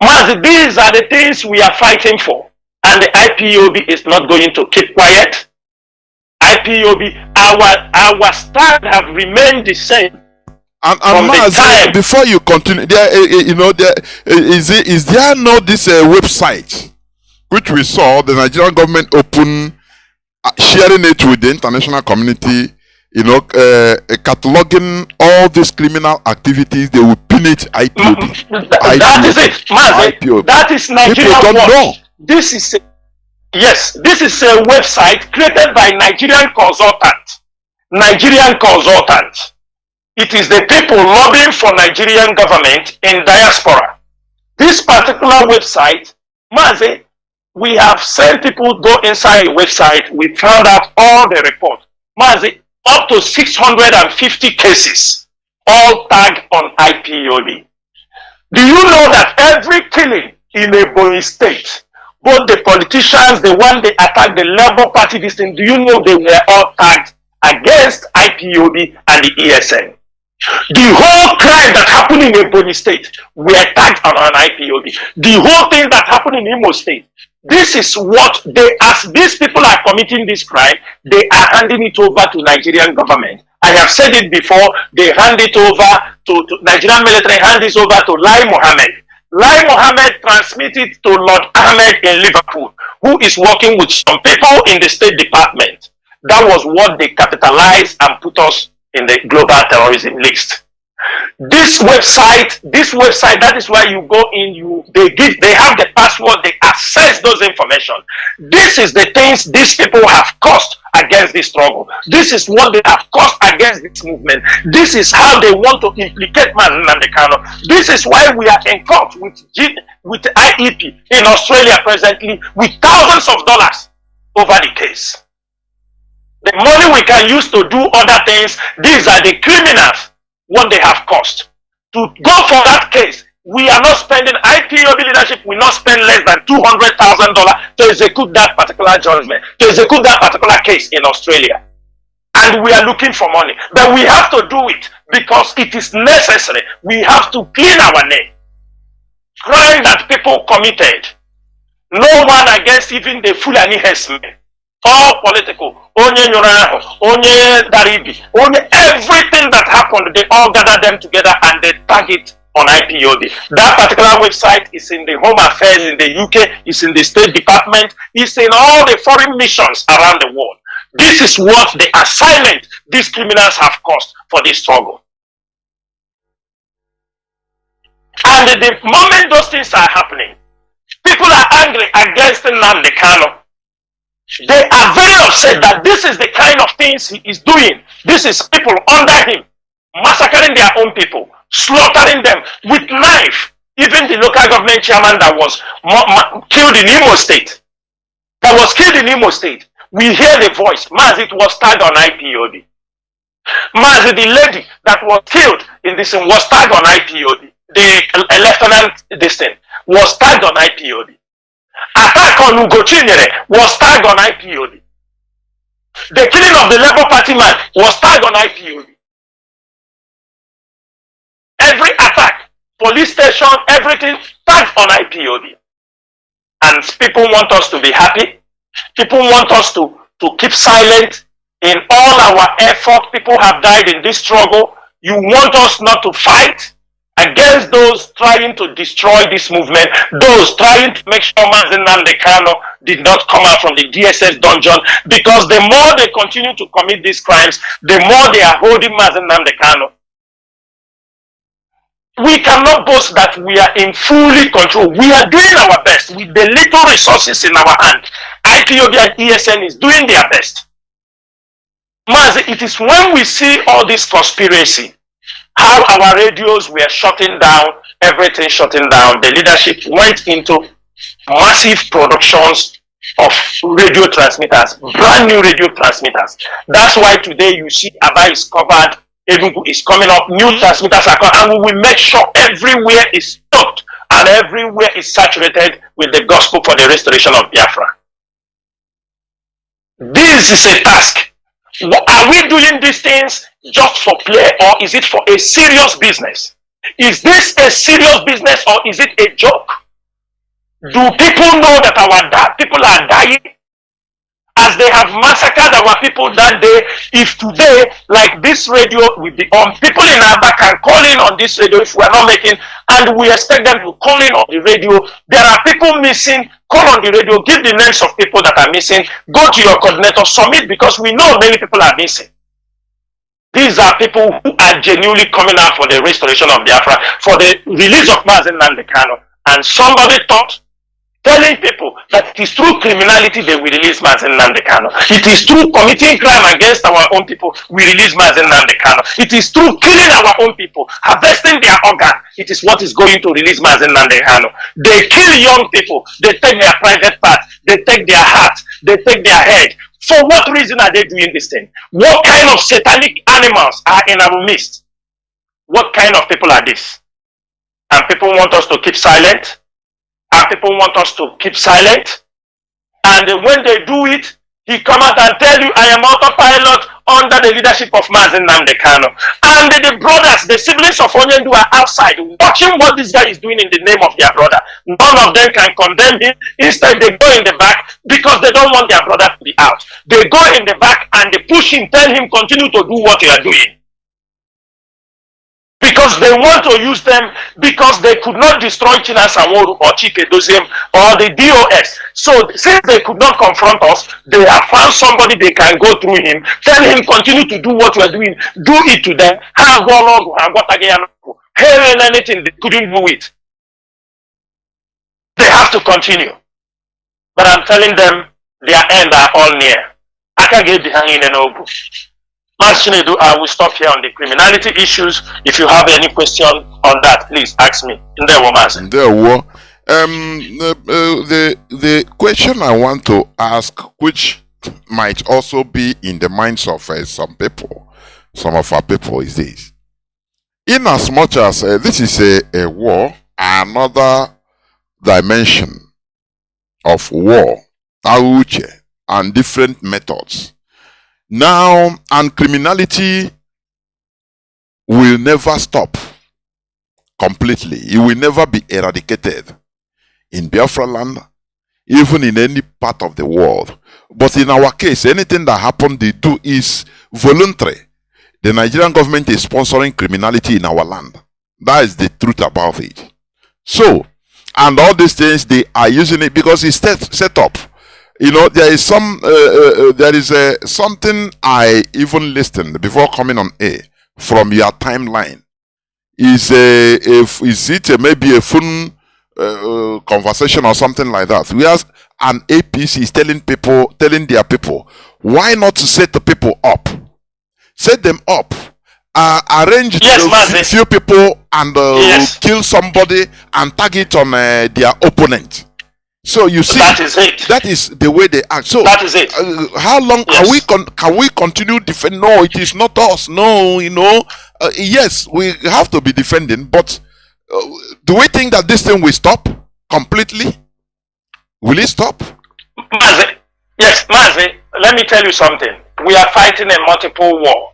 Mazi, these are the things we are fighting for. And the IPOB is not going to keep quiet. IPOB, our stand have remained the same. And Mazi, before you continue, is there not this website which we saw the Nigerian government open, sharing it with the international community, cataloging all these criminal activities? They will pin it IPOB. That is it, Mazi. IPOB. That is Nigerian. People don't know. This is a website created by Nigerian consultants. Nigerian consultants. It is the people lobbying for Nigerian government in diaspora. This particular website, Mazi, we have sent people go inside the website. We found out all the reports. Mazi, up to 650 cases, all tagged on IPOB. Do you know that every killing in a Ebonyi state, both the politicians, the one they attacked, the Labour Party, this thing, do you know they were all tagged against IPOB and the ESN? The whole crime that happened in Ebonyi state were tagged on an IPOB. The whole thing that happened in Imo state. This is what they, as these people are committing this crime, they are handing it over to Nigerian government. I have said it before, they hand it over to Nigerian military, hand this over to Lai Mohammed. Lai Mohammed transmitted to Lord Ahmed in Liverpool, who is working with some people in the State Department. That was what they capitalized and put us in the global terrorism list. This website, that is why you go in, they have the password, they access those information. This is the things these people have caused against this struggle. This is what they have caused against this movement. This is how they want to implicate Nnamdi Kanu. This is why we are in court with IEP in Australia presently with thousands of dollars over the case. The money we can use to do other things, these are the criminals, what they have cost. To go for that case, we are not spending, IPOB leadership will not spend less than $200,000 to execute that particular judgment, to execute that particular case in Australia. And we are looking for money. But we have to do it because it is necessary. We have to clean our name. Crime that people committed. No one against even the Fulani herdsmen. All political, onye Nyoraho, onye Daribi, onye everything that happened, they all gather them together and they tag it on IPOB. That particular website is in the Home Affairs in the UK, it's in the State Department, it's in all the foreign missions around the world. This is what the assignment these criminals have caused for this struggle. And the moment those things are happening, people are angry against Nnamdi Kanu. They are very upset that this is the kind of things he is doing. This is people under him, massacring their own people, slaughtering them with knife. Even the local government chairman that was killed in Imo State, we hear the voice. Mazi, it was tagged on IPOB. Mazi, the lady that was killed in this was tagged on IPOB. The lieutenant, this thing, was tagged on IPOB. Attack on Ugochinyere was tagged on IPOB. The killing of the Labour Party man was tagged on IPOB. Every attack, police station, everything tagged on IPOB. And people want us to be happy. People want us to to keep silent in all our effort. People have died in this struggle. You want us not to fight against those trying to destroy this movement, those trying to make sure Mazi Nnamdi Kanu did not come out from the DSS dungeon, because the more they continue to commit these crimes, the more they are holding Mazi Nnamdi Kanu. We cannot boast that we are in fully control. We are doing our best with the little resources in our hand. IPOB and ESN is doing their best. Mazi, it is when we see all this conspiracy, how our radios were shutting down, everything shutting down, the leadership went into massive productions of radio transmitters, brand new radio transmitters. That's why today you see Aba is covered, Enugu is coming up, new transmitters are coming, and we will make sure everywhere is stocked and everywhere is saturated with the gospel for the restoration of Biafra. This is a task. Are we doing these things just for play, or is it for a serious business? Is this a serious business, or is it a joke? Do people know that our people are dying? As they have massacred our people that day, if today, like this radio will be on, people in Aba can call in on this radio if we are not making, and we expect them to call in on the radio. There are people missing, call on the radio, give the names of people that are missing, go to your coordinator, submit, because we know many people are missing. These are people who are genuinely coming out for the restoration of Biafra, for the release of Mazi Nnamdi Kanu. And somebody thought, telling people that it is through criminality they will release Mazi Nnamdi Kanu. It is through committing crime against our own people we release Mazi Nnamdi Kanu. It is through killing our own people, harvesting their organ. It is what is going to release Mazi Nnamdi Kanu. They kill young people. They take their private parts. They take their heart. They take their head. For what reason are they doing this thing? What kind of satanic animals are in our midst? What kind of people are these? And people want us to keep silent. And people want us to keep silent. And when they do it, he come out and tell you, I am autopilot under the leadership of Mazi Nnamdi Kanu. And the brothers, the siblings of Onyendu are outside watching what this guy is doing in the name of their brother. None of them can condemn him. Instead, they go in the back because they don't want their brother to be out. They go in the back and they push him, tell him, continue to do what you are doing. Because they want to use them, because they could not destroy Chinasa Nworu or Chike Doziem or the DOS. So since they could not confront us, they have found somebody they can go through him, tell him continue to do what you are doing, do it to them. Anything they couldn't do it. They have to continue. But I'm telling them their end are all near. I can get behind in an open. I will stop here on the criminality issues. If you have any question on that, please ask me. The question I want to ask, which might also be in the minds of some people, some of our people, is this: in as much as this is a war, another dimension of war, and different methods. Now, and criminality will never stop completely. It will never be eradicated in Biafra land, even in any part of the world. But in our case, anything that happened, they do is voluntary. The Nigerian government is sponsoring criminality in our land. That is the truth about it. So, and all these things, they are using it because it's set up. You know, there is something I even listened before coming on air from your timeline. Is it maybe a phone conversation or something like that? Whereas an APC is telling their people, why not set the people up, set them up, arrange a few people and kill somebody and tag it on their opponent. So you see, that is it. That is the way they act. So that is it. How long can we continue defending? No, it is not us. No, you know. Yes, we have to be defending. But do we think that this thing will stop completely? Will it stop? Mazi, yes, Mazi. Let me tell you something. We are fighting a multiple war.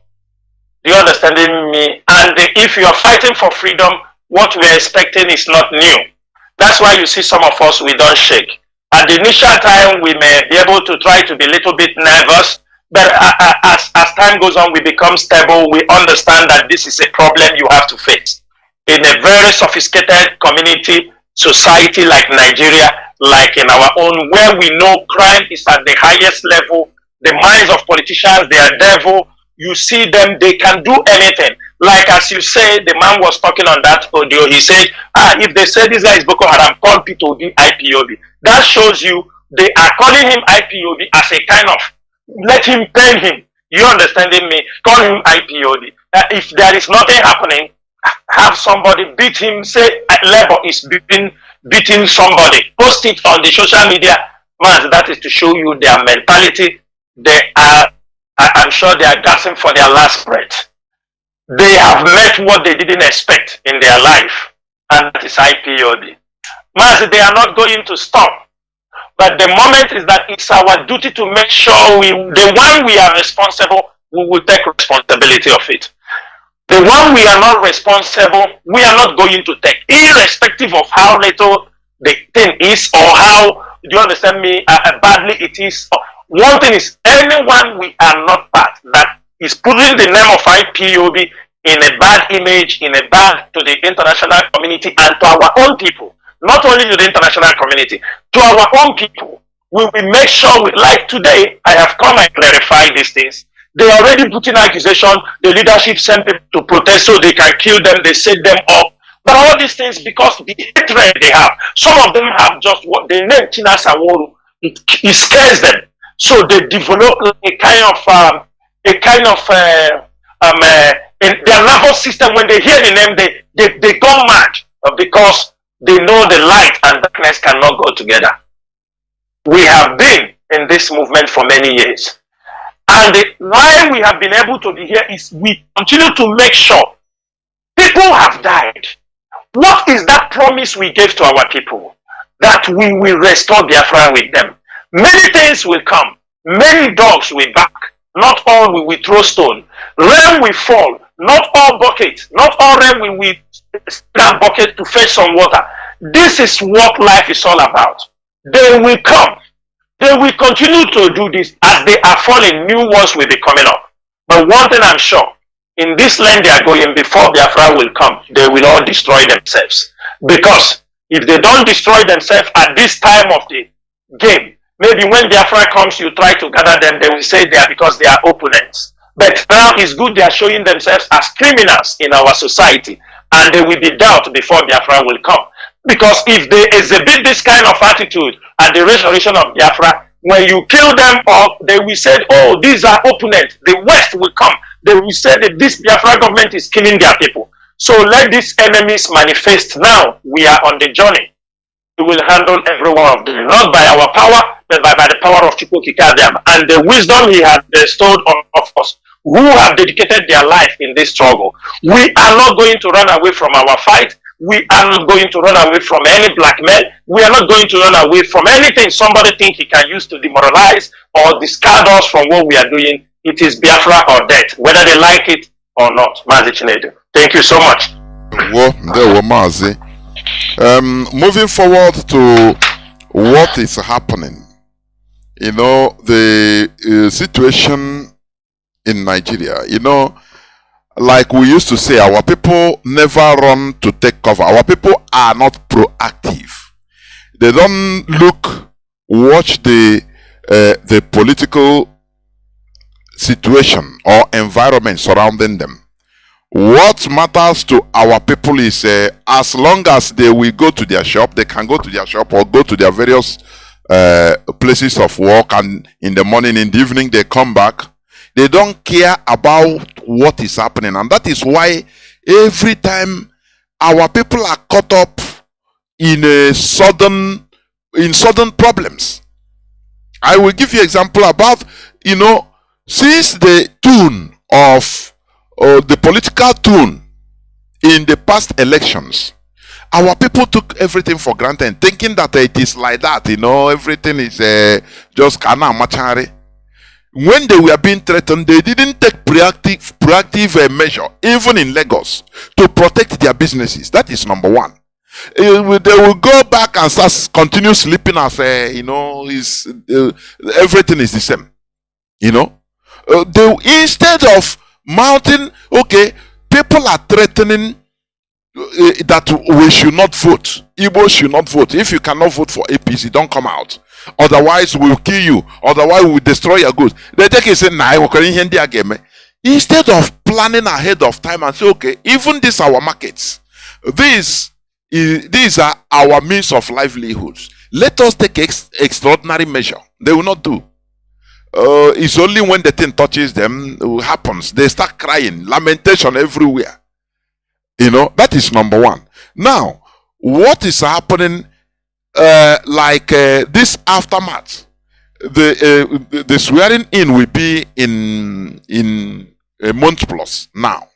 Do you understand me? And if you are fighting for freedom, what we are expecting is not new. That's why you see some of us, we don't shake. At the initial time, we may be able to try to be a little bit nervous, but as time goes on, we become stable. We understand that this is a problem you have to face. In a very sophisticated community, society like Nigeria, like in our own, where we know crime is at the highest level, the minds of politicians, they are devil. You see them, they can do anything. Like as you say, the man was talking on that audio, he said, if they say this guy is Boko Haram, call P2B IPOB. That shows you they are calling him IPOB as a kind of, let him pain him. You understanding me? Call him IPOB. If there is nothing happening, have somebody beat him, say Labour is beating somebody. Post it on the social media. Man, that is to show you their mentality. They are, I'm sure they are gasping for their last breath. They have met what they didn't expect in their life, and that is IPOB. Man, they are not going to stop. But the moment is that it's our duty to make sure the one we are responsible, we will take responsibility of it. The one we are not responsible, we are not going to take, irrespective of how little the thing is or how, do you understand me, badly it is. One thing is, anyone we are not part that is putting the name of IPOB in a bad image, in a bad to the international community and to our own people, not only to the international community, to our own people, we will make sure, like today, I have come and clarified these things. They are already putting accusation, the leadership sent people to protest so they can kill them, they set them up. But all these things, because the hatred they have, some of them have just what they name Chinasa Nworu, it scares them. So they develop a kind of in their nervous system, when they hear the name, they go mad because they know the light and darkness cannot go together. We have been in this movement for many years. And why we have been able to be here is we continue to make sure people have died. What is that promise we gave to our people? That we will restore Biafra with them. Many things will come. Many dogs will bark. Not all will we throw stone. Rain will fall. Not all buckets. Not all rain will we stand bucket to fetch some water. This is what life is all about. They will come. They will continue to do this. As they are falling, new ones will be coming up. But one thing I'm sure, in this land they are going, before Biafra will come, they will all destroy themselves. Because if they don't destroy themselves at this time of the game, maybe when Biafra comes, you try to gather them, they will say they are because they are opponents. But now it's good they are showing themselves as criminals in our society, and they will be dealt before Biafra will come. Because if they exhibit this kind of attitude at the restoration of Biafra, when you kill them off, they will say, oh, these are opponents. The West will come. They will say that this Biafra government is killing their people. So let these enemies manifest now. We are on the journey. We will handle every one of them, not by our power, but by the power of Chukwukikadam and the wisdom he has bestowed on us, who have dedicated their life in this struggle. We are not going to run away from our fight. We are not going to run away from any blackmail. We are not going to run away from anything somebody think he can use to demoralize or discard us from what we are doing. It is Biafra or death, whether they like it or not. Mazi Chinasa. Thank you so much. Well, there were Mazi. Moving forward to what is happening. You know, the situation in Nigeria, you know, like we used to say, our people never run to take cover. Our people are not proactive. They don't watch the political situation or environment surrounding them. What matters to our people is as long as they will go to their shop, they can go to their shop or go to their various places of work, and in the morning, in the evening, they come back. They don't care about what is happening, and that is why every time our people are caught up in sudden problems. I will give you example about, you know, since the tune of the political tune in the past elections, our people took everything for granted, thinking that it is like that, you know, everything is just kana machari. When they were being threatened, they didn't take proactive measure, even in Lagos, to protect their businesses. That is number one. They will go back and continue sleeping as everything is the same. Instead of mounting, okay, people are threatening that we should not vote. Igbo should not vote. If you cannot vote for APC, don't come out. Otherwise, we'll kill you. Otherwise, we'll destroy your goods. They take it and say, nah, instead of planning ahead of time and say, okay, even these are our markets. These are our means of livelihoods. Let us take extraordinary measure. They will not do. It's only when the thing touches them, it happens. They start crying, lamentation everywhere. That is number one. Now, what is happening? This aftermath, the swearing in will be in a month plus now,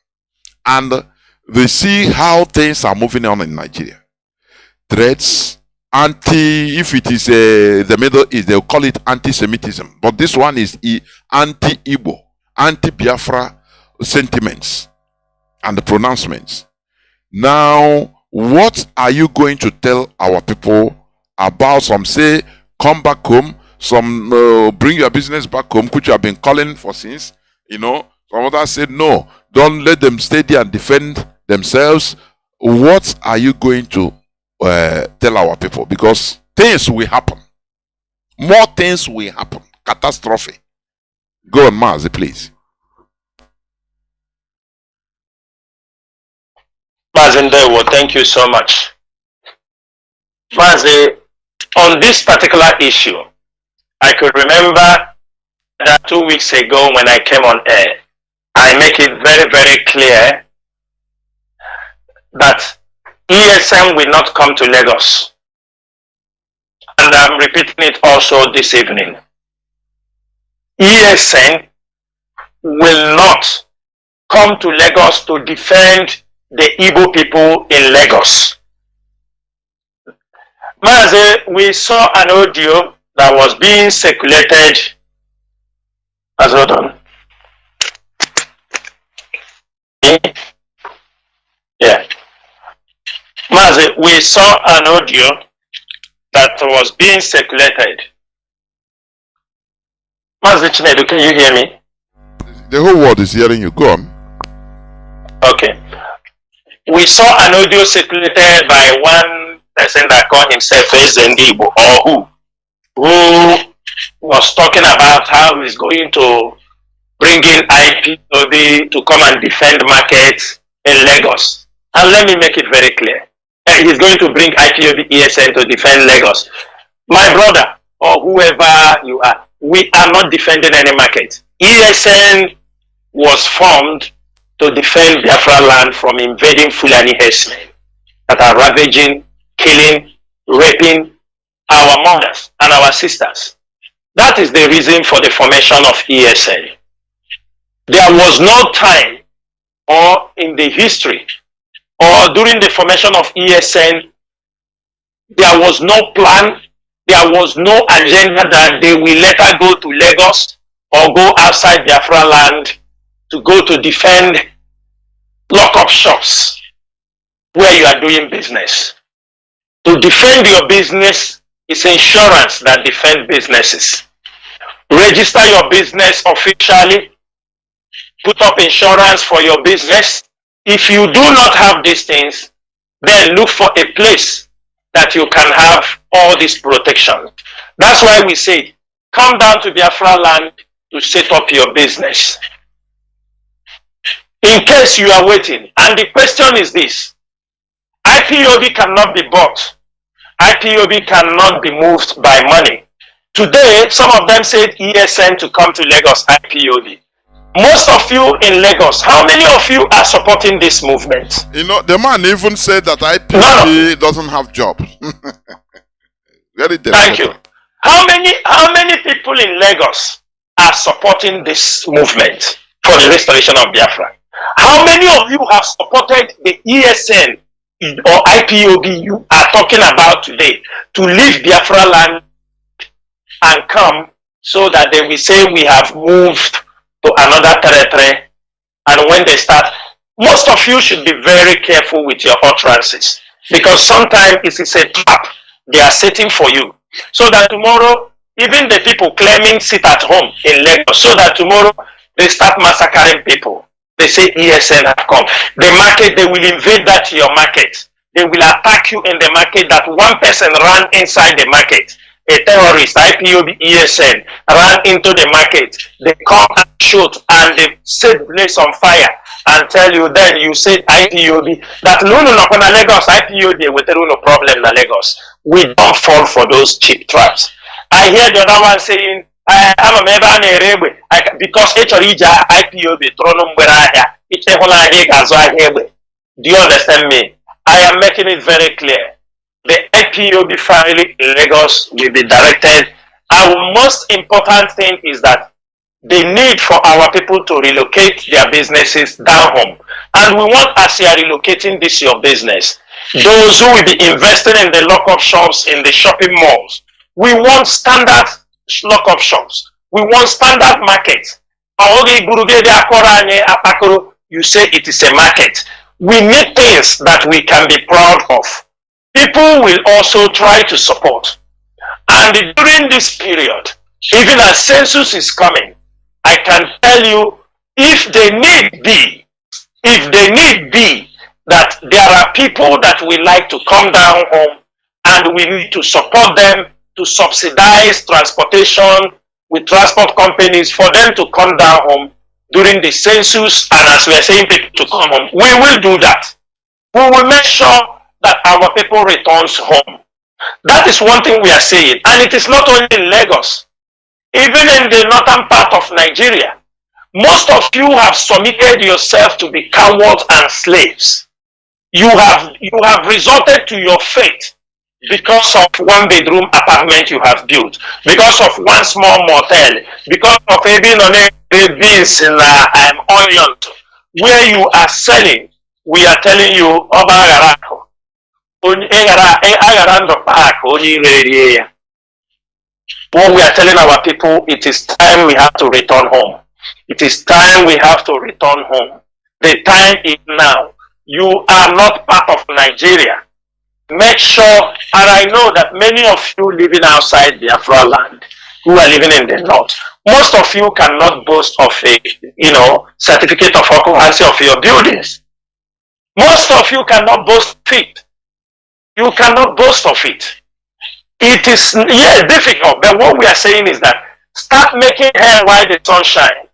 and they see how things are moving on in Nigeria. Threats, if it is the Middle East, they'll call it anti-Semitism, but this one is anti-Igbo, anti-Biafra sentiments and the pronouncements. Now, what are you going to tell our people about? Some say, come back home. Some bring your business back home, which you have been calling for since. Some others said, no, don't let them stay there and defend themselves. What are you going to tell our people? Because things will happen. More things will happen. Catastrophe. Go on, Mazi, please. Mazi Nworu, thank you so much. Mazi, on this particular issue, I could remember that 2 weeks ago when I came on air, I make it very, very clear that ESM will not come to Lagos. And I'm repeating it also this evening. ESN will not come to Lagos to defend the Igbo people in Lagos. Mazi, we saw an audio that was being circulated. Hold on. Yeah. Mazi, we saw an audio that was being circulated. Mazi Chinedu, can you hear me? The whole world is hearing you. Go on. Okay. We saw an audio circulated by one person that called himself Ezendibo, or who was talking about how he's going to bring in IPOB to come and defend markets in Lagos. And let me make it very clear. He's going to bring IPOB ESN to defend Lagos. My brother, or whoever you are, we are not defending any market. ESN was formed to defend Biafra land from invading Fulani herdsmen that are ravaging, killing, raping our mothers and our sisters. That is the reason for the formation of ESN. There was no time or in the history or during the formation of ESN, there was no plan, there was no agenda that they will let her go to Lagos or go outside Biafra land to go to defend lock-up shops where you are doing business. To defend your business is insurance that defends businesses. Register your business officially, put up insurance for your business. If you do not have these things, then look for a place that you can have all this protection. That's why we say, come down to Biafra land to set up your business. In case you are waiting, and the question is this, IPOB cannot be bought. IPOB cannot be moved by money. Today, some of them said ESN to come to Lagos IPOB. Most of you in Lagos, how many of you are supporting this movement? The man even said that IPOB doesn't have jobs. Very Thank you. How many people in Lagos are supporting this movement for the restoration of Biafra? How many of you have supported the ESN or IPOB you are talking about today to leave Biafra land and come so that they will say we have moved to another territory? And when they start, most of you should be very careful with your utterances. Because sometimes it is a trap they are setting for you. So that tomorrow, even the people claiming sit at home in Lagos, so that tomorrow they start massacring people. They say ESN have come. The market, they will invade that your market. They will attack you in the market that one person ran inside the market. A terrorist, IPOB, ESN, ran into the market. They come and shoot and they set the place on fire and tell you then you said IPOB. That no na Lagos, IPOB with no problem na Lagos. We don't fall for those cheap traps. I hear the other one saying, I'm a member of the because HRIJA IPOB do you understand me? I am making it very clear. The IPOB family in Lagos will be directed. Our most important thing is that the need for our people to relocate their businesses down home. And we want, as you are relocating this your business, those who will be investing in the lock-up shops in the shopping malls, we want standard lock-up shops. We want standard markets. You say it is a market. We need things that we can be proud of. People will also try to support. And during this period, even as census is coming, I can tell you, if they need be that there are people that we like to come down home and we need to support them to subsidize transportation with transport companies for them to come down home during the census, and as we are saying people to come home, we will do that. We will make sure that our people returns home. That is one thing we are saying, and it is not only in Lagos, even in the northern part of Nigeria. Most of you have submitted yourself to be cowards and slaves. You have resorted to your fate because of one bedroom apartment you have built, because of one small motel, because of even on a beans in onion where you are selling. We are telling you what we are telling our people, it is time we have to return home. It is time we have to return home. The time is now. You are not part of Nigeria. Make sure, and I know that many of you living outside Biafra land, who are living in the north, most of you cannot boast of a, certificate of occupancy of your buildings. Most of you cannot boast of it. You cannot boast of it. It is difficult, but what we are saying is that start making hay while the sun shines.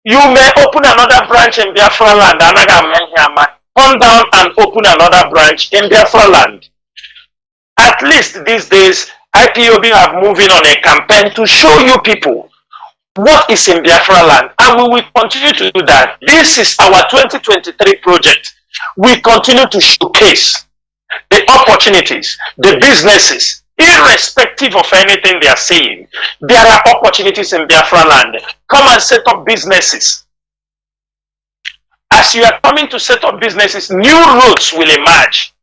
You may open another branch in Biafra land, come down and open another branch in Biafra land. At least these days, IPOB are moving on a campaign to show you people what is in Biafra land, and we will continue to do that. This is our 2023 project. We continue to showcase the opportunities, the businesses, irrespective of anything they are saying. There are opportunities in Biafra land. Come and set up businesses. As you are coming to set up businesses, new roads will emerge.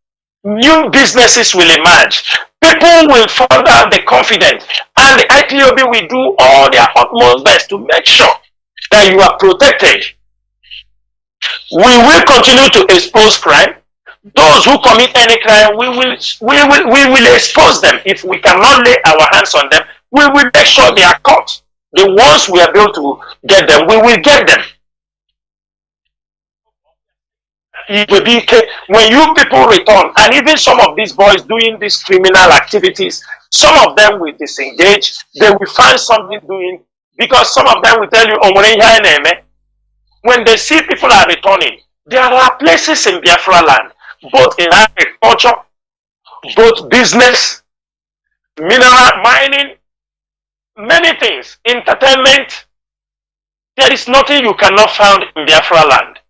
New businesses will emerge. People will find out the confidence, and the IPOB will do all their utmost best to make sure that you are protected. We will continue to expose crime. Those who commit any crime, we will expose them. If we cannot lay our hands on them, we will make sure they are caught. The ones we are able to get them, we will get them. It will be when you people return, and even some of these boys doing these criminal activities, some of them will disengage. They will find something doing, because some of them will tell you, when they see people are returning, there are places in Biafra land, both in agriculture, both business, mineral mining, many things, entertainment. There is nothing you cannot find in Biafra land.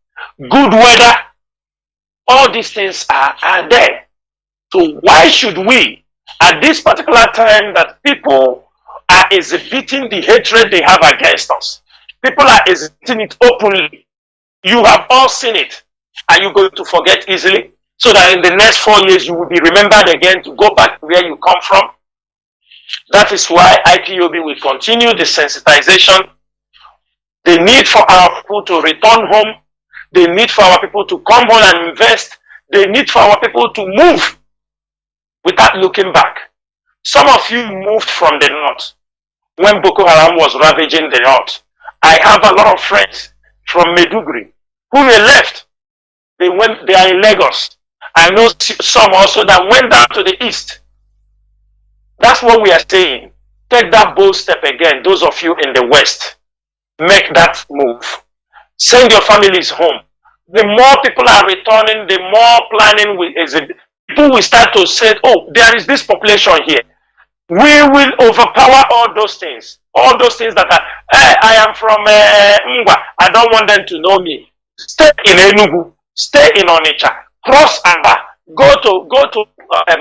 Good weather, all these things are there. So why should we, at this particular time that people are exhibiting the hatred they have against us, people are exhibiting it openly, you have all seen it, are you going to forget easily? So that in the next 4 years you will be remembered again to go back to where you come from? That is why IPOB will continue the sensitization, the need for our people to return home, the need for our people to come home and invest, the need for our people to move without looking back. Some of you moved from the north when Boko Haram was ravaging the north. I have a lot of friends from Maiduguri who were left. They are in Lagos. I know some also that went down to the east. That's what we are saying. Take that bold step again. Those of you in the west, make that move. Send your families home. The more people are returning, the more planning people will start to say, oh, there is this population here. We will overpower all those things. All those things that are, I am from Ngwa. I don't want them to know me. Stay in Enugu. Stay in Onitsha. Cross Amba. Go to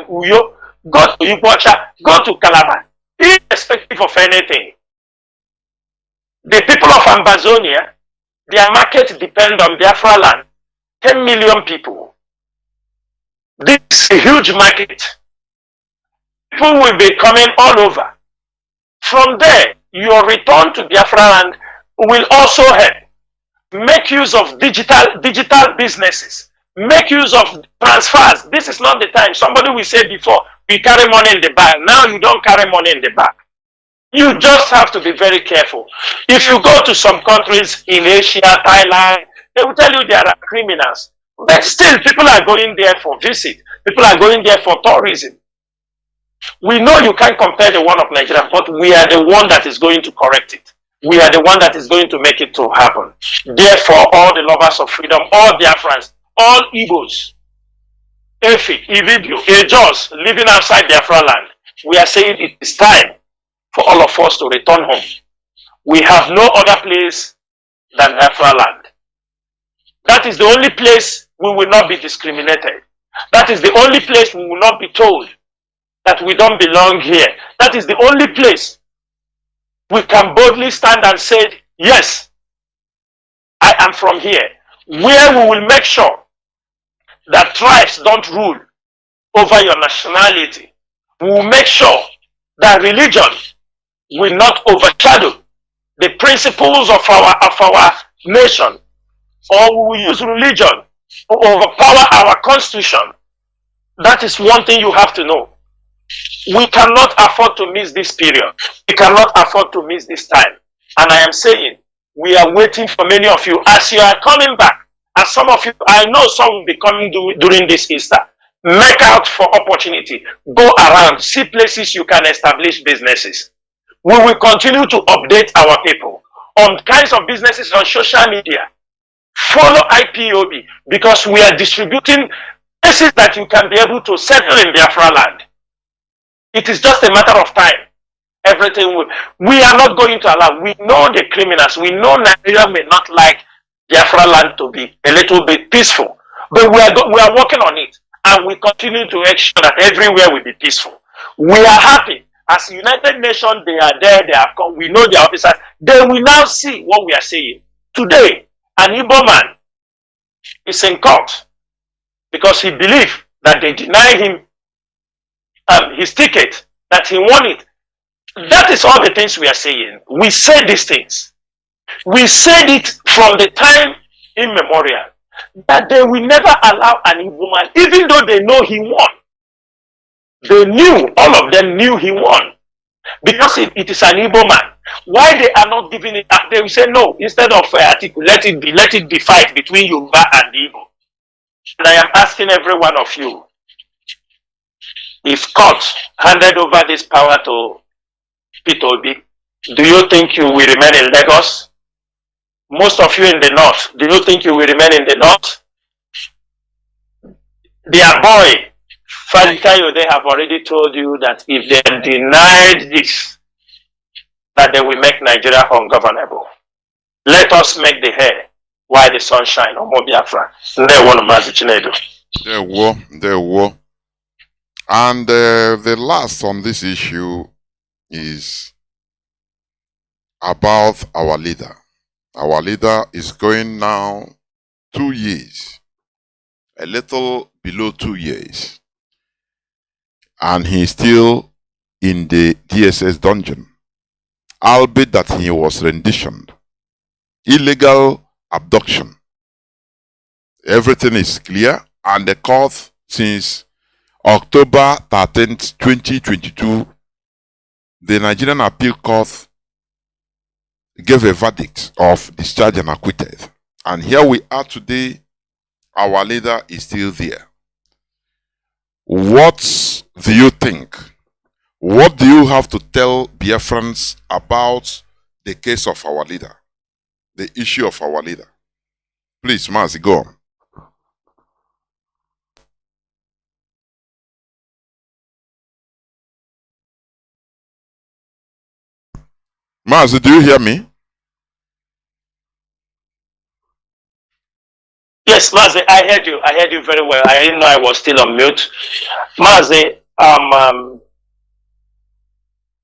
Uyo. Go to Iguacha. Go to Calabar. Irrespective of anything. The people of Ambazonia, their market depends on Biafra land. 10 million people. This is a huge market. People will be coming all over. From there, your return to Biafra land will also help. Make use of digital businesses. Make use of transfers. This is not the time. Somebody will say before, we carry money in the bag. Now you don't carry money in the bag. You just have to be very careful. If you go to some countries in Asia, Thailand, they will tell you there are criminals. But still, people are going there for visit. People are going there for tourism. We know you can't compare the one of Nigeria, but we are the one that is going to correct it. We are the one that is going to make it to happen. Therefore, all the lovers of freedom, all Biafrans, all Igbos, Efi, Ibidio, Ejos, living outside Biafra land, we are saying it is time for all of us to return home. We have no other place than Biafra land. That is the only place we will not be discriminated. That is the only place we will not be told that we don't belong here. That is the only place we can boldly stand and say, yes, I am from here. Where we will make sure that tribes don't rule over your nationality. We will make sure that religion will not overshadow the principles of our nation, or we will use religion to overpower our constitution. That is one thing you have to know. We cannot afford to miss this period. We cannot afford to miss this time. And I am saying, we are waiting for many of you. As you are coming back, and some of you, I know some will be coming during this Easter. Make out for opportunity. Go around, see places you can establish businesses. We will continue to update our people on kinds of businesses on social media. Follow IPOB, because we are distributing places that you can be able to settle in Biafra land. It is just a matter of time. Everything we are not going to allow. We know the criminals. We know Nigeria may not like Biafra land to be a little bit peaceful, but we are working on it, and we continue to make sure that everywhere will be peaceful. We are happy. As United Nations, they are there. They have come. We know their officers. They will now see what we are saying today. An Igbo man is in court because he believed that they denied him his ticket, that he won it. That is all the things we are saying. We say these things. We said it from the time immemorial, that they will never allow an Igbo man, even though they know he won. They knew, all of them knew he won, because it is an Igbo man. Why they are not giving it up? They will say no. Instead of article, let it be fight between Yoruba and Igbo. And I am asking every one of you, if court handed over this power to Peter Obi, do you think you will remain in Lagos? Most of you in the north, do you think you will remain in the north? Their boy, Fadikayo, they have already told you that if they denied this, that they will make Nigeria ungovernable. Let us make the hair while the sun shines on Biafra. They want Mazi Chinasa. There were. And the last on this issue is about our leader. Our leader is going now 2 years, a little below 2 years, and he's still in the DSS dungeon, albeit that he was renditioned. Illegal abduction. Everything is clear. and the court since October 13th, 2022, the Nigerian Appeal Court gave a verdict of discharge and acquitted. And here we are today, our leader is still there. What do you think? What do you have to tell Biafrans about the case of our leader? The issue of our leader? Please, Mazi, go on. Mazi, do you hear me? Yes, Mazi, I heard you. I heard you very well. I didn't know I was still on mute. Mazi,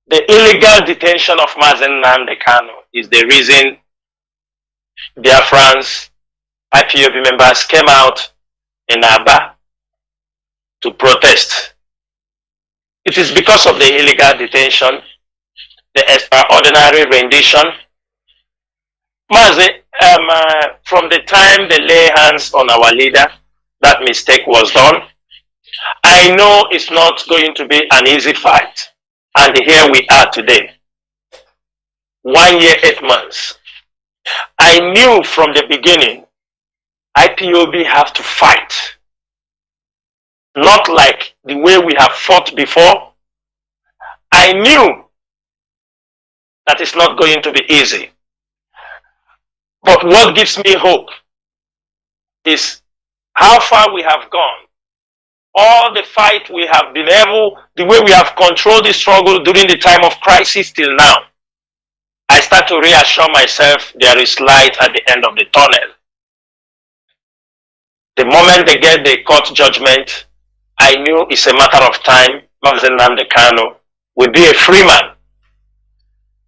the illegal detention of Mazi Nnamdi is the reason Biafrans, IPOB members came out in Aba to protest. It is because of the illegal detention, the extraordinary rendition. Mazi, from the time they lay hands on our leader, that mistake was done. I know it's not going to be an easy fight. And here we are today. 1 year, 8 months. I knew from the beginning, IPOB have to fight. Not like the way we have fought before. I knew that it's not going to be easy. But what gives me hope is how far we have gone. All the fight we have been able, the way we have controlled the struggle during the time of crisis till now. I start to reassure myself there is light at the end of the tunnel. The moment they get the court judgment, I knew it's a matter of time Mazi Nnamdi will be a free man.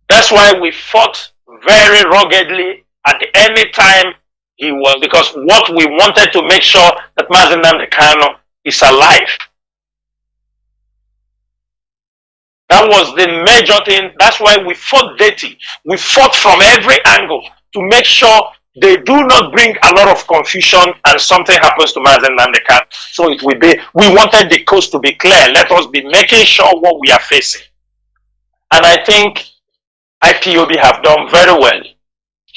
That's why we fought very ruggedly at any time he was, because what we wanted to make sure that Mazi Nnamdi is alive. That was the major thing. That's why we fought dirty. We fought from every angle to make sure they do not bring a lot of confusion and something happens to Mazi Nnamdi. So it will be, we wanted the coast to be clear. Let us be making sure what we are facing. And I think IPOB have done very well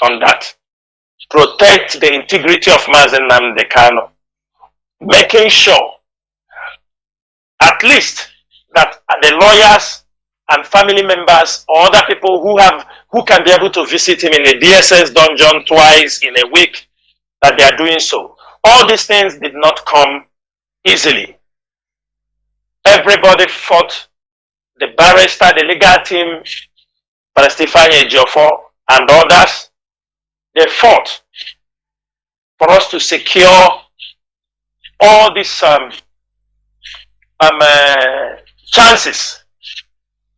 on that. Protect the integrity of Mazi Nnamdi, making sure at least that the lawyers and family members or other people who can be able to visit him in the DSS dungeon twice in a week, that they are doing so. All these things did not come easily. Everybody fought. The barrister, the legal team, Stefania Ejiofor and others, they fought for us to secure all these chances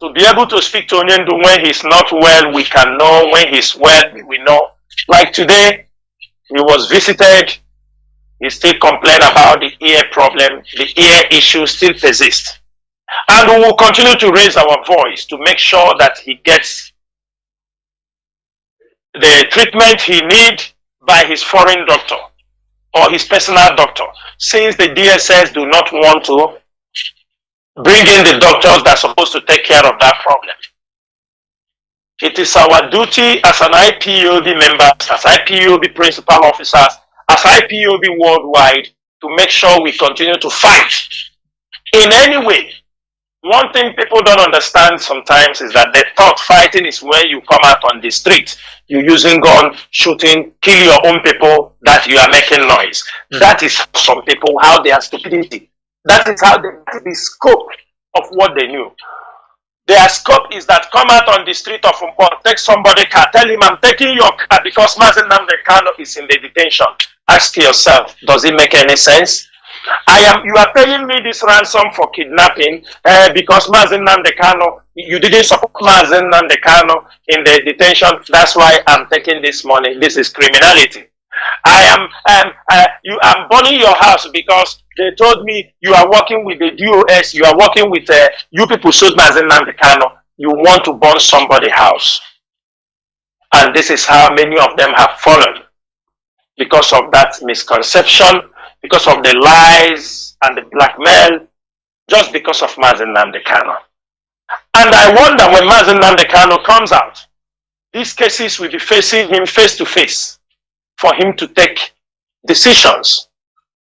to be able to speak to Onyendu when he's not well. We can know when he's well. We know. Like today, he was visited. He still complained about the ear problem. The ear issue still persists. And we will continue to raise our voice to make sure that he gets the treatment he needs by his foreign doctor or his personal doctor, since the DSS do not want to bring in the doctors that are supposed to take care of that problem. It is our duty as an IPOB member, as IPOB principal officers, as IPOB worldwide, to make sure we continue to fight in any way. One thing people don't understand sometimes is that they thought fighting is when you come out on the street, you're using gun, shooting, kill your own people, that you are making noise. That is some people, how they are stupidity. That is how the scope of what they knew. Their scope is that come out on the street of Umpo, take somebody's car, tell him I'm taking your car because Mazi Nnamdi is in the detention. Ask yourself, does it make any sense? You are paying me this ransom for kidnapping because Mazi Nnamdi, you didn't support Mazi Nnamdi in the detention. That's why I'm taking this money. This is criminality. I'm burning your house because they told me you are working with the DOS. You are working with you people sued Mazi Nnamdi. You want to burn somebody's house, and this is how many of them have fallen because of that misconception. because of the lies and the blackmail, just because of Mazi Nnamdi Kanu. And I wonder when Mazi Nnamdi Kanu comes out, these cases will be facing him face to face for him to take decisions.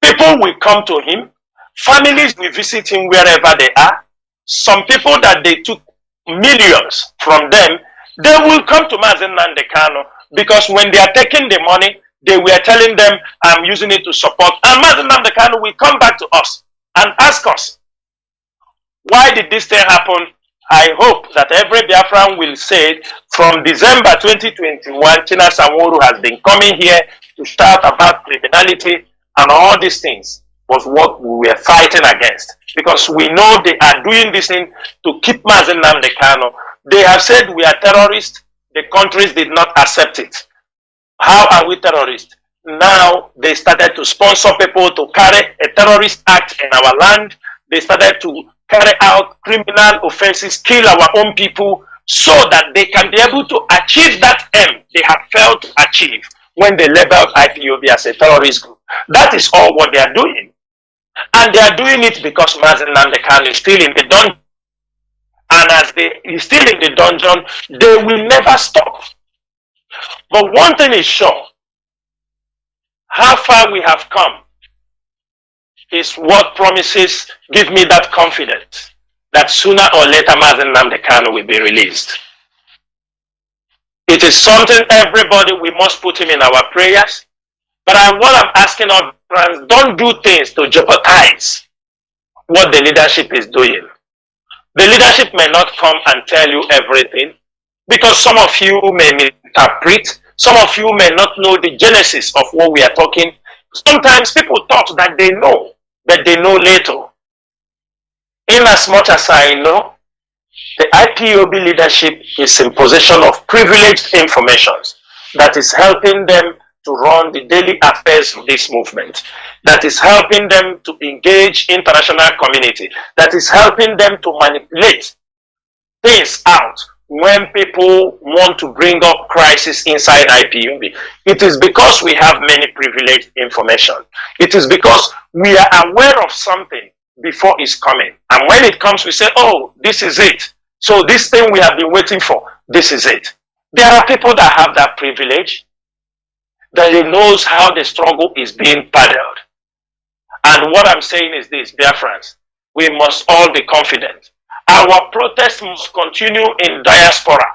People will come to him, families will visit him wherever they are. Some people that they took millions from them, they will come to Mazi Nnamdi Kanu because when they are taking the money, they were telling them, I'm using it to support. And Mazi Nnamdi Kanu will come back to us and ask us, why did this thing happen? I hope that every Biafran will say, from December 2021, Chinasa Nworu has been coming here to shout about criminality and all these things was what we were fighting against. Because we know they are doing this thing to keep Mazi Nnamdi Kanu. They have said we are terrorists. The countries did not accept it. How are we terrorists? Now they started to sponsor people to carry a terrorist act in our land. They started to carry out criminal offenses, kill our own people, so that they can be able to achieve that aim they have failed to achieve when they labeled IPOB as a terrorist group. That is all what they are doing. And they are doing it because Mazi Nnamdi Kanu is still in the dungeon. And as they is still in the dungeon, they will never stop. But one thing is sure, how far we have come is what promises give me that confidence that sooner or later Mazi Nnamdi Kanu will be released. It is something everybody, we must put him in our prayers. But what I'm asking our friends, don't do things to jeopardize what the leadership is doing. The leadership may not come and tell you everything because some of you may misinterpret, some of you may not know the genesis of what we are talking. Sometimes people thought that they know, but they know little. In as much as I know, the IPOB leadership is in possession of privileged information that is helping them to run the daily affairs of this movement, that is helping them to engage international community, that is helping them to manipulate things out when people want to bring up crisis inside IPOB. It is because we have many privileged information. It is because we are aware of something before it's coming. And when it comes, we say, oh, this is it. So this thing we have been waiting for, this is it. There are people that have that privilege, that they knows how the struggle is being paddled. And what I'm saying is this, Biafrans, we must all be confident. Our protest must continue in diaspora.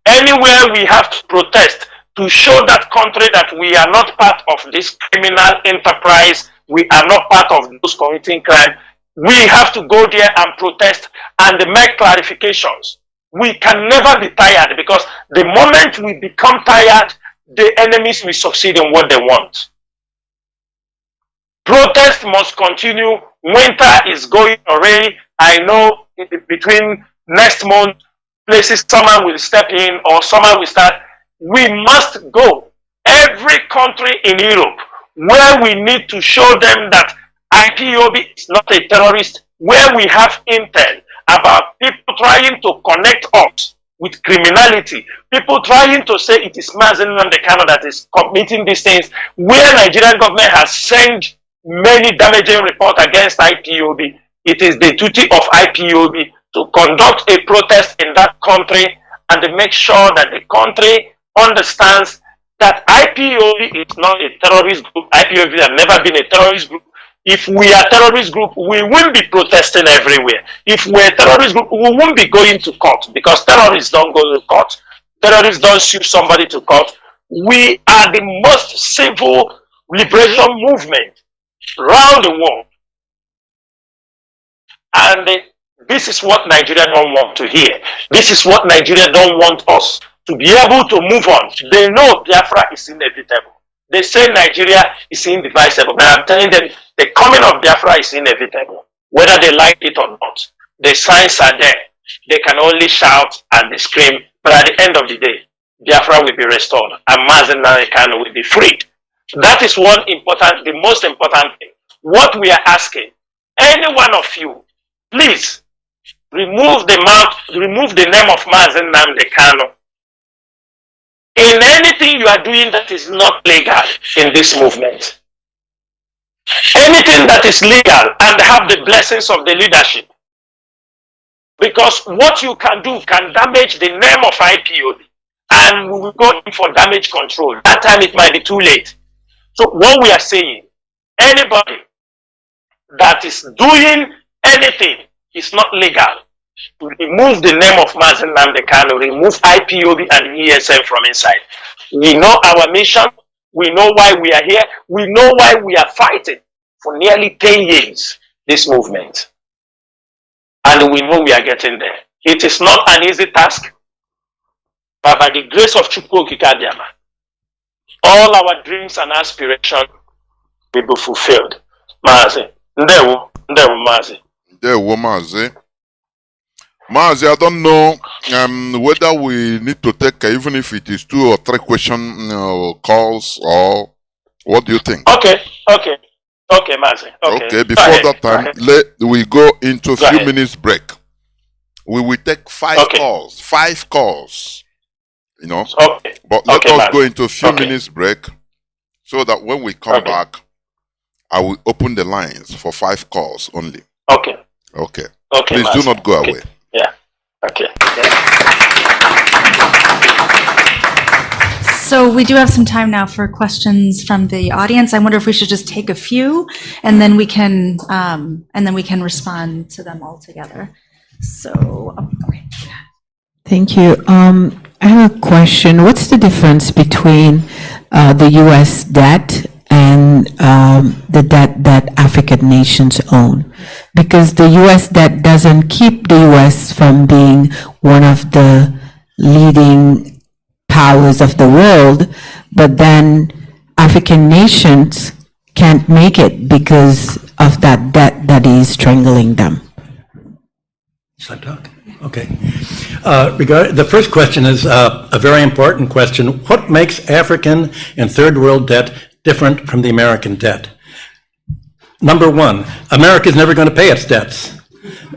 Anywhere we have to protest to show that country that we are not part of this criminal enterprise, we are not part of those committing crime, we have to go there and protest and make clarifications. We can never be tired because the moment we become tired, the enemies will succeed in what they want. Protest must continue. Winter is going already. I know between next month, places summer will step in or summer will start. We must go. Every country in Europe where we need to show them that IPOB is not a terrorist, where we have intel about people trying to connect us with criminality, people trying to say it is Mazi Nnamdi Kanu that is committing these things, where Nigerian government has sent many damaging reports against IPOB. It is the duty of IPOB to conduct a protest in that country and to make sure that the country understands that IPOB is not a terrorist group. IPOB has never been a terrorist group. If we are a terrorist group, we will be protesting everywhere. If we're a terrorist group, we won't be going to court because terrorists don't go to court. Terrorists don't sue somebody to court. We are the most civil liberation movement around the world. And this is what Nigeria don't want to hear. This is what Nigeria don't want us to be able to move on. They know Biafra is inevitable. They say Nigeria is indivisible. But I'm telling them the coming of Biafra is inevitable. Whether they like it or not. The signs are there. They can only shout and they scream. But at the end of the day, Biafra will be restored. And Mazi Nnamdi Kanu will be freed. That is one important, the most important thing. What we are asking, any one of you, please remove the name of Mazi Nnamdi Kanu in anything you are doing that is not legal in this movement. Anything that is legal and have the blessings of the leadership. Because what you can do can damage the name of IPOB. And we will go in for damage control. That time it might be too late. So what we are saying, anybody that is doing anything is not legal. Remove the name of Mazi Nnamdi, remove IPOB and ESM from inside. We know our mission. We know why we are here. We know why we are fighting for nearly 10 years, this movement. And we know we are getting there. It is not an easy task, but by the grace of Chukwu Okike Abiama, all our dreams and aspirations will be fulfilled. Mazi, ndewo Mazi. Ndewo Mazi. Mazi, I don't know whether we need to take, even if it is 2 or 3 question calls, or what do you think? Okay, Mazi. Okay, before that time, we go into a few minutes break. We will take 5 calls. 5 calls. You know? Okay. But let us go into a few minutes break, so that when we come back, I will open the lines for 5 calls only. Okay. Please do not go away. Yeah. Okay. So we do have some time now for questions from the audience. I wonder if we should just take a few, and then we can respond to them all together. So, okay. Thank you. I have a question. What's the difference between the U.S. debt and the debt that African nations own? Because the U.S. debt doesn't keep the U.S. from being one of the leading powers of the world, but then African nations can't make it because of that debt that is strangling them. Shall I talk? Okay. The first question is a very important question. What makes African and third world debt different from the American debt? Number one, America is never going to pay its debts.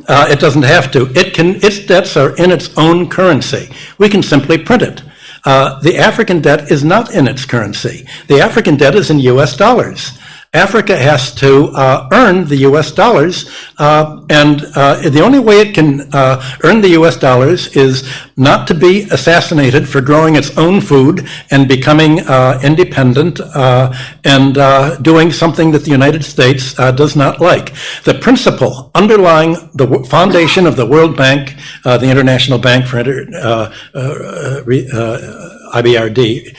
It doesn't have to. Its debts are in its own currency. We can simply print it. The African debt is not in its currency. The African debt is in US dollars. Africa has to earn the US dollars, and the only way it can earn the US dollars is not to be assassinated for growing its own food and becoming independent and doing something that the United States does not like. The principle underlying the foundation of the World Bank, the International Bank for IBRD,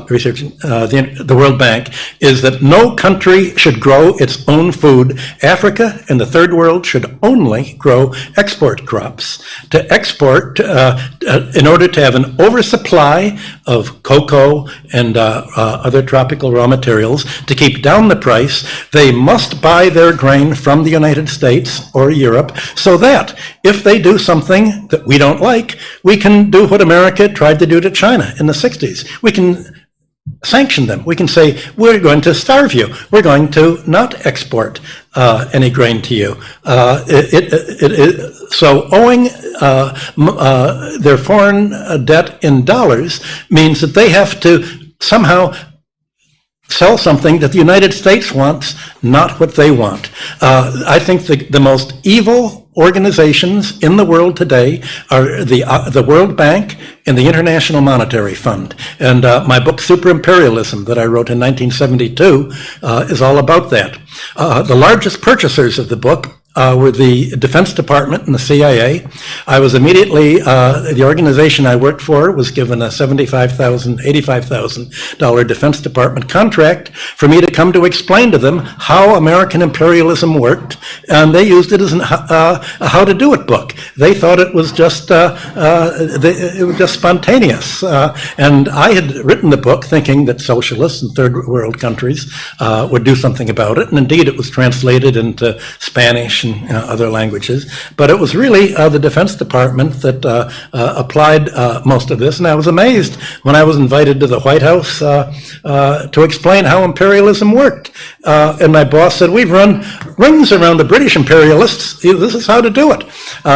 research, the World Bank, is that no country should grow its own food. Africa and the third world should only grow export crops. To export, in order to have an oversupply of cocoa and other tropical raw materials, to keep down the price, they must buy their grain from the United States or Europe, so that if they do something that we don't like, we can do what America tried to do to China in the 60s. We can sanction them. We can say, we're going to starve you. We're going to not export any grain to you. So owing their foreign debt in dollars means that they have to somehow sell something that the United States wants, not what they want. I think the most evil organizations in the world today are the World Bank and the International Monetary Fund. And my book, Super Imperialism, that I wrote in 1972, is all about that. The largest purchasers of the book were the Defense Department and the CIA. I was immediately, the organization I worked for was given a $75,000, $85,000 Defense Department contract for me to come to explain to them how American imperialism worked, and they used it as a how to do it book. They thought it was just spontaneous, and I had written the book thinking that socialists in third world countries would do something about it, and indeed it was translated into Spanish in other languages. But it was really the Defense Department that applied most of this. And I was amazed when I was invited to the White House to explain how imperialism worked. And my boss said, we've run rings around the British imperialists. This is how to do it.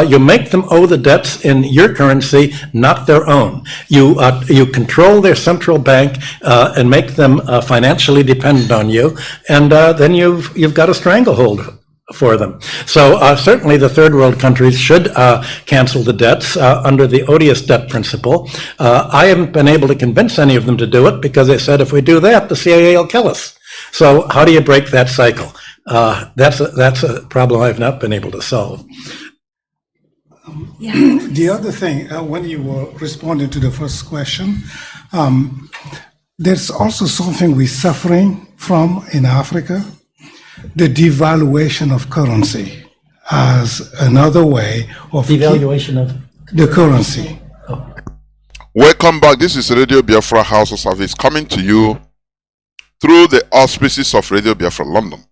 You make them owe the debts in your currency, not their own. You control their central bank and make them financially dependent on you, and then you've got a stranglehold for them. So certainly the third world countries should cancel the debts under the odious debt principle. I haven't been able to convince any of them to do it because they said if we do that, the CIA will kill us. So how do you break that cycle? That's a problem I've not been able to solve. Yeah. The other thing, when you were responding to the first question, there's also something we're suffering from in Africa, the devaluation of currency as another way of Devaluation of the currency. Welcome back. This is Radio Biafra House of Service coming to you through the auspices of Radio Biafra London.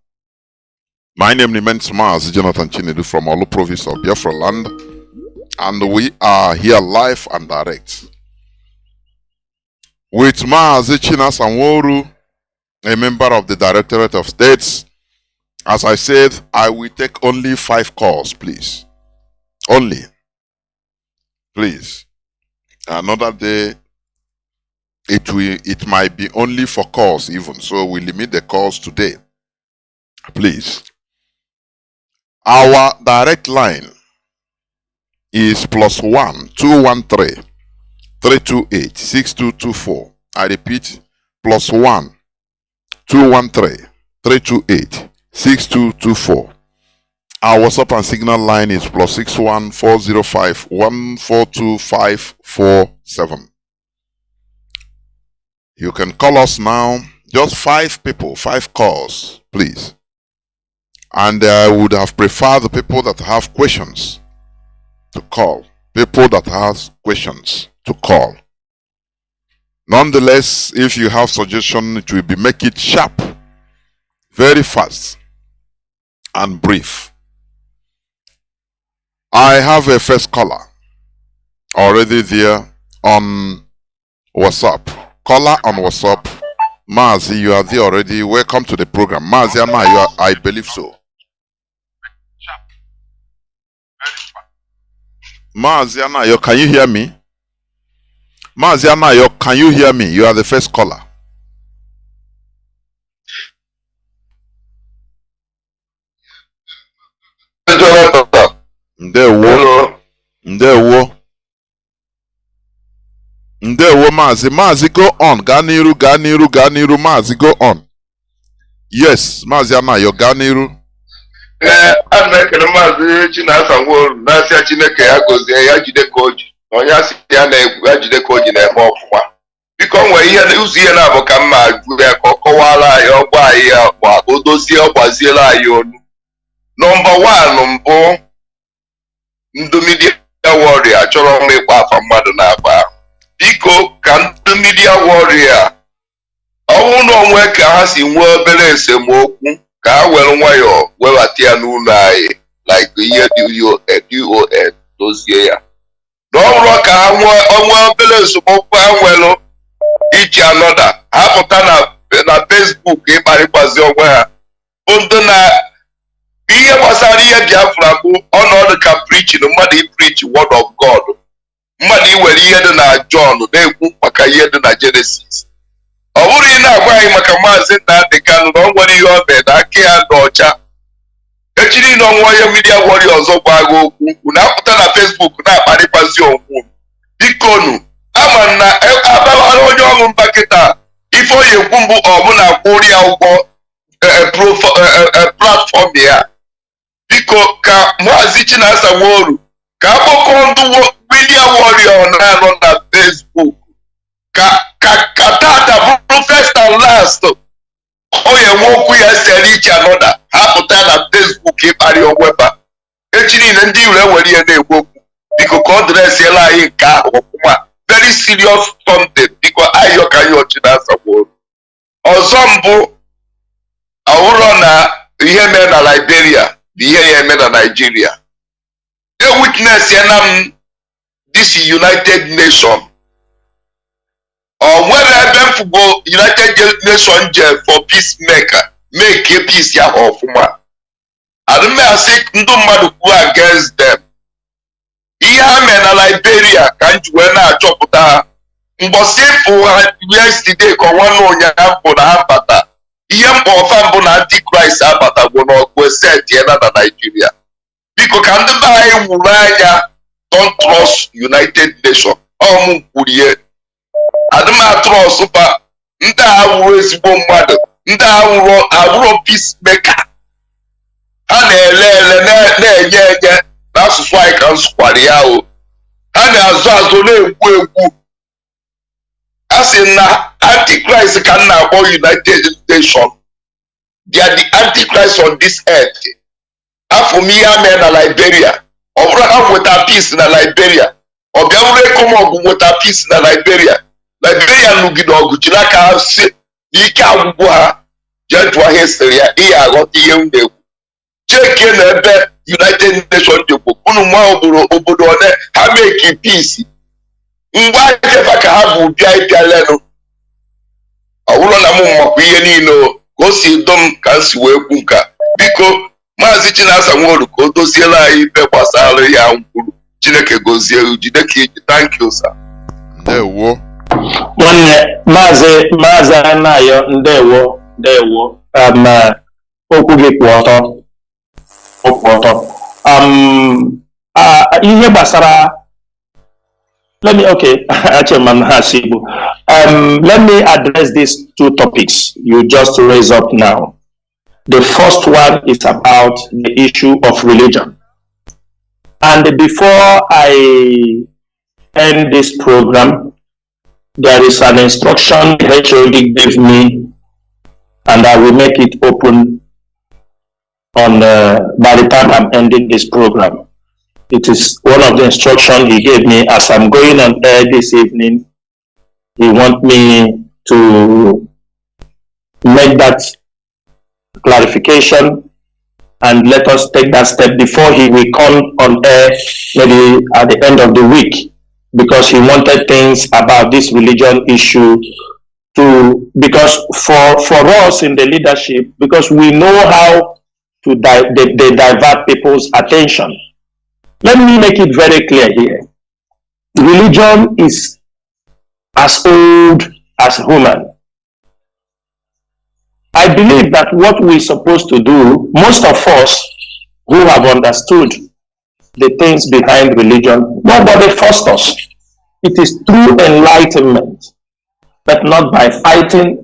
My name is Mazi Jonathan Chinedu from Olu province of Biafra land, and we are here live and direct with Mazi Chinasa Nworu, a member of the Directorate of States. As I said, I will take only 5 calls, please. Only. Please. Another day, it might be only for calls even, so we limit the calls today. Please. Our direct line is +1 213 328 6224. I repeat, +1 213 328 6224. Our WhatsApp and Signal line is +61 405 142 547. You can call us now. Just 5 people, 5 calls, please. And I would have preferred the people that have questions to call. People that have questions to call. Nonetheless, if you have suggestion, it will be make it sharp, very fast, and brief. I have a first caller already there on WhatsApp. Caller on WhatsApp. Mazi, you are there already. Welcome to the program. Mazi, I believe so. Mazi Anayo, can you hear me? Mazi Anayo, can you hear me? You are the first caller. Ndewo. Mazi, go on. Ganiru, Mazi, go on. Yes, Mazi Anayo, Ganiru. A na-ekele Maazị Chinasa Nworu na-asị Chineke ya gozie ya jide ka o ji na onye asị ya na-egwu ya jide ka o ji na-eme ọfụma. Biko nwere ihe ụzọ ihe na-abụ ka mma jụrụ ya ka ọ kọwara anyị ọgba anyị ya ọgba o dozie ọ gbaziela anyị onu. Nọmba 1 mbụ ndị midia warrior achọrọ m ịkpa afa mmadụ n'afa. Biko ka ndị midia warrior ọnwụ na onwe ka ha si nwee obere esemokwu ka ha were nwayọọ webata ya n'ụlọ anyị like ihe DON dozie ya na ọ bụrụ ka ha nwee obere esemokwu ha nwere iji anọda ha pụta na Facebook ịkparịkwazi onwe ha bụ ndị na ihe gbasara ihe Biafra bụ ọnọdụ ka preaching mmadụ ipreach word of God, mmadụ iwere ihe dị na John na-ekwu maka ihe dị na Genesis. Ọ bụrụ ị na-agwa anyị maka Maazị Nnamdi Kanu na ọ nwere ihe ọ mee na aka ya dị ọcha echiri na ọnwa onye midia warrior ọzọ gwa agha okwu na-apụta na Facebook na-akparịkwazi onwe bikonu ama na abara onye ọrụ mba kịta ife onye ekwu mbụ ọbụna kwụrụ ya ụgwọ platfọm ya. Biko ka Maazị Chinasa Nworu ka akpọkọ ndị midia warrior na-anọ na Facebook ka tata bụrụ first and last onye nwe okwu ya sere iche anọda ha pụta na Facebook ịkparị onweba echi niile ndị ire were ihe na-ekwu okwu. Biko ka ọ dịresiela anyị nke ahụ ọfụma very serious something. Biko ayọ ka anyị Chinasa Nworu ọzọ mbụ ọhụrụ na ihe mere na Liberia the year made in Nigeria. They witness this United Nation. Or whether them for go United Nation jail for peacemaker, make a peace ya of woman. I don't say no matter who against them. Here men a Liberia can't win a chopota. But say for yesterday, one on your Hampata. Here for family antichrist Abata will not go set another Nigeria. Because can the buy Muraya don't trust United Nation. Mukuriye. Adama trust super. Nda awurezi bombard. Nda awuro peacemaker. Na that's why I can square ya. Azo na-egwu. As in Antichrist can now go United Nations. They are the Antichrist on this earth. For me, I'm in Liberia. Abraham with a peace in Liberia. Or Biafra come up with a peace in Liberia. Liberia no gido Guchilaka say Nika Buha Jadwa history here got the young day. Check in the United Nations de Kunuma Obodo ha make peace. Ngwa jefa ka ha bu bia leno. Awulo na mu mako ye ni no go si dom kan si we kunka. Biko Mazi Chinasa Nworu ko to siela ayi pe kwasalo ya nkuru. Chineke gozie ujideke. Thank you sir. Ndewo. Mazi anayo ndewo. Okwu gị kwụ ọtọ. Ihe gbasara let me address these two topics you just raised up now. The first one is about the issue of religion. And before I end this program, there is an instruction the HOD gave me, and I will make it open on by the time I'm ending this program. It is one of the instructions he gave me as I'm going on air this evening. He wants me to make that clarification and let us take that step before he will come on air maybe at the end of the week, because he wanted things about this religion issue because for us in the leadership, because we know how to they divert people's attention. Let me make it very clear here. Religion is as old as human. I believe that what we're supposed to do, most of us who have understood the things behind religion, nobody forced us. It is through enlightenment, but not by fighting.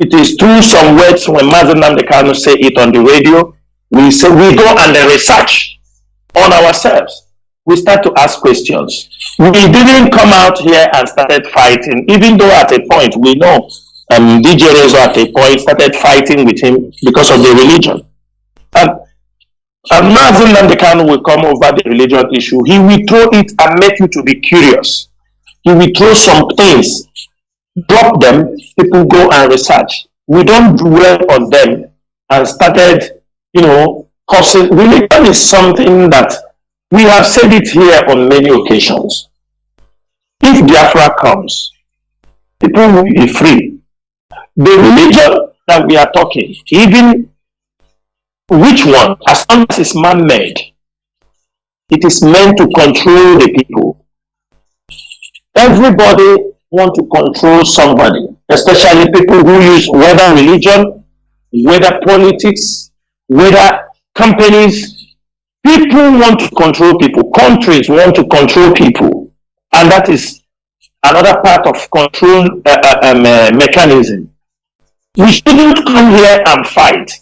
It is through some words. When Mazi Chinasa say it on the radio, we go and research on ourselves. We start to ask questions. We didn't come out here and started fighting, even though at a point we know DJ Rezo at a point started fighting with him because of the religion. And Mazi Chinasa will come over the religion issue. He will throw it and make you to be curious. He will throw some things, drop them, people go and research. We don't dwell on them and started, causing. Religion is something that we have said it here on many occasions. If Biafra comes, people will be free. The religion that we are talking, even which one, as long as it's man-made, it is meant to control the people. Everybody wants to control somebody, especially people who use whether religion, whether politics, whether companies. People want to control people. Countries want to control people. And that is another part of control mechanism. We shouldn't come here and fight.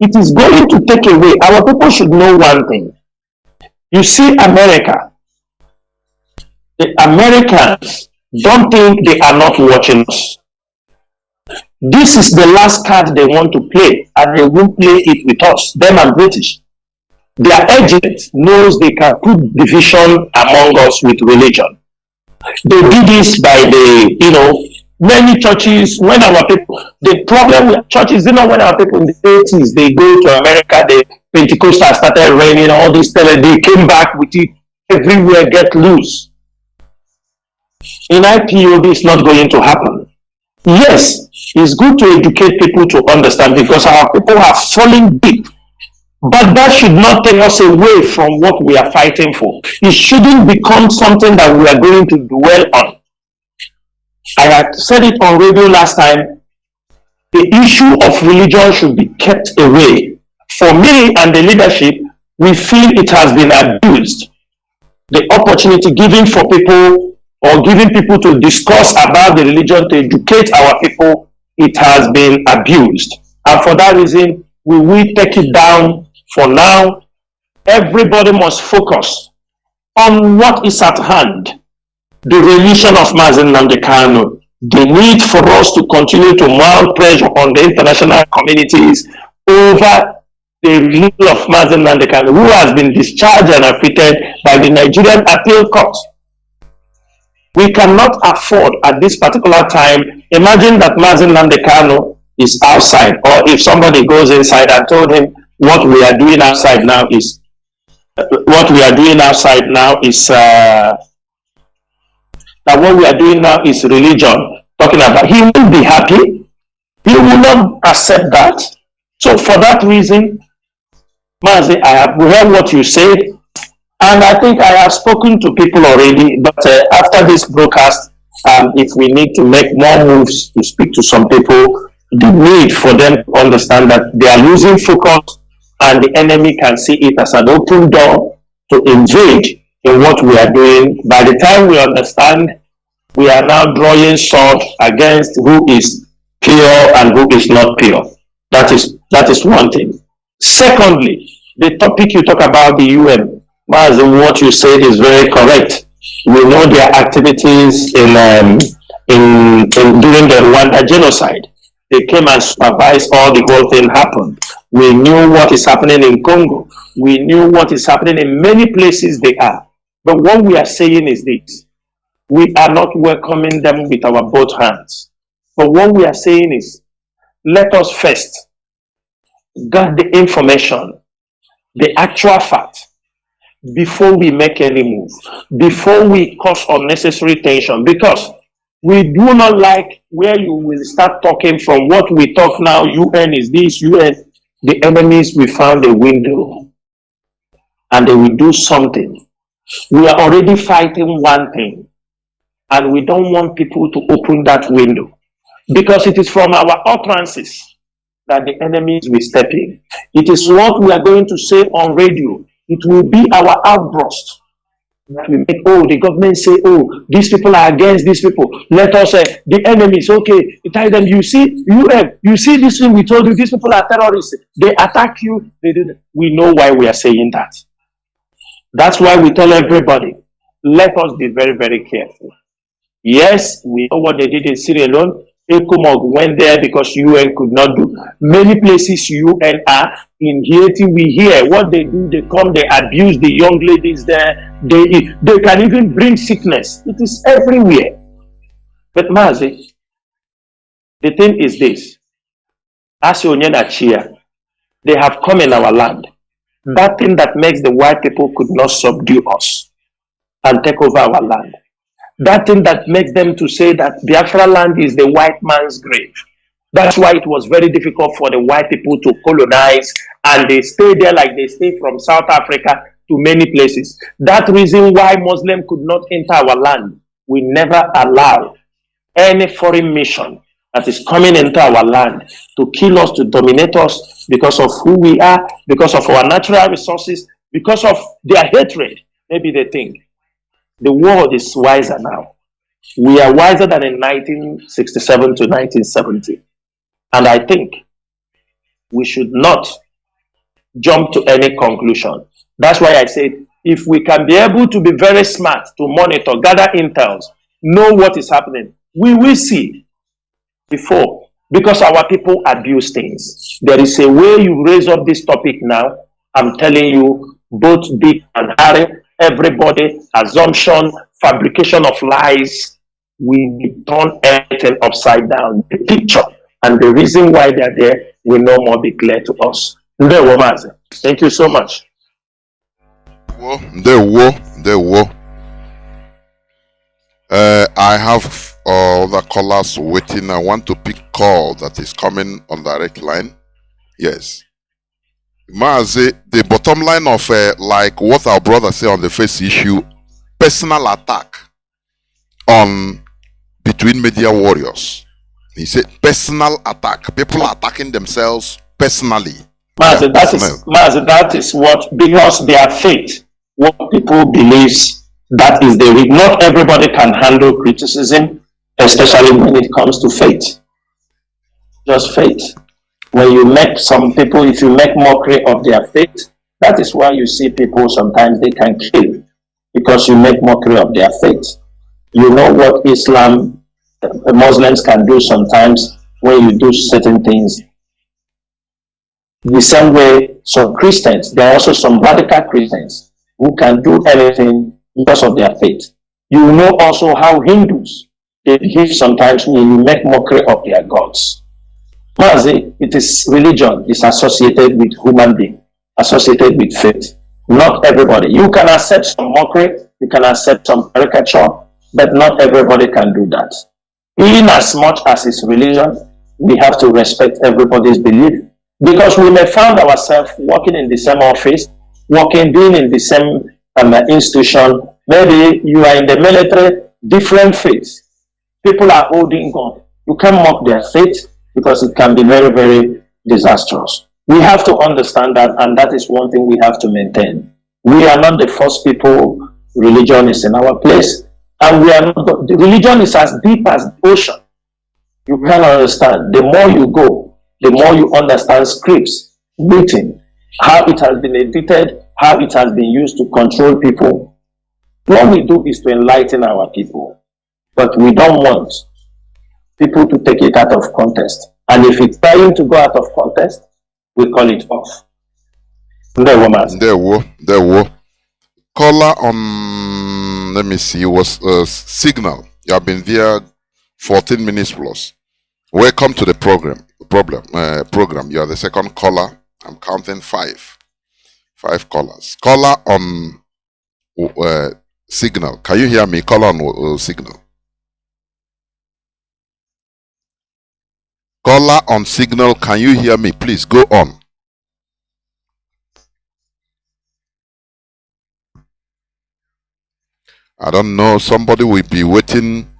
It is going to take away. Our people should know one thing. You see America. The Americans don't think they are not watching us. This is the last card they want to play, and they won't play it with us, them and British. Their agent knows they can put division among us with religion. They do this by many churches, when our people, the problem with churches, when our people in the 80s, they go to America, Pentecostal started raining, all this, they came back with it, everywhere get loose. In IPOB, it's not going to happen. Yes, it's good to educate people to understand because our people are falling deep. But that should not take us away from what we are fighting for. It shouldn't become something that we are going to dwell on. I had said it on radio last time. The issue of religion should be kept away. For me and the leadership, we feel it has been abused. The opportunity given for people or giving people to discuss about the religion to educate our people, it has been abused. And for that reason, we will take it down for now. Everybody must focus on what is at hand. The release of Mazi Kanu, the need for us to continue to mount pressure on the international communities over the release of Mazi Kanu, who has been discharged and acquitted by the Nigerian Appeal Court. We cannot afford at this particular time. Imagine that Mazi Kanu is outside, or if somebody goes inside and told him what we are doing outside now is religion. Talking about, he will be happy. He will not accept that. So for that reason, Mazi, I have heard what you said, and I think I have spoken to people already. But after this broadcast, if we need to make more moves to speak to some people, the need for them to understand that they are losing focus, and the enemy can see it as an open door to invade in what we are doing. By the time we understand, we are now drawing sword against who is pure and who is not pure. That is one thing. Secondly, the topic you talk about, the UN, what you said is very correct. We know their activities in during the Rwanda genocide. They came and supervised all the whole thing happened. We knew what is happening in Congo. We knew what is happening in many places they are. But what we are saying is this: we are not welcoming them with our both hands. But what we are saying is, let us first get the information, the actual fact, before we make any move, before we cause unnecessary tension, because we do not like where you will start talking from what we talk now, UN is this, UN, the enemies, we found a window and they will do something. We are already fighting one thing, and we don't want people to open that window, because it is from our utterances that the enemies will step in. It is what we are going to say on radio. It will be our outburst that we make. Oh, the government say, oh, these people are against these people. Let us say, the enemies, okay. Tell them, you see this thing we told you, these people are terrorists. They attack you. They do that. We know why we are saying that. That's why we tell everybody, let us be very, very careful. Yes, we know what they did in Sierra Leone. ECOMOG went there because UN could not do. Many places UN are. In Haiti, we hear what they do. They come, they abuse the young ladies there. They can even bring sickness. It is everywhere. But Mazi, the thing is this: as they have come in our land. That thing that makes the white people could not subdue us and take over our land. That thing that makes them to say that Biafra land is the white man's grave. That's why it was very difficult for the white people to colonize, and they stay there like they stay from South Africa to many places. That reason why Muslims could not enter our land. We never allow any foreign mission that is coming into our land to kill us, to dominate us, because of who we are, because of our natural resources, because of their hatred. Maybe they think the world is wiser now. We are wiser than in 1967 to 1970. And I think we should not jump to any conclusion. That's why I said, if we can be able to be very smart, to monitor, gather intels, know what is happening, we will see before, because our people abuse things. There is a way you raise up this topic now. I'm telling you, both Big and Harry, everybody, assumption, fabrication of lies, we turn everything upside down. The picture and the reason why they are there will no more be clear to us. Thank you so much. They were. I have other callers waiting. I want to pick call that is coming on direct line. Yes. Mazi, the bottom line of like what our brother said on the first issue, personal attack on between media warriors. He said personal attack. People are attacking themselves personally. Mazi, that is what, because their faith, what people believe, that is the reason. Not everybody can handle criticism, especially when it comes to faith. Just faith. When you make some people, if you make mockery of their faith, that is why you see people sometimes they can kill, because you make mockery of their faith. You know what Islam, Muslims can do sometimes when you do certain things. The same way some Christians, there are also some radical Christians who can do anything because of their faith. You know also how Hindus, they behave sometimes when you make mockery of their gods. Mazi, it is religion is associated with human being, associated with faith. Not everybody. You can accept some mockery, you can accept some caricature, but not everybody can do that. In as much as it's religion, we have to respect everybody's belief, because we may find ourselves working in the same office, being in the same institution. Maybe you are in the military, different faiths. People are holding God. You can't mock their faith because it can be very, very disastrous. We have to understand that, and that is one thing we have to maintain. We are not the first people. Religion is in our place, and we are not. The religion is as deep as the ocean. You can understand. The more you go, the more you understand scripts, written, how it has been edited, how it has been used to control people. What we do is to enlighten our people, but we don't want people to take it out of context. And if it's trying to go out of context, we call it off. There were. Caller on, let me see, was Signal. You have been there 14 minutes plus. Welcome to the program. You are the second caller. I'm counting 5 callers. Caller on Signal. Can you hear me? Caller on Signal. Caller on Signal. Can you hear me? Please go on. I don't know. Somebody will be waiting.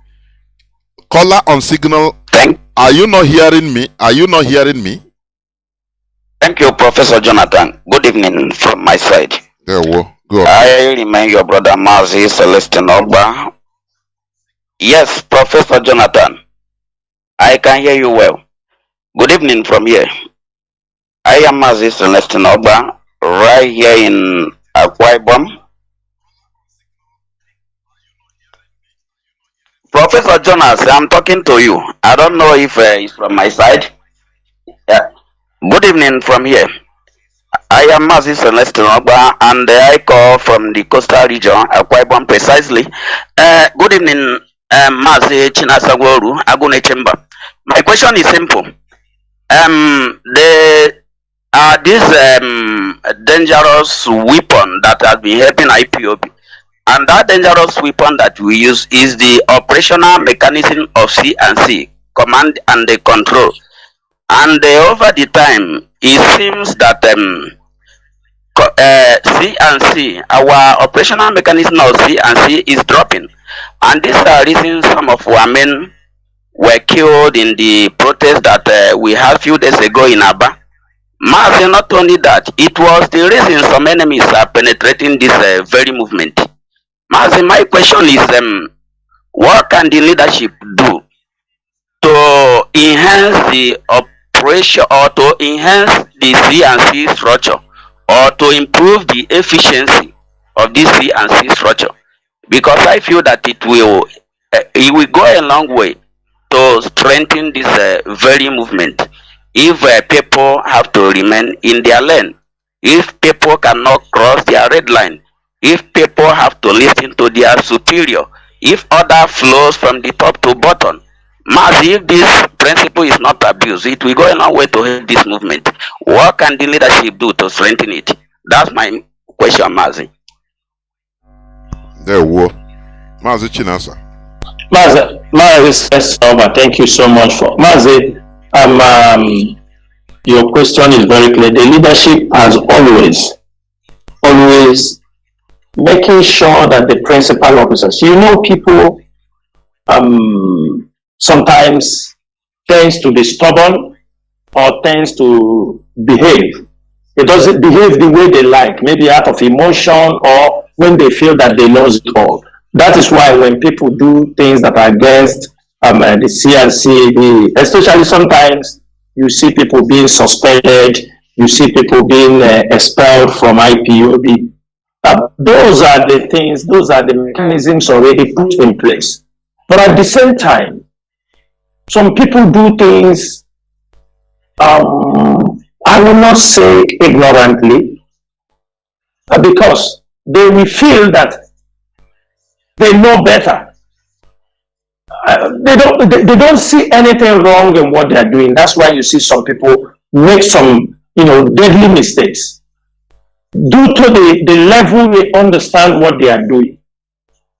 Caller on Signal. Are you not hearing me? Thank you, Professor Jonathan. Good evening from my side. There we go. I remain your brother Mazi Celestin Ogba. Yes, Professor Jonathan. I can hear you well. Good evening from here. I am Mazi Celestin Ogba, right here in Akwa Ibom. Professor Jonas, I'm talking to you. I don't know if it's from my side. Yeah. Good evening from here. I am Mazi Celestin Ogba, and I call from the coastal region, Akwa Ibom precisely. Good evening, Mazi Chinasa Nworu, Agune Chamber. My question is simple. This dangerous weapon that has been helping IPOB, and that dangerous weapon that we use is the operational mechanism of C&C, command and the control. And over the time, it seems that C&C, our operational mechanism of C&C is dropping. And these are reasons some of our men were killed in the protest that we had a few days ago in Aba. Mazi, not only that, it was the reason some enemies are penetrating this very movement. Mazi, my question is, what can the leadership do to enhance the operation or to enhance the C&C structure, or to improve the efficiency of this C&C structure? Because I feel that it will go a long way to strengthen this very movement if people have to remain in their lane, if people cannot cross their red line, if people have to listen to their superior, if order flows from the top to bottom. Mazi, if this principle is not abused, it will go a long way to help this movement. What can the leadership do to strengthen it? That's my question, Mazi. There we go. Mazi Chinasa. Mazi, thank you so much for Mazi. Your question is very clear. The leadership has always making sure that the principal officers, people sometimes tends to be stubborn or tends to behave. It doesn't behave the way they like, maybe out of emotion or when they feel that they know it all. That is why when people do things that are against the CNC, especially sometimes you see people being suspended, you see people being expelled from IPOB. Those are the things, those are the mechanisms already put in place. But at the same time, some people do things, I will not say ignorantly, because they will feel that they know better. They don't see anything wrong in what they are doing. That's why you see some people make some, deadly mistakes due to the level they understand what they are doing.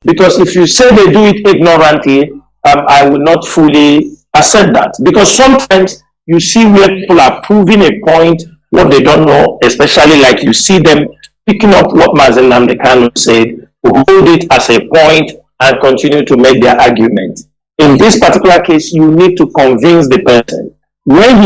Because if you say they do it ignorantly, I will not fully accept that. Because sometimes you see where people are proving a point what they don't know, especially like you see them picking up what Mazi Nnamdi said, hold it as a point and continue to make their argument. In this particular case, you need to convince the person. When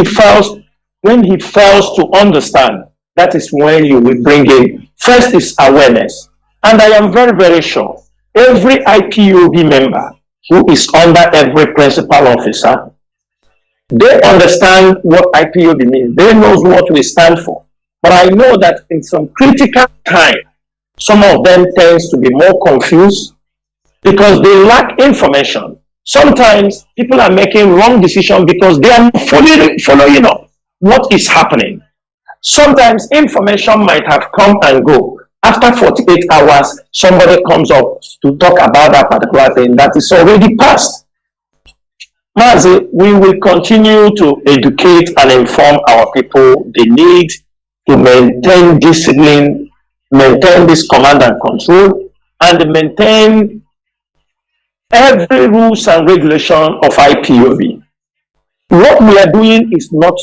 he fails to understand, that is when you will bring in. First is awareness. And I am very, very sure every IPOB member who is under every principal officer, they understand what IPOB means. They know what we stand for. But I know that in some critical time, some of them tends to be more confused because they lack information. Sometimes people are making wrong decisions because they are not following up what is happening. Sometimes information might have come and go. After 48 hours, somebody comes up to talk about that particular thing that is already past. Mazi, we will continue to educate and inform our people the need to maintain discipline, maintain this command and control, and maintain every rules and regulation of IPOB. What we are doing is not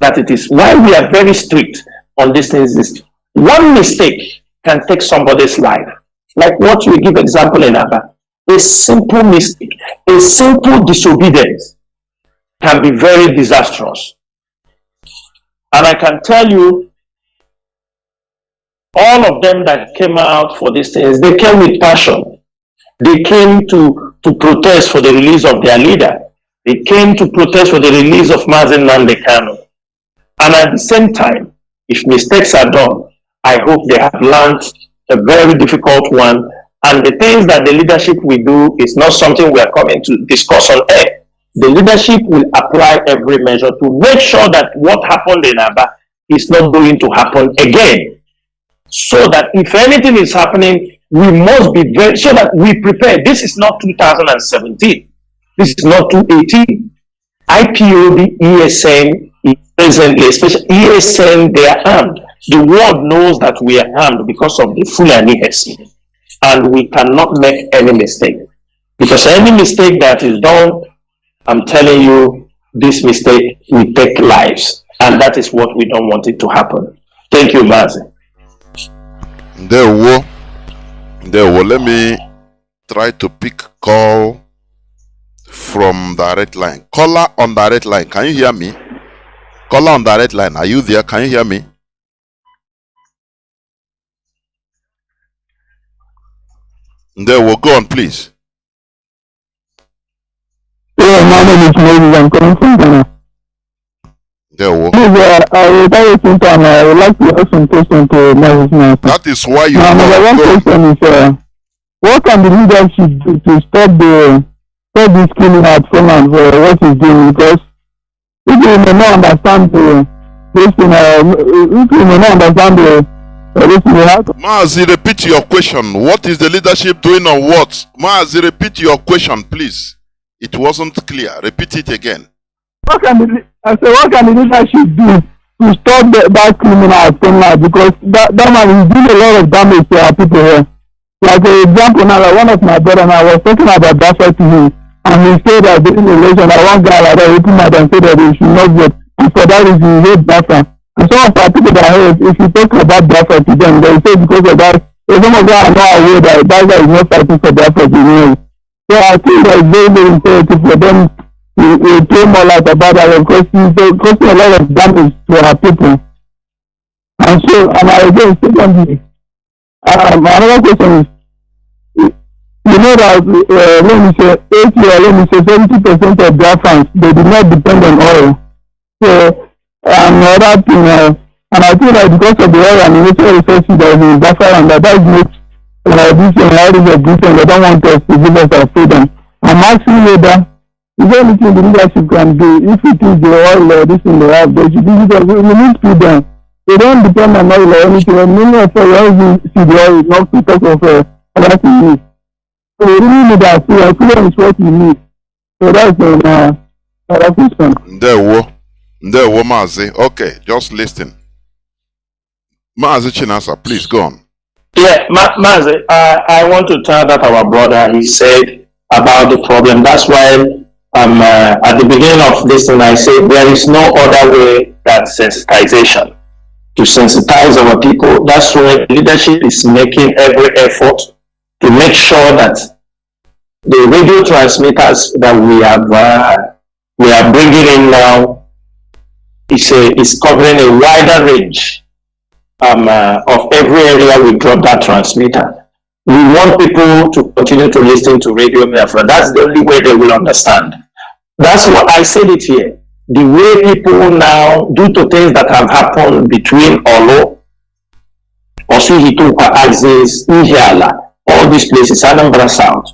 that it is. Why we are very strict on these things is one mistake can take somebody's life. Like what we give example in Abba. A simple mistake, a simple disobedience can be very disastrous. And I can tell you, all of them that came out for these things, they came with passion. They came to protest for the release of their leader. They came to protest for the release of Mazi Nnamdi Kanu. And at the same time, if mistakes are done, I hope they have learned a very difficult one. And the things that the leadership will do is not something we are coming to discuss on air. The leadership will apply every measure to make sure that what happened in Aba is not going to happen again. So that if anything is happening, we must be very, so that we prepare. This is not 2017. This is not 2018. IPOB, ESN is presently, especially ESN, they are armed. The world knows that we are armed because of the Fulani Hesi. And we cannot make any mistake. Because any mistake that is done, I'm telling you, this mistake will take lives. And that is what we don't want it to happen. Thank you, Mazi. There were. Let me try to pick call from direct line. Caller on direct line. Can you hear me? Caller on direct line. Are you there? Can you hear me? There will go on, please. Yeah, my name is Mazi. I'm calling from Ghana. There will. I would like to ask some questions to Mazi Chinasa. That is why you. Number one question is, what can the leadership do to stop this killing out from what is doing? Because if you may not understand this thing, if you may not understand Mazi, repeat your question. What is the leadership doing on what? Mazi, repeat your question, please. It wasn't clear. Repeat it again. What can the leadership do to stop that criminal from now? Because that man is doing a lot of damage to our people here. Like for example, now like one of my brother now was talking about Biafra to him, and he said that during the election, that one guy like that opened out and said that they should not vote, and for that reason he hate Biafra. And some of our people that hate, if you talk about Biafra to them, they say because of that, some of them are not aware that that guy is not fighting for Biafra to win. So I think that it's very, very imperative for them to pay more light about that, because it's causing a lot of damage to our people. And so, and again, secondly, another question is, you know that, let me say, 70% of Biafrans, they do not depend on oil. So, another thing, and I think that because of the oil and the natural resources that is in Biafra, and that makes this area of Britain, they don't want us to give us our freedom. I'm asking whether, is there anything the leadership can do if it is the oil or this thing they have? They should do it, we need freedom. They don't depend on oil or anything, and many of us see the oil, not to talk of other things. So we really need that freedom. Freedom is what we need. So that's another question. There were Mazi. Okay, just listen. Mazi Chinasa, please go on. Yeah, Mazi, I want to tell that our brother, he said about the problem. That's why at the beginning of this thing, I said there is no other way than sensitization. To sensitize our people, that's why leadership is making every effort to make sure that the radio transmitters that we are bringing in now is covering a wider range of every area we drop that transmitter. We want people to continue to listen to Radio Biafra. That's the only way they will understand. That's what I said it here. The way people now, due to things that have happened between Olo, Osuhitupa Axis, Ihiala, all these places, Anambra South,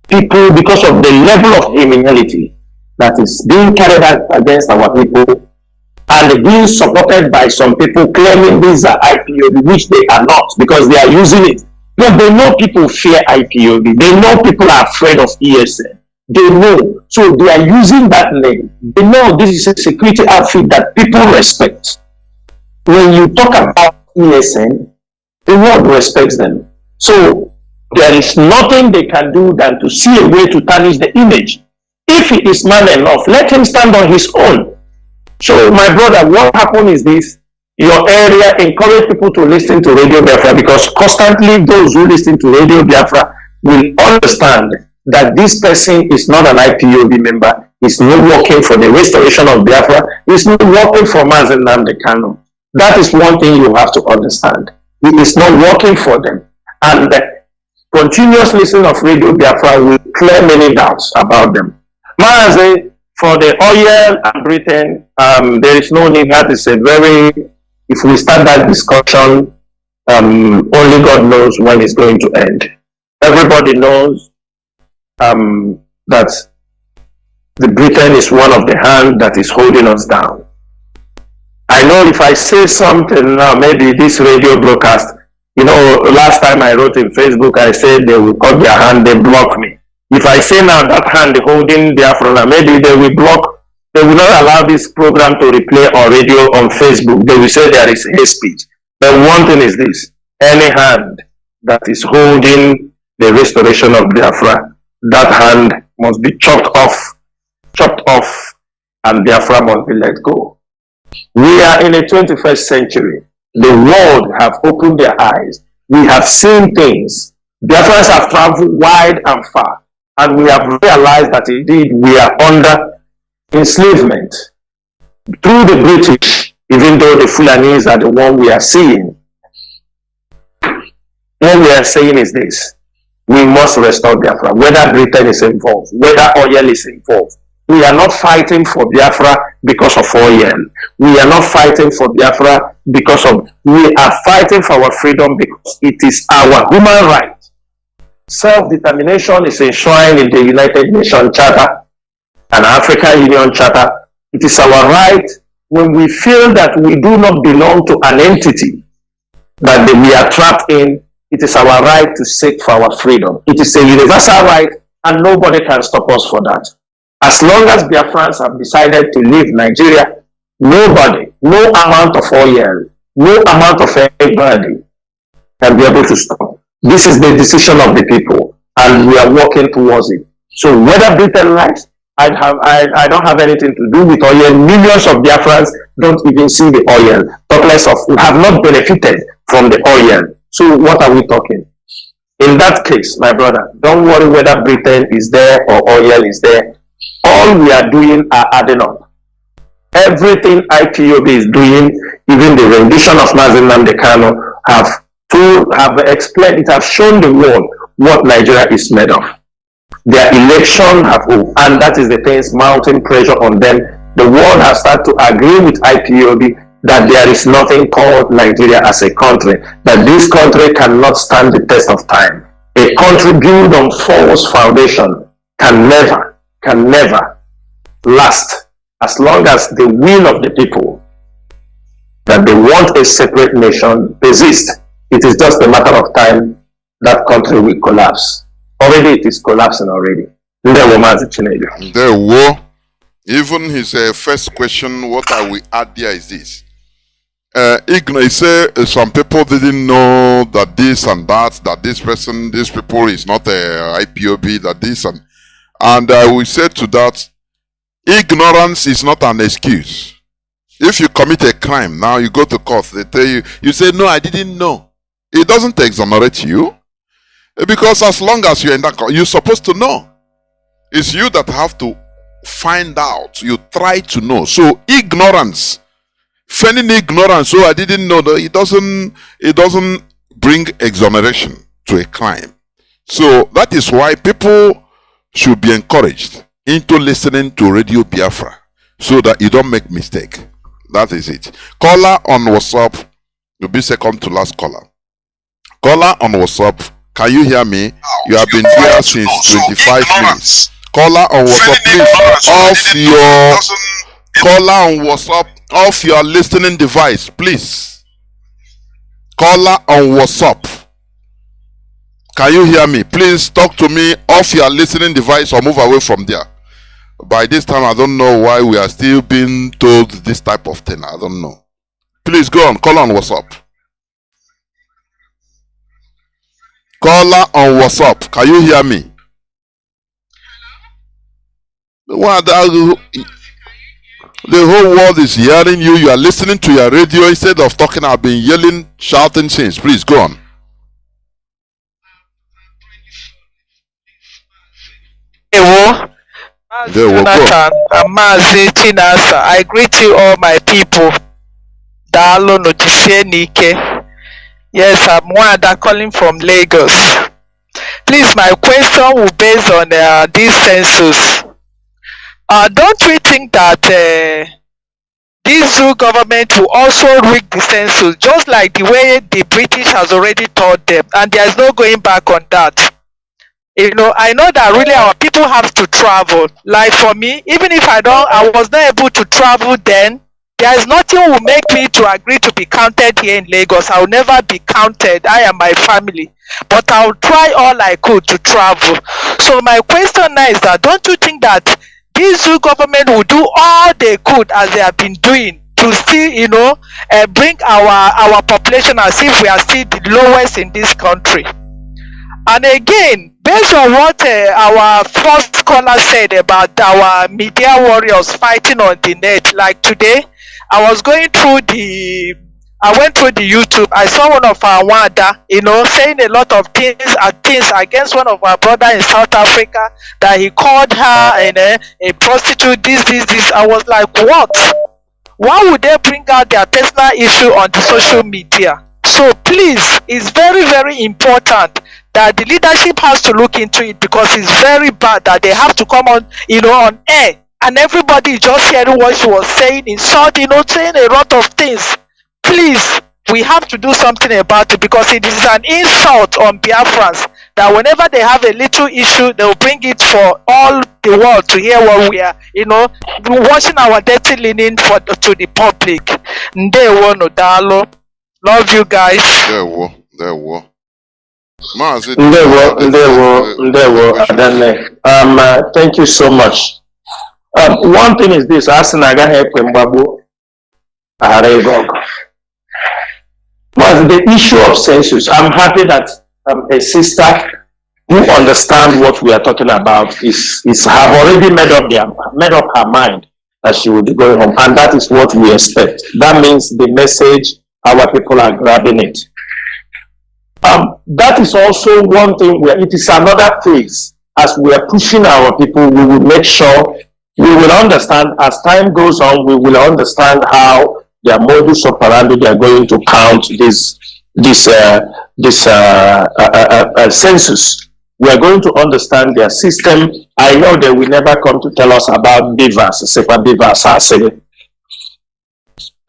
people, because of the level of criminality that is being carried out against our people, and being supported by some people claiming these are IPOB, which they are not, because they are using it. But they know people fear IPOB. They know people are afraid of ESN. They know. So they are using that name. They know this is a security outfit that people respect. When you talk about ESN, the world respects them. So there is nothing they can do than to see a way to tarnish the image. If he is man enough, let him stand on his own. So my brother, what happened is this: your area encourage people to listen to Radio Biafra, because constantly those who listen to Radio Biafra will understand that this person is not an IPOB member, is not working for the restoration of Biafra, is not working for Mazi Kanu. That is one thing you have to understand. He is not working for them. And the continuous listening of Radio Biafra will clear many doubts about them. Mazi, for the oil and Britain, there is no need. That is a very, if we start that discussion, only God knows when it's going to end. Everybody knows that the Britain is one of the hands that is holding us down. I know if I say something now, maybe this radio broadcast, you know, last time I wrote in Facebook, I said they will cut their hand, they block me. If I say now that hand holding Biafra, maybe they will block, they will not allow this program to replay on radio on Facebook. They will say there is hate speech. But one thing is this: any hand that is holding the restoration of Biafra, that hand must be chopped off, and Biafra must be let go. We are in the 21st century. The world have opened their eyes. We have seen things. Biafrans have traveled wide and far, and we have realized that indeed we are under enslavement through the British, even though the Fulanis are the one we are seeing. What we are saying is this: we must restore Biafra, whether Britain is involved, whether oil is involved. We are not fighting for Biafra because of oil. We are not fighting for Biafra because of, we are fighting for our freedom because it is our human right. Self-determination is enshrined in the United Nations Charter and African Union Charter. It is our right when we feel that we do not belong to an entity that we are trapped in. It is our right to seek for our freedom. It is a universal right, and nobody can stop us for that. As long as Biafrans have decided to leave Nigeria, nobody, no amount of oil, no amount of anybody can be able to stop. This is the decision of the people, and we are working towards it. So whether Britain likes, I don't have anything to do with oil. Millions of Biafrans don't even see the oil. Talk less of, we have not benefited from the oil. So what are we talking? In that case, my brother, don't worry whether Britain is there or oil is there. All we are doing are adding up. Everything IPOB is doing, even the rendition of Mazi Chinasa Nworu, have explained, it has shown the world what Nigeria is made of. Their election and that is the things mounting pressure on them. The world has started to agree with IPOB that there is nothing called Nigeria as a country, that this country cannot stand the test of time. A country built on false foundation can never last as long as the will of the people that they want a separate nation persists. It is just a matter of time that country will collapse. Already it is collapsing already. There were. Even his first question, what I will add there is this. He say some people didn't know that this and that this person, this people is not a IPOB, that this and I will say to that, ignorance is not an excuse. If you commit a crime, now you go to court, they tell you, you say, no, I didn't know. It doesn't exonerate you. Because as long as you're in that court, you're supposed to know. It's you that have to find out. You try to know. So ignorance, feigning ignorance, so I didn't know that it doesn't bring exoneration to a crime. So that is why people should be encouraged into listening to Radio Biafra so that you don't make mistake. That is it. Caller on WhatsApp, you'll be second to last caller. Caller on WhatsApp, can you hear me? You have been here since 25 minutes. Caller on WhatsApp, please off your listening device, please. Caller on WhatsApp, can you hear me? Please talk to me off your listening device or move away from there. By this time, I don't know why we are still being told this type of thing. I don't know. Please go on. Call on WhatsApp. Caller on WhatsApp. Can you hear me? The whole world is hearing you. You are listening to your radio instead of talking. I've been yelling, shouting since. Please go on. Jonathan and Mazi Chinasa, I greet you all my people. Dalo notice Nike. Yes, I'm Wanda calling from Lagos. Please, my question will be based on this census. Don't we think that this zoo government will also rig the census, just like the way the British has already taught them, and there is no going back on that? You know, I know that really our people have to travel. Like for me, even if I was not able to travel then, there is nothing will make me to agree to be counted here in Lagos. I will never be counted. I and my family. But I will try all I could to travel. So my question now is that, don't you think that this new government will do all they could as they have been doing to still, you know, bring our population as if we are still the lowest in this country? And again, based on what our first caller said about our media warriors fighting on the net, like today, I went through the YouTube. I saw one of our Wanda, you know, saying a lot of things against one of our brother in South Africa, that he called her a prostitute, this. I was like, what? Why would they bring out their personal issue on the social media? So please, it's very, very important that the leadership has to look into it, because it's very bad that they have to come on, you know, on air, and everybody just hearing what she was saying, insulting, you know, saying a lot of things. Please, we have to do something about it, because it is an insult on Biafrans that whenever they have a little issue, they will bring it for all the world to hear what we are, you know, washing our dirty linen to the public. Ndewo no dalo. Love you guys. There were. Thank you so much. One thing is this, Asinaga Hepembabu Aregog. But the issue of census, I'm happy that a sister who understands what we are talking about is have already made up her mind that she will be going home, and that is what we expect. That means the message, our people are grabbing it. That is also one thing where it is another phase. As we are pushing our people, we will make sure we will understand as time goes on, we will understand how their modus operandi they are going to count this census. We are going to understand their system. I know they will never come to tell us about beavers,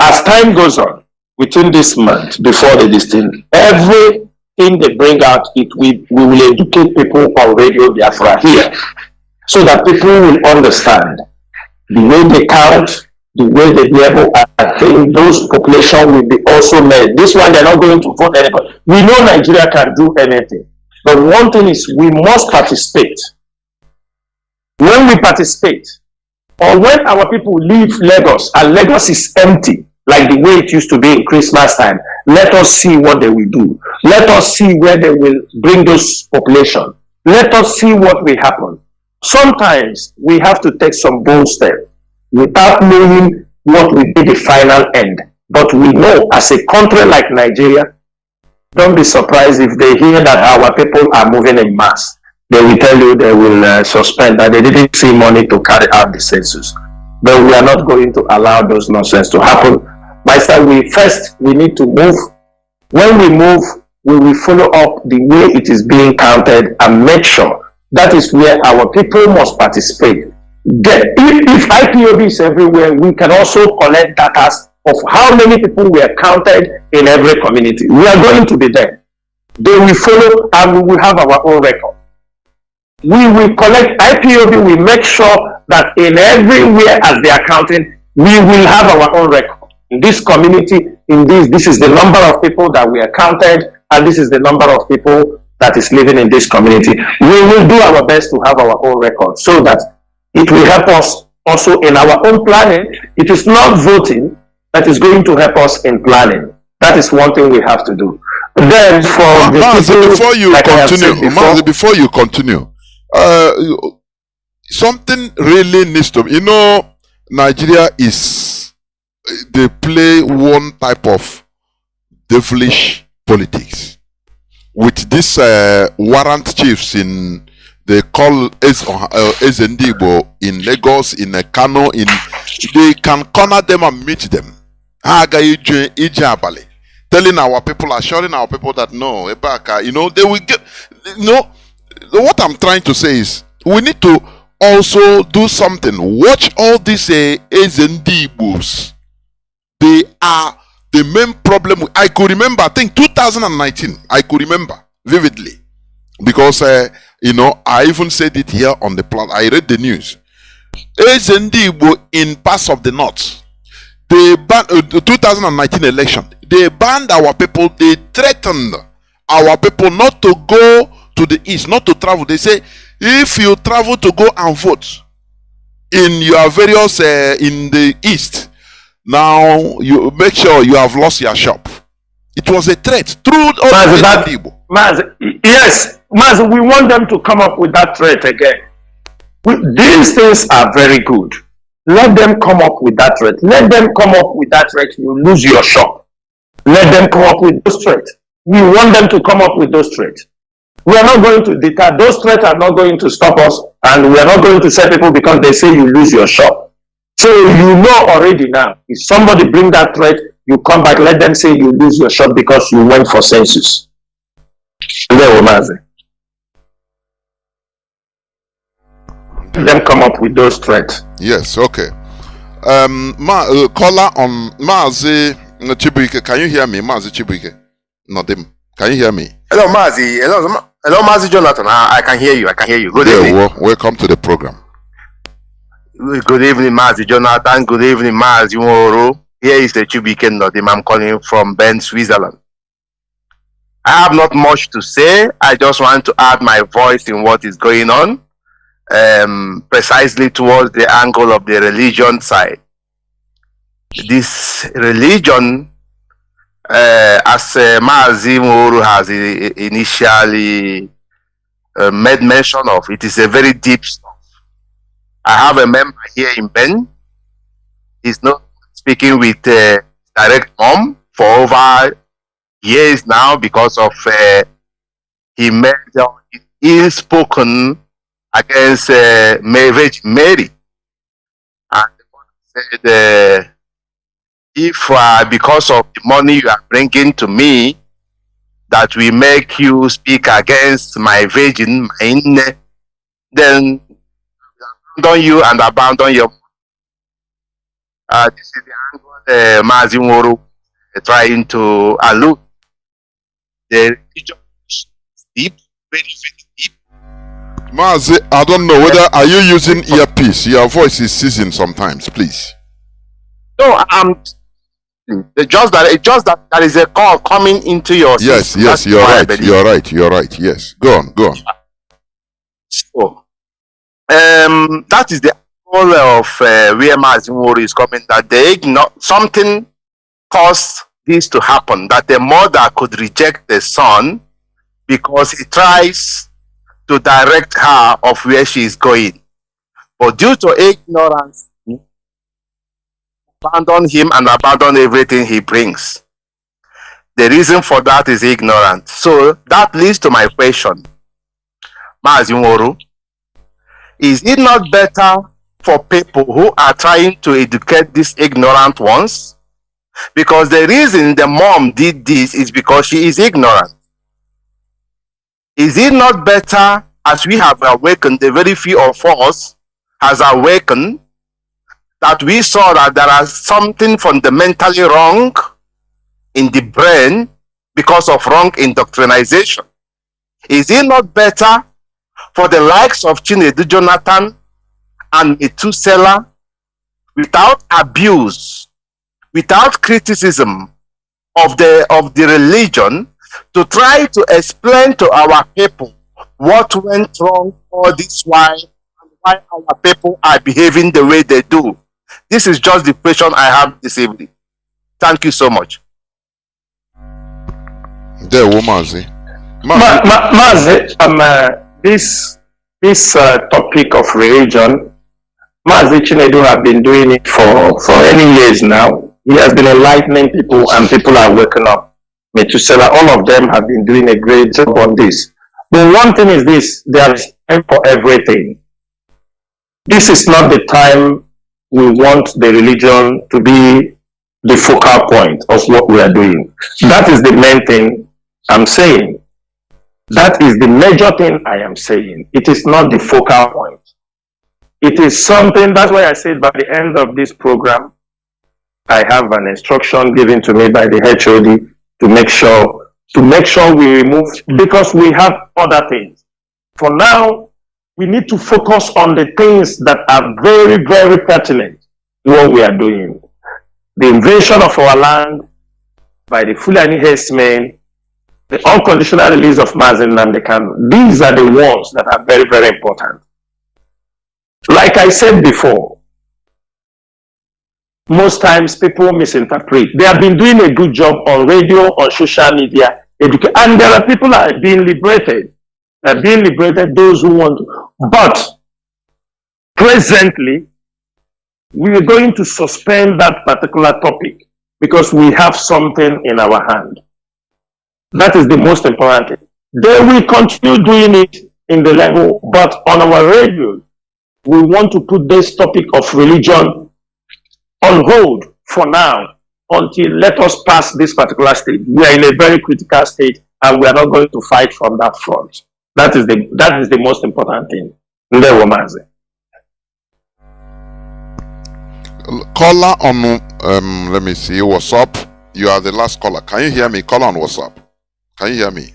as time goes on, within this month, before the distinct, everything they bring out, we will educate people on Radio Biafra here, so that people will understand the way they count, the way they be able, I think those population will be also made. This one, they're not going to vote anybody. We know Nigeria can do anything. But one thing is, we must participate. When we participate, or when our people leave Lagos, and Lagos is empty, like the way it used to be in Christmas time, let us see what they will do. Let us see where they will bring those population. Let us see what will happen. Sometimes we have to take some bold steps without knowing what will be the final end. But we know, as a country like Nigeria, don't be surprised if they hear that our people are moving in mass. They will tell you they will suspend, that they didn't see money to carry out the census. But we are not going to allow those nonsense to happen. Master, we need to move. When we move, we will follow up the way it is being counted and make sure that is where our people must participate. If IPOB is everywhere, we can also collect data of how many people were counted in every community. We are going to be there. They will follow, and we will have our own record. We will collect IPOB, we make sure that in everywhere as they are counting, we will have our own record. In this community, this is the number of people that we are counted, and this is the number of people that is living in this community. We will do our best to have our own record, so that it will help us also in our own planning. It is not voting that is going to help us in planning. That is one thing we have to do. Then for before you continue, something really needs to be, Nigeria they play one type of devilish politics with these warrant chiefs they call Ezendibo in Lagos, in Kanu, they can corner them and meet them. Telling our people, assuring our people that no, they will get, what I'm trying to say is, we need to also do something. Watch all these Ezendibos. They are the main problem. I could remember, I think 2019, I could remember vividly. Because, I even said it here on the plot. I read the news. Ezendibo in parts of the north, they banned the 2019 election. They banned our people. They threatened our people not to go to the east, not to travel. They say, if you travel to go and vote in your various in the east, now you make sure you have lost your shop. It was a threat through Ezendibo. Yes, Mazi, we want them to come up with that threat again. These things are very good. Let them come up with that threat. Let them come up with that threat. You lose your shop. Let them come up with those threats. We want them to come up with those threats. We are not going to deter. Those threats are not going to stop us, and we are not going to sell people because they say you lose your shop. So you know already now, if somebody bring that threat, you come back, let them say you lose your shop because you went for census. Let them come up with those threats. Yes, okay. Caller on Mazi Chibuike. Can you hear me, Mazi Chibuike? Nadim, can you hear me? Hello, Mazi. Hello, Mazi Jonathan. I can hear you. Good evening. Welcome to the program. Good evening, Mazi Jonathan. Good evening, Mazi Nworu. Here is the Chibuike Nadim. I'm calling from Bern, Switzerland. I have not much to say. I just want to add my voice in what is going on. precisely towards the angle of the religion side. This religion, as Mazi Nworu has initially made mention of, it is a very deep stuff. I have a member here in Ben. He's not speaking with direct mom for over years now because of he made ill-spoken against Virgin Mary. And said, if because of the money you are bringing to me, that will make you speak against my virgin mind, then abandon you and abandon your. This is the angle Mazi Nworu trying to allude. The religion is deep, very, very deep. Mazi, I don't know whether are you using earpiece? Your voice is ceasing sometimes, please. No, just that there is a call coming into your system. Yes, you're right. You're right. Yes, go on. So, that is the whole of where Mazi Nworu is coming. That something caused this to happen. That the mother could reject the son because he tries to direct her of where she is going, but due to ignorance, abandon him and abandon everything he brings. The reason for that is ignorance. So that leads to my question, Mazi Nworu. Is it not better for people who are trying to educate these ignorant ones? Because the reason the mom did this is because she is ignorant. Is it not better, as we have awakened, the very few of us has awakened, that we saw that there is something fundamentally wrong in the brain because of wrong indoctrination? Is it not better for the likes of Chinedu Jonathan and Methuselah, without abuse, without criticism of the religion, to try to explain to our people what went wrong all this while and why our people are behaving the way they do? This is just the question I have this evening. Thank you so much. There, Mazi. This topic of religion, Mazi Chinedu have been doing it for many years now. He has been enlightening people and people are waking up. Methuselah, all of them have been doing a great job on this. But one thing is this, there is time for everything. This is not the time we want the religion to be the focal point of what we are doing. That is the main thing I'm saying. That is the major thing I am saying. It is not the focal point. It is something, that's why I said by the end of this program, I have an instruction given to me by the HOD to make sure we remove, because we have other things. For now, we need to focus on the things that are very, very pertinent to what we are doing. The invasion of our land by the Fulani herdsmen, the unconditional release of Mazi Nnamdi Kanu. These are the ones that are very, very important. Like I said before, most times people misinterpret. They have been doing a good job on radio, on social media, and there are people that are being liberated. They are being liberated, those who want to. But presently, we are going to suspend that particular topic because we have something in our hand. That is the most important thing. They will continue doing it in the level, but on our radio, we want to put this topic of religion on hold for now until let us pass this particular stage. We are in a very critical state and we are not going to fight from that front. That is the most important thing. Caller on let me see, what's up? You are the last caller. Can you hear me? Caller on WhatsApp. Can you hear me?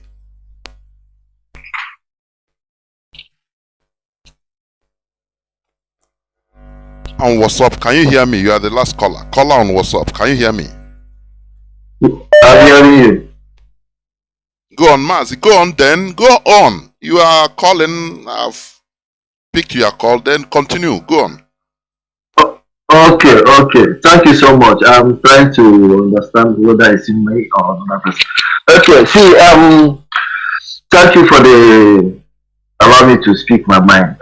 On WhatsApp, can you hear me? You are the last caller. Caller on WhatsApp, can you hear me? I'm hearing you. Go on, Mazi. Go on then. Go on. You are calling. picked your call. Then continue. Go on. Okay, okay. Thank you so much. I'm trying to understand whether it's in me or another person. Okay, see, thank you for the allow me to speak my mind.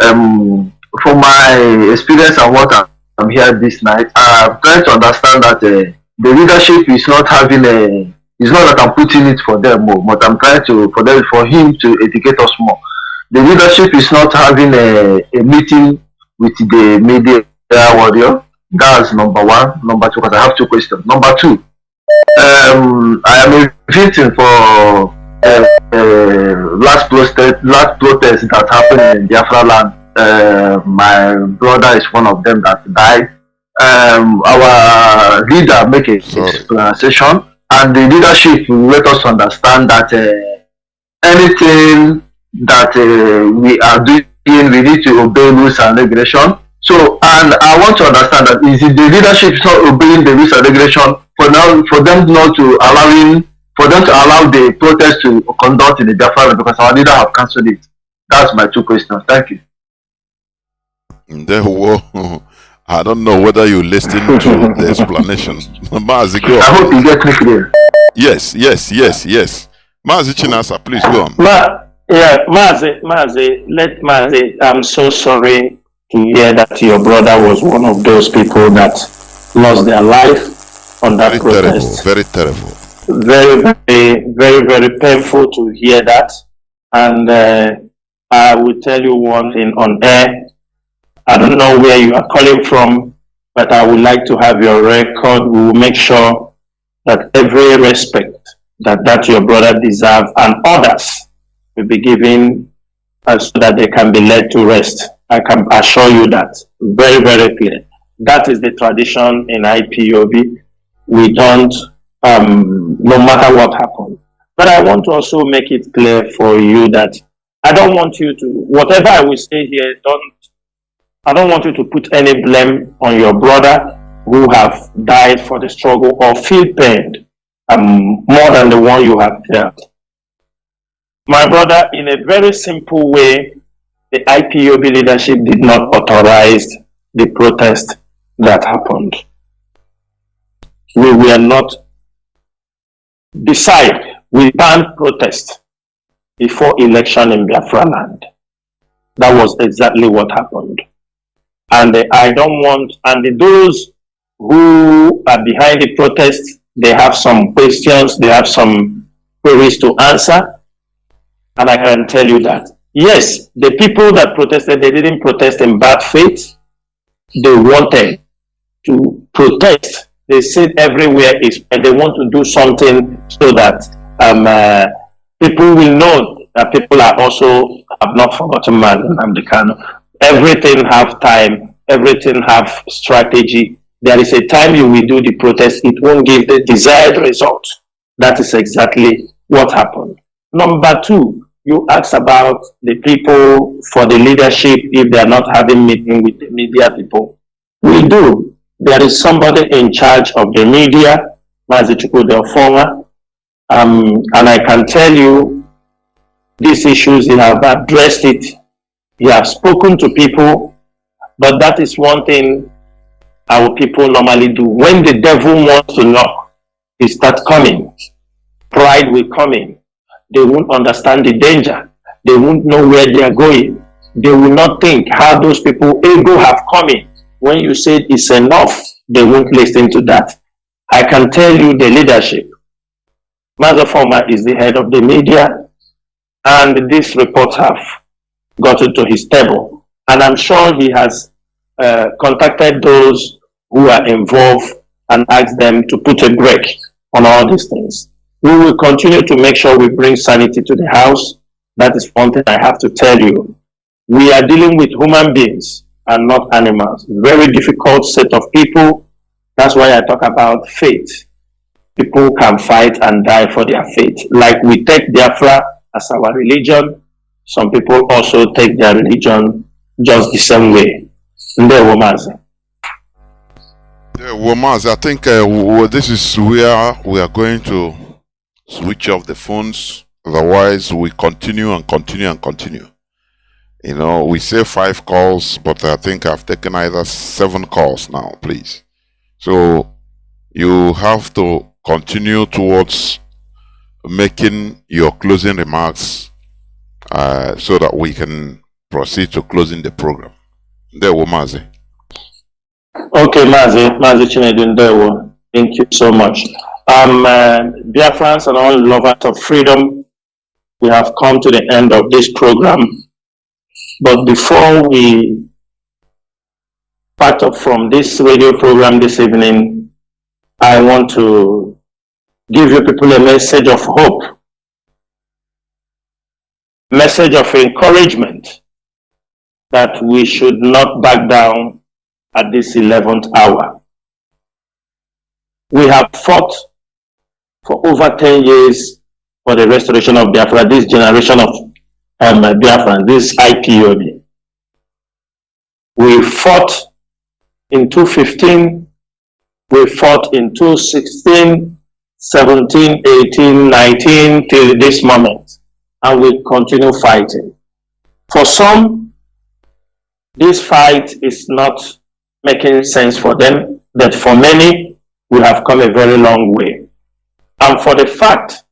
From my experience and what I'm here this night, I'm trying to understand that the leadership is not having a. It's not that I'm putting it for them more, but I'm trying to for him to educate us more. The leadership is not having a meeting with the media warrior. That's number one. Number two, because I have two questions. Number two, I am waiting for last protest that happened in Biafra land. My brother is one of them that died. Our leader make a explanation, and the leadership will let us understand that anything that we are doing, we need to obey rules and regulation. So, and I want to understand that is it the leadership is not obeying the rules and regulation for them to allow the protest to conduct in the Biafra, because our leader have cancelled it. That's my two questions. Thank you. I don't know whether you listened to the explanation. Mazi, go on. I hope you get me clear. Yes. Mazi Chinasa, please go on. Mazi, I'm so sorry to hear that your brother was one of those people that lost their life on that protest. Very terrible. Very painful to hear that. And I will tell you one thing on air. I don't know where you are calling from, but I would like to have your record. We will make sure that every respect that your brother deserves and others will be given so that they can be led to rest. I can assure you that. Very clear. That is the tradition in IPOB. We don't, no matter what happens. But I want to also make it clear for you that I don't want you to, whatever I will say here, I don't want you to put any blame on your brother who have died for the struggle or feel pained more than the one you have felt. My brother, in a very simple way, the IPOB leadership did not authorize the protest that happened. We were not we banned protest before election in Biafra land. That was exactly what happened. And I don't want, and those who are behind the protest, they have some questions, they have some queries to answer. And I can tell you that, yes, the people that protested, they didn't protest in bad faith. They wanted to protest. They said everywhere and they want to do something so that people will know that people are also have not forgotten Nnamdi Kanu. Everything have time, everything have strategy. There is a time you will do the protest, it won't give the desired result. That is exactly what happened. Number two, you asked about the people for the leadership if they are not having meeting with the media people. We do. There is somebody in charge of the media, Mazi Chinasa, and I can tell you these issues, he have addressed it. He has spoken to people, but that is one thing our people normally do. When the devil wants to knock, he starts coming. Pride will come in. They won't understand the danger. They won't know where they are going. They will not think how those people ego have come in. When you say it's enough, they won't listen to that. I can tell you the leadership. Mazi is the head of the media, and this report have gotten to his table. And I'm sure he has contacted those who are involved and asked them to put a break on all these things. We will continue to make sure we bring sanity to the house. That is one thing I have to tell you. We are dealing with human beings and not animals. Very difficult set of people. That's why I talk about faith. People can fight and die for their faith. Like we take Biafra as our religion, some people also take their religion just the same way. Mazi, I think this is where we are going to switch off the phones. Otherwise, we continue. You know, we say 5 calls, but I think I've taken either 7 calls now, please. So you have to continue towards making your closing remarks so that we can proceed to closing the program. There, Mazi. Okay, Mazi Chinasa, thank you so much. Biafrans and all lovers of freedom, we have come to the end of this program. But before we part up from this radio program this evening, I want to give you people a message of hope, message of encouragement that we should not back down at this 11th hour. We have fought for over 10 years for the restoration of Biafra, this generation of Biafra, this IPOB. We fought in 2015, we fought in 2016, 17, 18, 19, till this moment, and we continue fighting. For some, this fight is not making sense for them, but for many, we have come a very long way. And for the fact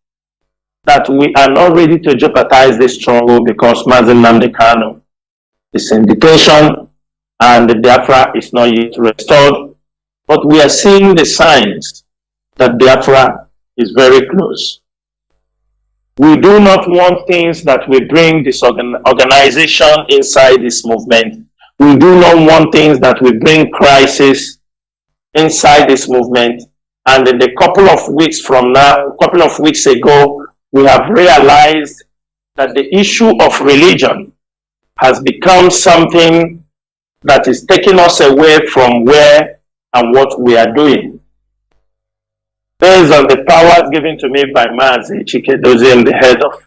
that we are not ready to jeopardize this struggle because Mazi Nnamdi Kanu is in detention and the Biafra is not yet restored, but we are seeing the signs that Biafra is very close. We do not want things that will bring disorganization inside this movement. We do not want things that will bring crisis inside this movement. And in the couple of weeks from now, a couple of weeks ago, we have realized that the issue of religion has become something that is taking us away from where and what we are doing. Based on the powers given to me by Mazi Chinasa, the head of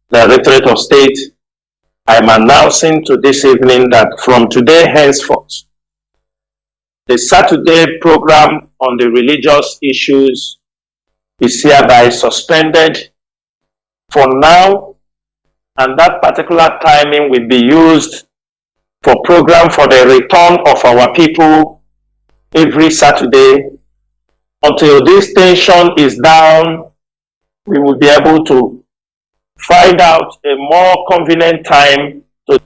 the Directorate of State, I am announcing to this evening that from today henceforth, the Saturday program on the religious issues is hereby suspended for now, and that particular timing will be used for program for the return of our people every Saturday. Until this tension is down, we will be able to find out a more convenient time to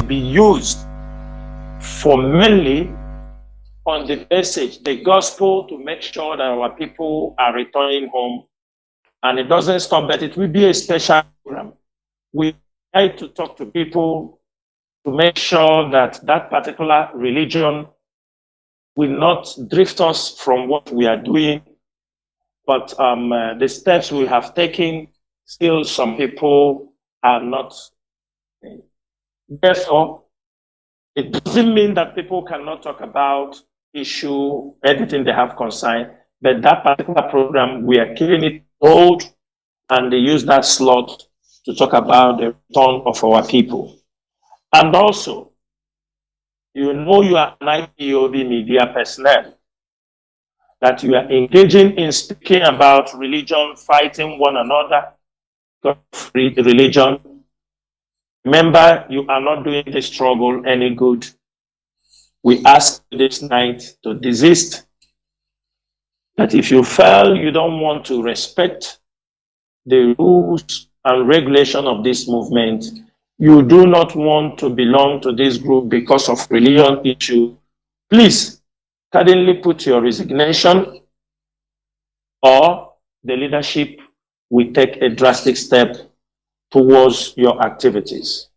be used for mainly on the message, the gospel, to make sure that our people are returning home. And it doesn't stop, but it will be a special program. We try to talk to people to make sure that that particular religion will not drift us from what we are doing. But the steps we have taken, still some people are not. Therefore, it doesn't mean that people cannot talk about issue, anything they have concern, but that particular program, we are keeping it old, and they use that slot to talk about the return of our people. And also, you know you are an IPOB media personnel, that you are engaging in speaking about religion, fighting one another, religion. Remember, you are not doing the struggle any good. We ask you this night to desist. That if you feel you don't want to respect the rules and regulation of this movement, you do not want to belong to this group because of religion issue, please suddenly put your resignation, or the leadership will take a drastic step towards your activities.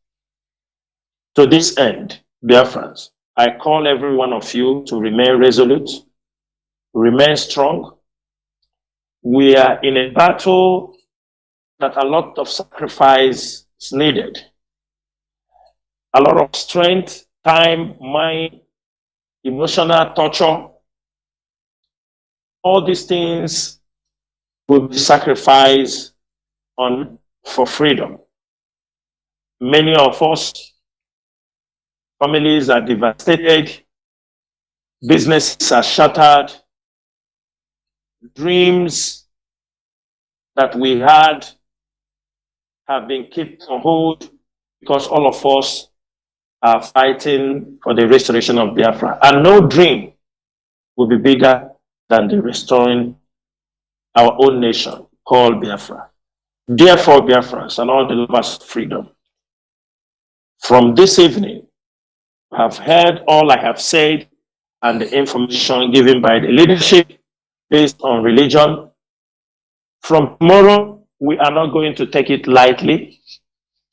To this end, Biafrans, I call every one of you to remain resolute, remain strong. We are in a battle that a lot of sacrifice is needed. A lot of strength, time, mind, emotional torture. All these things will be sacrificed for freedom. Many of us, families are devastated. businesses are shattered, dreams that we had have been kept on hold because all of us are fighting for the restoration of Biafra. And no dream will be bigger than the restoring our own nation called Biafra. Therefore, Biafrans and all the lovers of freedom, from this evening, I have heard all I have said and the information given by the leadership based on religion. From tomorrow, we are not going to take it lightly.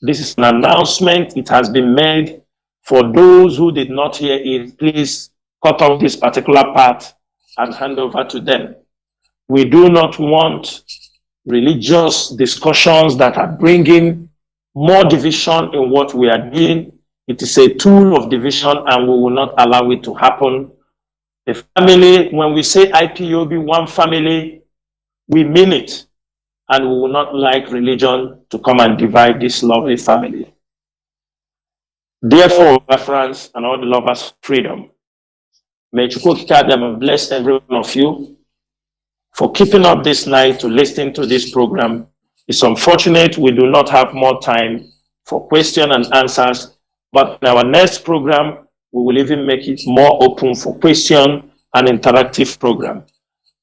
This is an announcement. It has been made. For those who did not hear it, please cut off this particular part and hand over to them. We do not want religious discussions that are bringing more division in what we are doing. It is a tool of division and we will not allow it to happen. The family, when we say IPOB, one family, we mean it. And we will not like religion to come and divide this lovely family. Therefore, my friends and all the lovers of freedom, may Chukwu bless every one of you for keeping up this night to listen to this program. It's unfortunate we do not have more time for question and answers, but in our next program, we will even make it more open for question and interactive program.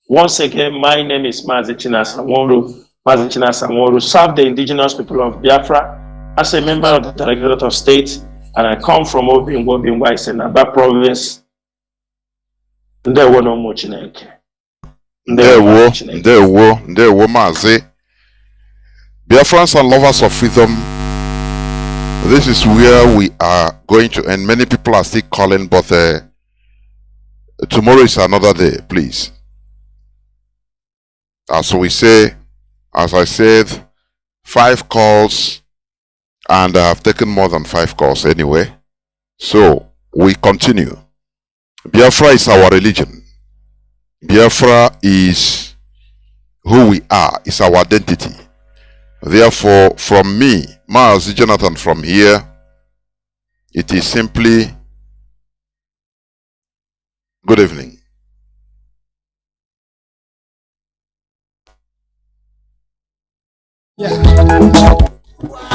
Once again, my name is Mazi Chinasa Nworu. Mazi Chinasa Nworu, serve the indigenous people of Biafra as a member of the Directorate of State, and I come from Obingwa Isenaba province. Ndewo no mo Chineke. Ndewo Mazi. Biafrans and lovers of freedom, this is where we are going to end. Many people are still calling, but tomorrow is another day, please. As we say, as I said, 5 calls, and I have taken more than 5 calls anyway. So we continue. Biafra is our religion. Biafra is who we are, is our identity. Therefore, from me, Mazi Jonathan, from here, it is simply good evening. Yeah.